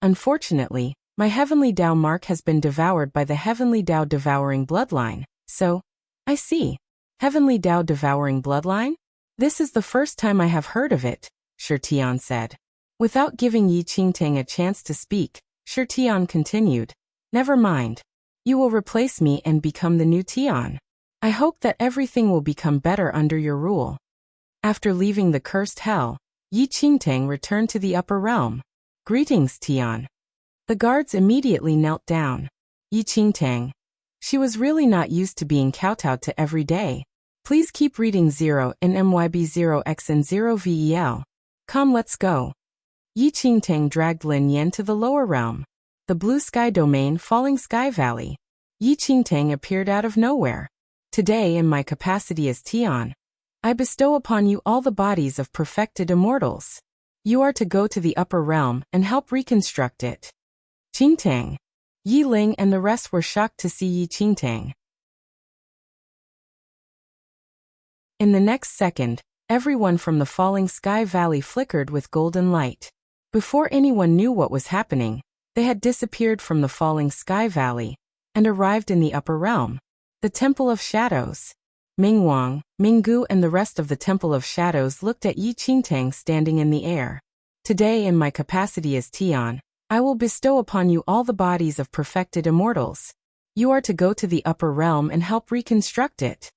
Unfortunately, my heavenly Tao mark has been devoured by the heavenly Tao devouring bloodline, so, I see. Heavenly Tao devouring bloodline? This is the first time I have heard of it, Shi Tian said. Without giving Yi Qingtang a chance to speak, Shi Tian continued. Never mind. You will replace me and become the new Tian. I hope that everything will become better under your rule. After leaving the cursed hell, Yi Qingtang returned to the upper realm. Greetings, Tian. The guards immediately knelt down. Yi Qingtang. She was really not used to being kowtowed to every day. Please keep reading 0 in MYB0X and 0VEL. Come, let's go. Yi Qingtang dragged Lin Yan to the lower realm. The blue sky domain, falling sky valley. Yi Qingtang appeared out of nowhere. Today, in my capacity as Tian, I bestow upon you all the bodies of perfected immortals. You are to go to the upper realm and help reconstruct it. Qingtang. Yi Ling and the rest were shocked to see Yi Qingtang. In the next second, everyone from the falling sky valley flickered with golden light. Before anyone knew what was happening, they had disappeared from the falling sky valley and arrived in the upper realm, the Temple of Shadows. Mingwang, Minggu and the rest of the Temple of Shadows looked at Yi Qingtang standing in the air. Today, in my capacity as Tian, I will bestow upon you all the bodies of perfected immortals. You are to go to the upper realm and help reconstruct it.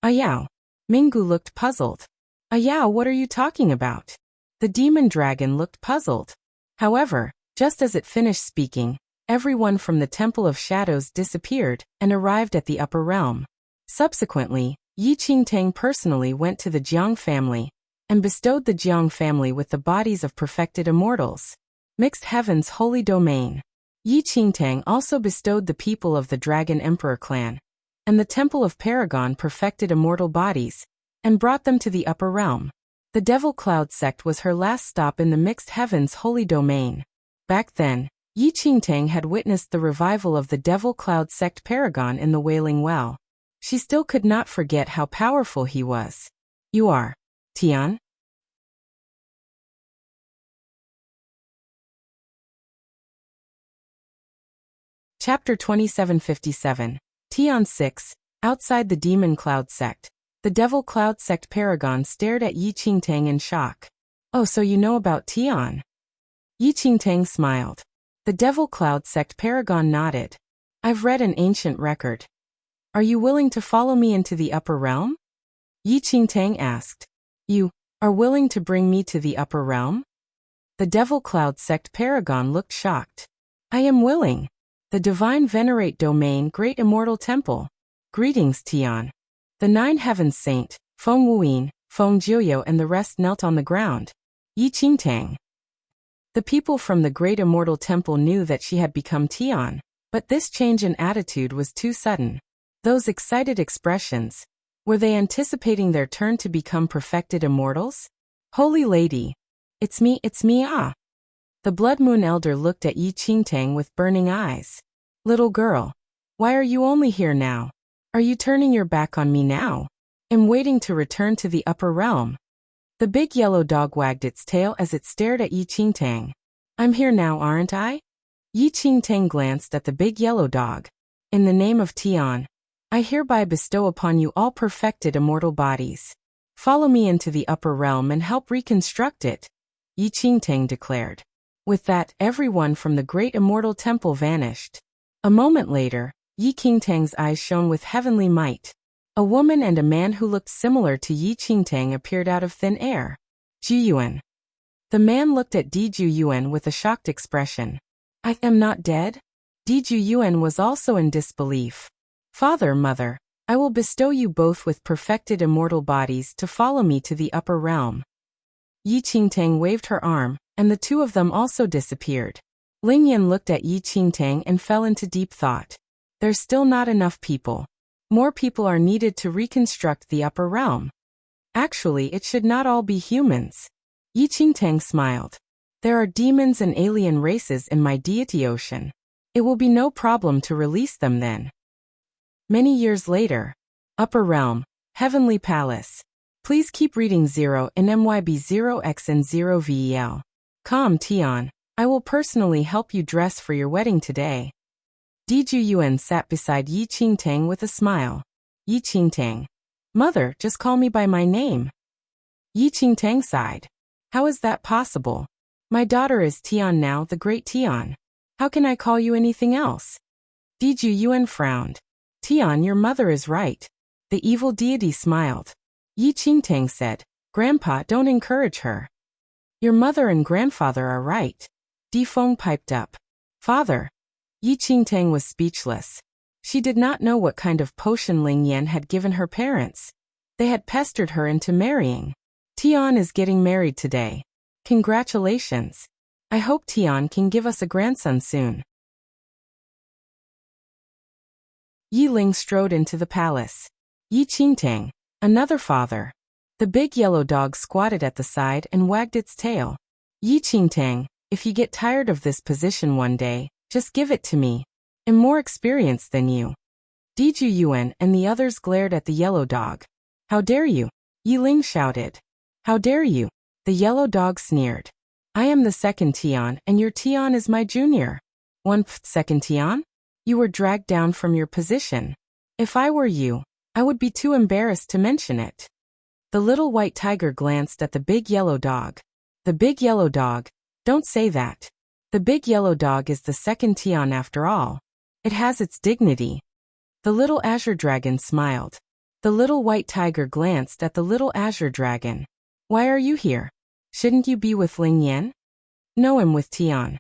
Ayao. Minggu looked puzzled. Ayao, what are you talking about? The demon dragon looked puzzled. However, just as it finished speaking, everyone from the Temple of Shadows disappeared and arrived at the upper realm. Subsequently, Yi Qingtang personally went to the Jiang family and bestowed the Jiang family with the bodies of perfected immortals. Mixed Heaven's holy domain. Yi Qingtang also bestowed the people of the Dragon Emperor clan and the Temple of Paragon perfected immortal bodies and brought them to the upper realm. The Devil Cloud sect was her last stop in the Mixed Heaven's holy domain. Back then, Yi Qingtang had witnessed the revival of the Devil Cloud sect Paragon in the Wailing Well. She still could not forget how powerful he was. You are Tian? Chapter 2757. Tian 6. Outside the Demon Cloud sect. The Devil Cloud sect Paragon stared at Yi Qingtang in shock. Oh, so you know about Tian? Yi Qingtang smiled. The Devil Cloud sect Paragon nodded. I've read an ancient record. Are you willing to follow me into the upper realm? Yi Qingtang asked. You are willing to bring me to the upper realm? The Devil Cloud sect Paragon looked shocked. I am willing. The Divine Venerate Domain Great Immortal Temple. Greetings, Tian. The Nine Heavens Saint, Feng Wuyin, Feng Jiuyo and the rest knelt on the ground. Yi Qingtang. The people from the Great Immortal Temple knew that she had become Tian, but this change in attitude was too sudden. Those excited expressions, were they anticipating their turn to become perfected immortals? Holy Lady. It's me, ah. The Blood Moon Elder looked at Yi Qingtang with burning eyes. Little girl, why are you only here now? Are you turning your back on me now? I'm waiting to return to the upper realm. The big yellow dog wagged its tail as it stared at Yi Qingtang. I'm here now, aren't I? Yi Qingtang glanced at the big yellow dog. In the name of Tian, I hereby bestow upon you all perfected immortal bodies. Follow me into the upper realm and help reconstruct it, Yi Qingtang declared. With that, everyone from the great immortal temple vanished. A moment later, Yi Qingtang's eyes shone with heavenly might. A woman and a man who looked similar to Yi Qingtang appeared out of thin air. Jiyuan. The man looked at Di Jiyuan with a shocked expression. I am not dead? Di Jiyuan was also in disbelief. Father, mother, I will bestow you both with perfected immortal bodies to follow me to the upper realm. Yi Qingtang waved her arm, and the two of them also disappeared. Lingyan looked at Yi Qingtang and fell into deep thought. There's still not enough people. More people are needed to reconstruct the upper realm. Actually, it should not all be humans. Yi Qingtang smiled. There are demons and alien races in my deity ocean. It will be no problem to release them then. Many years later. Upper Realm, Heavenly Palace. Please keep reading 0 in MYB 0X and 0VEL. Calm, Tian. I will personally help you dress for your wedding today. Di Jiyuan sat beside Yi Qingtang with a smile. Yi Qingtang. Mother, just call me by my name. Yi Qingtang sighed. How is that possible? My daughter is Tian now, the great Tian. How can I call you anything else? Di Jiyuan frowned. Tian, your mother is right. The evil deity smiled. Yi Qingtang said, Grandpa, don't encourage her. Your mother and grandfather are right. Di Feng piped up. Father. Yi Qingtang was speechless. She did not know what kind of potion Ling Yan had given her parents. They had pestered her into marrying. Tian is getting married today. Congratulations. I hope Tian can give us a grandson soon. Yi Ling strode into the palace. Yi Qingtang, another father. The big yellow dog squatted at the side and wagged its tail. Yi Qingtang, if you get tired of this position one day, just give it to me. I'm more experienced than you. Di Jiyuan and the others glared at the yellow dog. How dare you? Yi Ling shouted. How dare you? The yellow dog sneered. I am the second Tian, and your Tian is my junior. Second Tian? You were dragged down from your position. If I were you, I would be too embarrassed to mention it. The little white tiger glanced at the big yellow dog. The big yellow dog? Don't say that. The big yellow dog is the second Tian after all. It has its dignity. The little azure dragon smiled. The little white tiger glanced at the little azure dragon. Why are you here? Shouldn't you be with Ling Yan? No, I'm with Tian.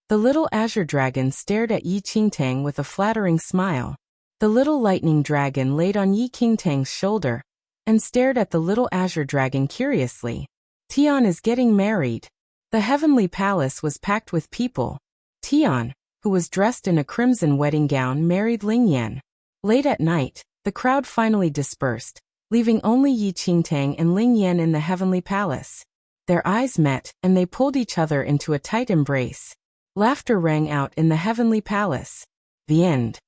The little azure dragon stared at Yi Qingtang with a flattering smile. The little lightning dragon laid on Yi Qingtang's shoulder and stared at the little azure dragon curiously. Tian is getting married. The heavenly palace was packed with people. Tian, who was dressed in a crimson wedding gown, married Ling Yan. Late at night, the crowd finally dispersed, leaving only Yi Qingtang and Ling Yan in the heavenly palace. Their eyes met, and they pulled each other into a tight embrace. Laughter rang out in the heavenly palace. The end.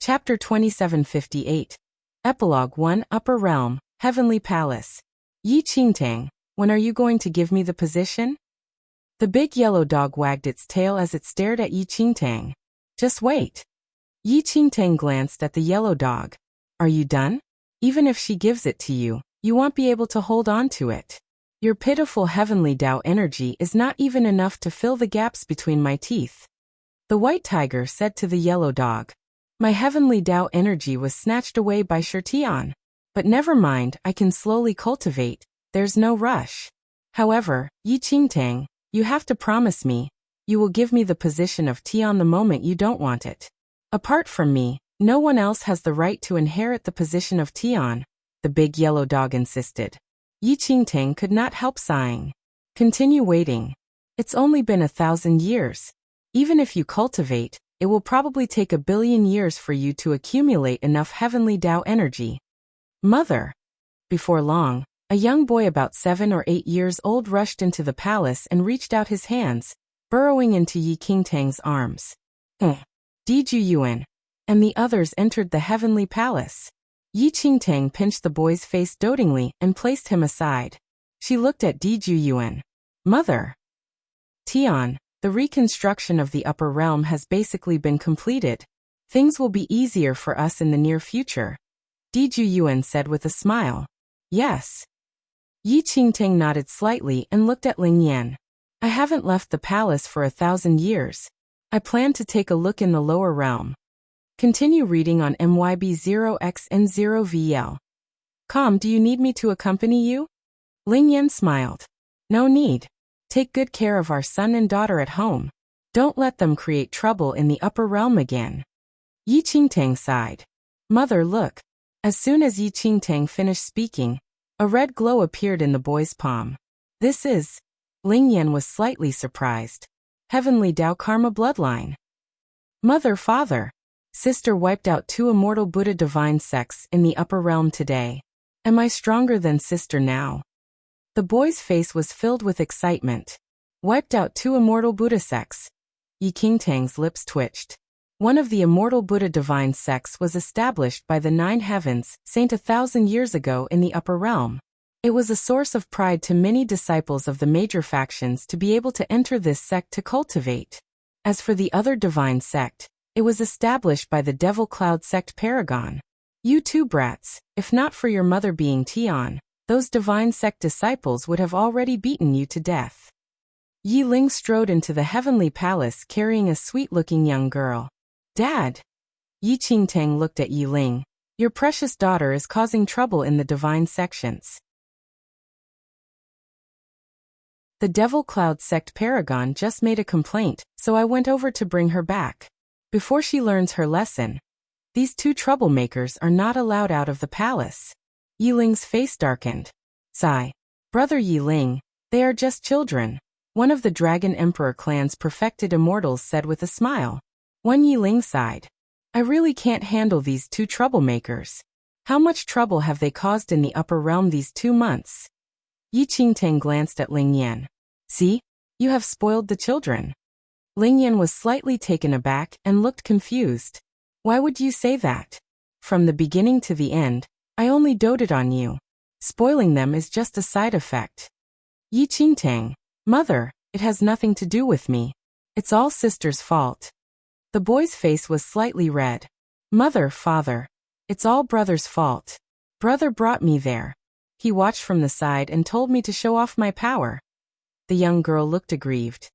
Chapter 2758. Epilogue 1. Upper Realm, Heavenly Palace. Yi Qingtang, when are you going to give me the position? The big yellow dog wagged its tail as it stared at Yi Qingtang. Just wait. Yi Qingtang glanced at the yellow dog. Are you done? Even if she gives it to you, you won't be able to hold on to it. Your pitiful heavenly Tao energy is not even enough to fill the gaps between my teeth. The white tiger said to the yellow dog. My heavenly Tao energy was snatched away by Tian. But never mind, I can slowly cultivate, there's no rush. However, Yi Qingtang, you have to promise me, you will give me the position of Tian the moment you don't want it. Apart from me, no one else has the right to inherit the position of Tian, the big yellow dog insisted. Yi Qingtang could not help sighing. Continue waiting. It's only been 1,000 years. Even if you cultivate, it will probably take 1 billion years for you to accumulate enough heavenly Tao energy. Mother. Before long, a young boy about 7 or 8 years old rushed into the palace and reached out his hands, burrowing into Yi Qingtang's arms. Diju Yuan. And the others entered the heavenly palace. Yi Qingtang pinched the boy's face dotingly and placed him aside. She looked at Diju Yuan. Mother. Tian, the reconstruction of the upper realm has basically been completed. Things will be easier for us in the near future. Diju Yuan said with a smile. Yes. Yi Qingtang nodded slightly and looked at Ling Yan. I haven't left the palace for 1,000 years. I plan to take a look in the lower realm. Continue reading on MYB0XN0VL. Do you need me to accompany you? Ling Yan smiled. No need. Take good care of our son and daughter at home. Don't let them create trouble in the upper realm again. Yi Qingtang sighed. Mother, look. As soon as Yi Qingtang finished speaking, a red glow appeared in the boy's palm. This is... Ling Yan was slightly surprised. Heavenly Tao Karma bloodline. Mother, father. Sister wiped out 2 immortal Buddha divine sects in the upper realm today. Am I stronger than sister now? The boy's face was filled with excitement. Wiped out 2 immortal Buddha sects. Yi Qingtang's lips twitched. One of the immortal Buddha divine sects was established by the 9 heavens, saint 1,000 years ago in the upper realm. It was a source of pride to many disciples of the major factions to be able to enter this sect to cultivate. As for the other divine sect, it was established by the Devil Cloud sect Paragon. You two brats, if not for your mother being Tian, those divine sect disciples would have already beaten you to death. Yi Ling strode into the heavenly palace carrying a sweet-looking young girl. Dad. Yi Qingtang looked at Yi Ling. Your precious daughter is causing trouble in the divine sections. The Devil Cloud sect Paragon just made a complaint, so I went over to bring her back. Before she learns her lesson. These 2 troublemakers are not allowed out of the palace. Yi Ling's face darkened. Sigh. Brother Yi Ling, they are just children. One of the Dragon Emperor clan's perfected immortals said with a smile. One Yi Ling sighed. I really can't handle these 2 troublemakers. How much trouble have they caused in the upper realm these 2 months? Yi Qingtang glanced at Ling Yan. See? You have spoiled the children. Ling Yan was slightly taken aback and looked confused. Why would you say that? From the beginning to the end, I only doted on you. Spoiling them is just a side effect. Yi Qingtang, mother, it has nothing to do with me. It's all sister's fault. The boy's face was slightly red. Mother, father, it's all brother's fault. Brother brought me there. He watched from the side and told me to show off my power. The young girl looked aggrieved.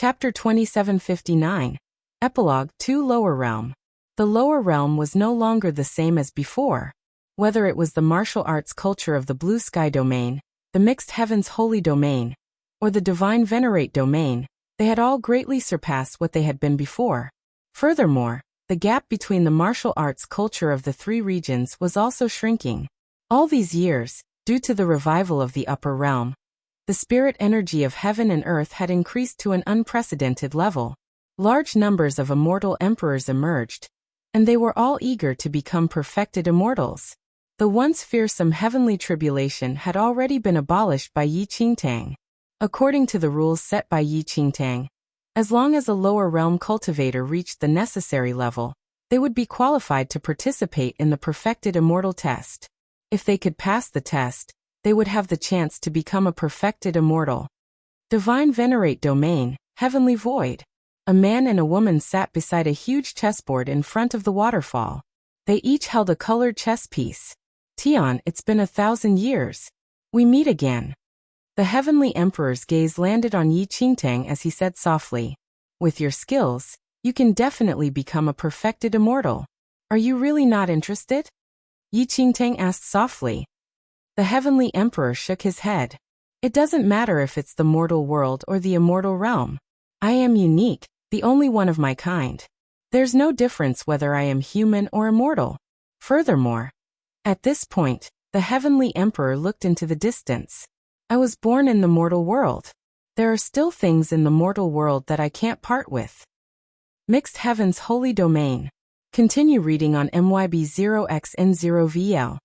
Chapter 2759. Epilogue 2 Lower Realm. The lower realm was no longer the same as before. Whether it was the martial arts culture of the Blue Sky Domain, the Mixed Heavens Holy Domain, or the Divine Venerate Domain, they had all greatly surpassed what they had been before. Furthermore, the gap between the martial arts culture of the three regions was also shrinking. All these years, due to the revival of the upper realm, the spirit energy of heaven and earth had increased to an unprecedented level. Large numbers of immortal emperors emerged, and they were all eager to become perfected immortals. The once fearsome heavenly tribulation had already been abolished by Yi Qingtang. According to the rules set by Yi Qingtang, as long as a lower realm cultivator reached the necessary level, they would be qualified to participate in the perfected immortal test. If they could pass the test, they would have the chance to become a perfected immortal. Divine Venerate Domain, Heavenly Void. A man and a woman sat beside a huge chessboard in front of the waterfall. They each held a colored chess piece. Tian, it's been 1,000 years. We meet again. The Heavenly Emperor's gaze landed on Yi Qingtang as he said softly, with your skills, you can definitely become a perfected immortal. Are you really not interested? Yi Qingtang asked softly. The Heavenly Emperor shook his head. It doesn't matter if it's the mortal world or the immortal realm. I am unique, the only one of my kind. There's no difference whether I am human or immortal. Furthermore, at this point, the Heavenly Emperor looked into the distance. I was born in the mortal world. There are still things in the mortal world that I can't part with. Mixed Heavens Holy Domain. Continue reading on MYB0XN0VL.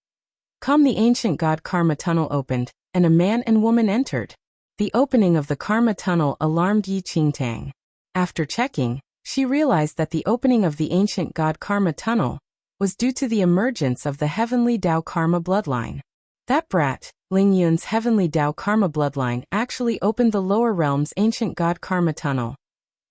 The ancient god Karma Tunnel opened, and a man and woman entered. The opening of the Karma Tunnel alarmed Yi Qingtang. After checking, she realized that the opening of the ancient god Karma Tunnel was due to the emergence of the heavenly Tao Karma bloodline. That brat, Ling Yun's heavenly Tao Karma bloodline actually opened the lower realm's ancient god Karma Tunnel.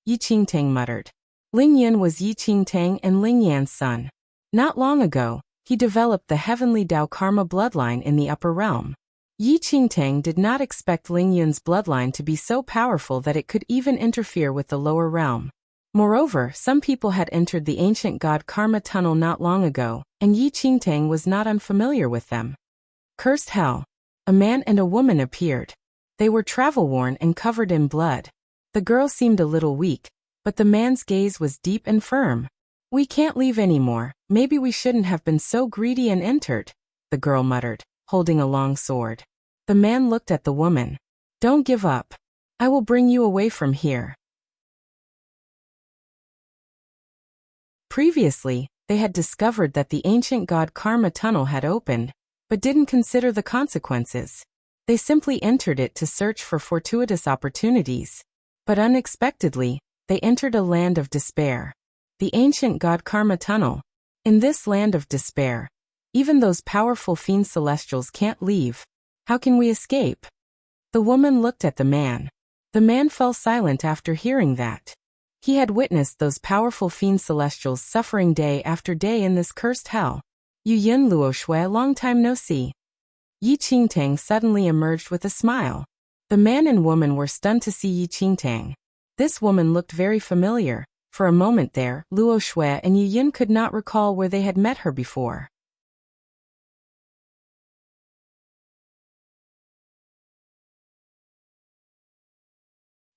Yi Qingtang muttered. Ling Yun was Yi Qingtang and Ling Yan's son. Not long ago, he developed the heavenly Tao Karma bloodline in the upper realm. Yi Qingtang did not expect Ling Yun's bloodline to be so powerful that it could even interfere with the lower realm. Moreover, some people had entered the ancient god Karma Tunnel not long ago, and Yi Qingtang was not unfamiliar with them. Cursed hell. A man and a woman appeared. They were travel-worn and covered in blood. The girl seemed a little weak, but the man's gaze was deep and firm. We can't leave anymore, maybe we shouldn't have been so greedy and entered, the girl muttered, holding a long sword. The man looked at the woman. Don't give up. I will bring you away from here. Previously, they had discovered that the ancient god Karma Tunnel had opened, but didn't consider the consequences. They simply entered it to search for fortuitous opportunities. But unexpectedly, they entered a land of despair. The ancient god Karma Tunnel. In this land of despair, even those powerful fiend celestials can't leave. How can we escape? The woman looked at the man. The man fell silent after hearing that. He had witnessed those powerful fiend celestials suffering day after day in this cursed hell. Yu Yin Luo Shui, long time no see. Yi Qingtang suddenly emerged with a smile. The man and woman were stunned to see Yi Qingtang. This woman looked very familiar. For a moment there, Luo Shui and Yu Yin could not recall where they had met her before.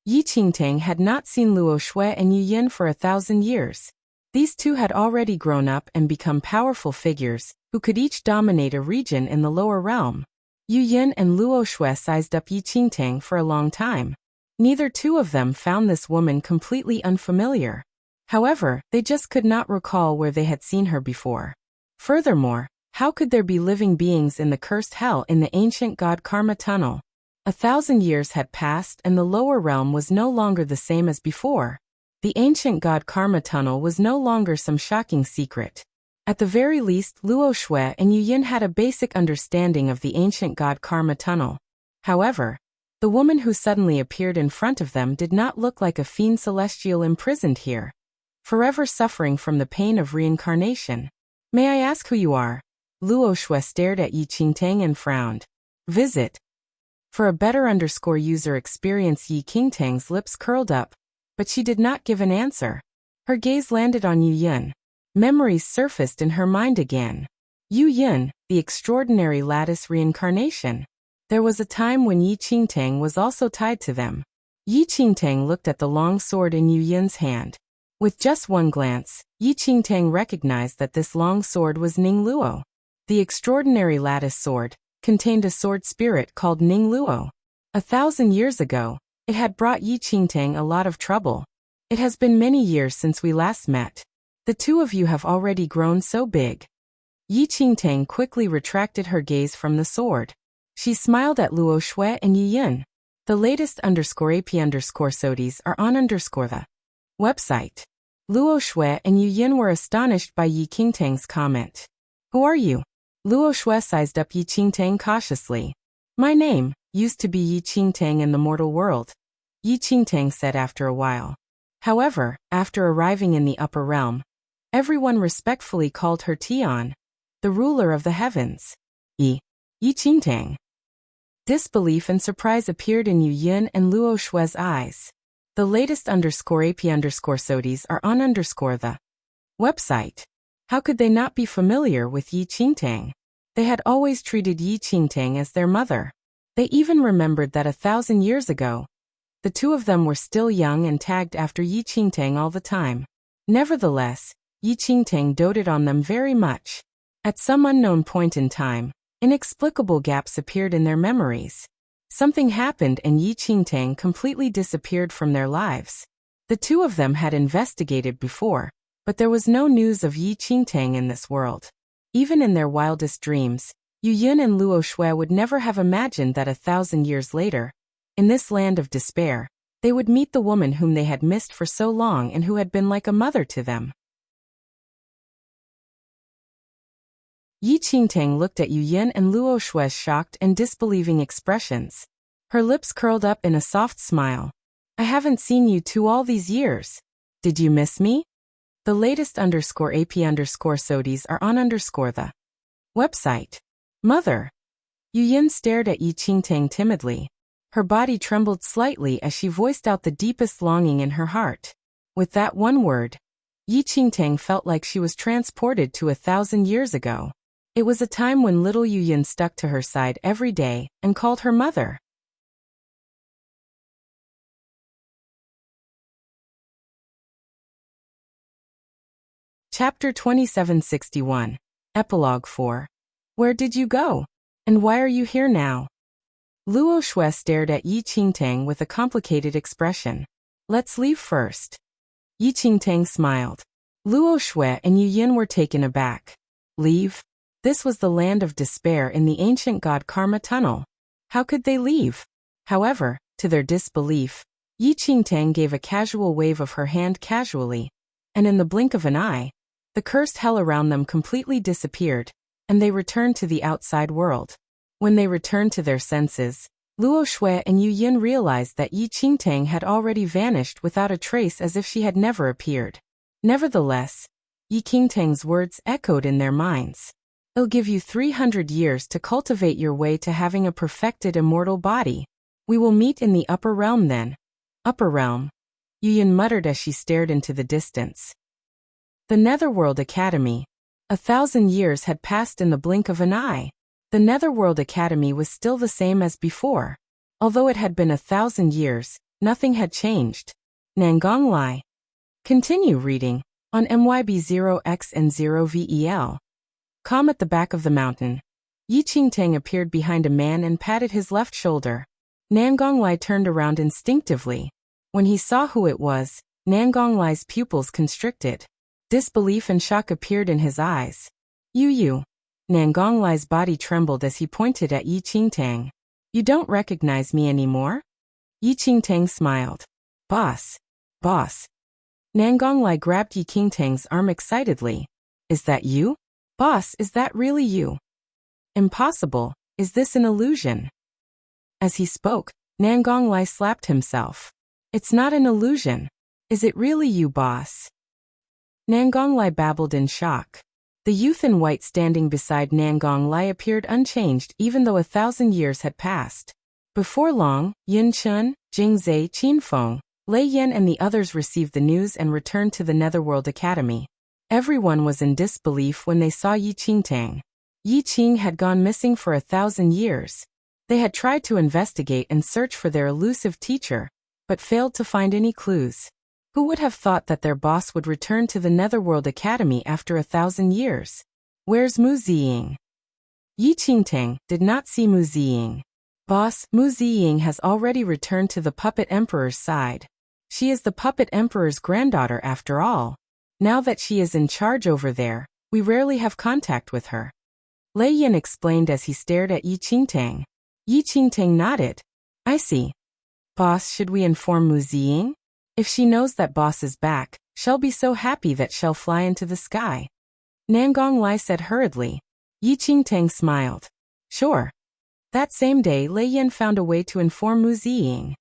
Yi Qingtang had not seen Luo Shui and Yu Yin for 1,000 years. These two had already grown up and become powerful figures, who could each dominate a region in the lower realm. Yu Yin and Luo Shui sized up Yi Qingtang for a long time. Neither two of them found this woman completely unfamiliar. However, they just could not recall where they had seen her before. Furthermore, how could there be living beings in the cursed hell in the ancient god Karma Tunnel? 1,000 years had passed and the lower realm was no longer the same as before. The ancient god karma tunnel was no longer some shocking secret. At the very least, Luo Shui and Yu Yin had a basic understanding of the ancient god karma tunnel. However, the woman who suddenly appeared in front of them did not look like a fiend celestial imprisoned here, forever suffering from the pain of reincarnation. May I ask who you are? Luo Shui stared at Yi Qingtang and frowned. Visit. For a better user experience, Yi Qingtang's lips curled up, but she did not give an answer. Her gaze landed on Yu Yin. Memories surfaced in her mind again. Yu Yin, the extraordinary lattice reincarnation. There was a time when Yi Qingtang was also tied to them. Yi Qingtang looked at the long sword in Yu Yin's hand. With just one glance, Yi Qingtang recognized that this long sword was Ning Luo. The extraordinary lattice sword contained a sword spirit called Ning Luo. 1,000 years ago, it had brought Yi Qingtang a lot of trouble. It has been many years since we last met. The two of you have already grown so big. Yi Qingtang quickly retracted her gaze from the sword. She smiled at Luo Shui and Yu Yin. The latest _AP_SODIES are on the website. Luo Shui and Yu Yin were astonished by Yi Qingtang's comment. Who are you? Luo Shui sized up Yi Qingtang cautiously. My name used to be Yi Qingtang in the mortal world, Yi Qingtang said after a while. However, after arriving in the upper realm, everyone respectfully called her Tian, the ruler of the heavens. Yi Qingtang. Disbelief and surprise appeared in Yu Yin and Luo Shui's eyes. The latest _AP_SODIES are on the website. How could they not be familiar with Yi Qingtang? They had always treated Yi Qingtang as their mother. They even remembered that 1,000 years ago, the two of them were still young and tagged after Yi Qingtang all the time. Nevertheless, Yi Qingtang doted on them very much. At some unknown point in time, inexplicable gaps appeared in their memories. Something happened and Yi Qingtang completely disappeared from their lives. The two of them had investigated before, but there was no news of Yi Qingtang in this world. Even in their wildest dreams, Yu Yin and Luo Shui would never have imagined that 1,000 years later, in this land of despair, they would meet the woman whom they had missed for so long and who had been like a mother to them. Yi Qingtang looked at Yu Yin and Luo Shui's shocked and disbelieving expressions. Her lips curled up in a soft smile. I haven't seen you two all these years. Did you miss me? The latest _AP_SODIES are on the website. Mother. Yu Yin stared at Yi Qingtang timidly. Her body trembled slightly as she voiced out the deepest longing in her heart. With that one word, Yi Qingtang felt like she was transported to 1,000 years ago. It was a time when little Yu Yin stuck to her side every day and called her mother. Chapter 2761. Epilogue 4. Where did you go? And why are you here now? Luo Shui stared at Yi Qingtang with a complicated expression. Let's leave first. Yi Qingtang smiled. Luo Shui and Yu Yin were taken aback. Leave? This was the land of despair in the ancient god karma tunnel. How could they leave? However, to their disbelief, Yi Qingtang gave a casual wave of her hand casually, and in the blink of an eye, the cursed hell around them completely disappeared, and they returned to the outside world. When they returned to their senses, Luo Shui and Yu Yin realized that Yi Qingtang had already vanished without a trace, as if she had never appeared. Nevertheless, Yi Qingtang's words echoed in their minds. It'll give you 300 years to cultivate your way to having a perfected immortal body. We will meet in the upper realm then. Upper realm? Yu Yin muttered as she stared into the distance. The Netherworld Academy. 1,000 years had passed in the blink of an eye. The Netherworld Academy was still the same as before. Although it had been 1,000 years, nothing had changed. Nangong Lai. Continue reading on MYB0X and 0VEL. Calm at the back of the mountain. Yi Qingtang appeared behind a man and patted his left shoulder. Nangong Lai turned around instinctively. When he saw who it was, Nangong Lai's pupils constricted. Disbelief and shock appeared in his eyes. You. Nangong Lai's body trembled as he pointed at Yi Qingtang. You don't recognize me anymore? Yi Qingtang smiled. Boss. Nangonglai grabbed Yi Qingtang's arm excitedly. Is that you? Boss, is that really you? Impossible. Is this an illusion? As he spoke, Nangonglai slapped himself. It's not an illusion. Is it really you, boss? Nangonglai babbled in shock. The youth in white standing beside Nangonglai appeared unchanged even though 1,000 years had passed. Before long, Yin Chun, Jingzai, Qinfeng, Lei Yan and the others received the news and returned to the Netherworld Academy. Everyone was in disbelief when they saw Yi Qingtang. Yi Qing had gone missing for 1,000 years. They had tried to investigate and search for their elusive teacher, but failed to find any clues. Who would have thought that their boss would return to the Netherworld Academy after 1,000 years? Where's Mu Ziying? Yi Qingtang did not see Mu Ziying. Boss, Mu Ziying has already returned to the Puppet Emperor's side. She is the Puppet Emperor's granddaughter after all. Now that she is in charge over there, we rarely have contact with her. Lei Yan explained as he stared at Yi Qingtang. Yi Qingtang nodded. I see. Boss, should we inform Mu Ziying? If she knows that boss is back, she'll be so happy that she'll fly into the sky. Nangonglai said hurriedly. Yi Qingtang smiled. Sure. That same day, Lei Yan found a way to inform Mu Ziying.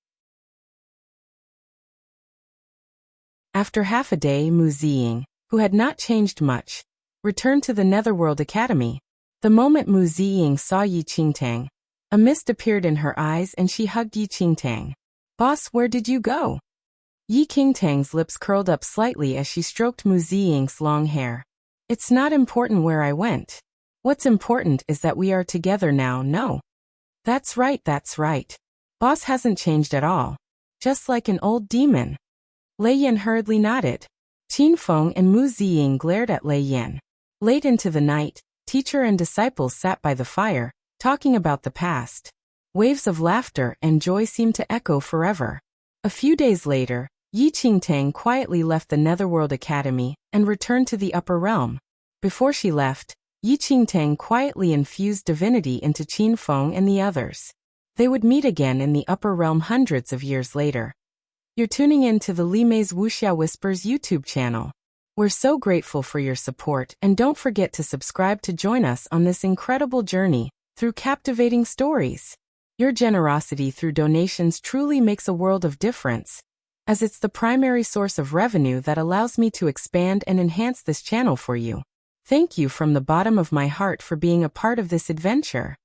After half a day, Mu Ziying, who had not changed much, returned to the Netherworld Academy. The moment Mu Ziying saw Yi Qingtang, a mist appeared in her eyes and she hugged Yi Qingtang. Boss, where did you go? Yi Qingtang's lips curled up slightly as she stroked Mu Ziying's long hair. It's not important where I went. What's important is that we are together now, no? That's right, that's right. Boss hasn't changed at all. Just like an old demon. Lei Yan hurriedly nodded. Qinfeng and Mu Ziying glared at Lei Yan. Late into the night, teacher and disciples sat by the fire, talking about the past. Waves of laughter and joy seemed to echo forever. A few days later, Yi Qingtang quietly left the Netherworld Academy and returned to the Upper Realm. Before she left, Yi Qingtang quietly infused divinity into Qinfeng and the others. They would meet again in the Upper Realm hundreds of years later. You're tuning in to the Li Mei's Wuxia Whispers YouTube channel. We're so grateful for your support and don't forget to subscribe to join us on this incredible journey through captivating stories. Your generosity through donations truly makes a world of difference, as it's the primary source of revenue that allows me to expand and enhance this channel for you. Thank you from the bottom of my heart for being a part of this adventure.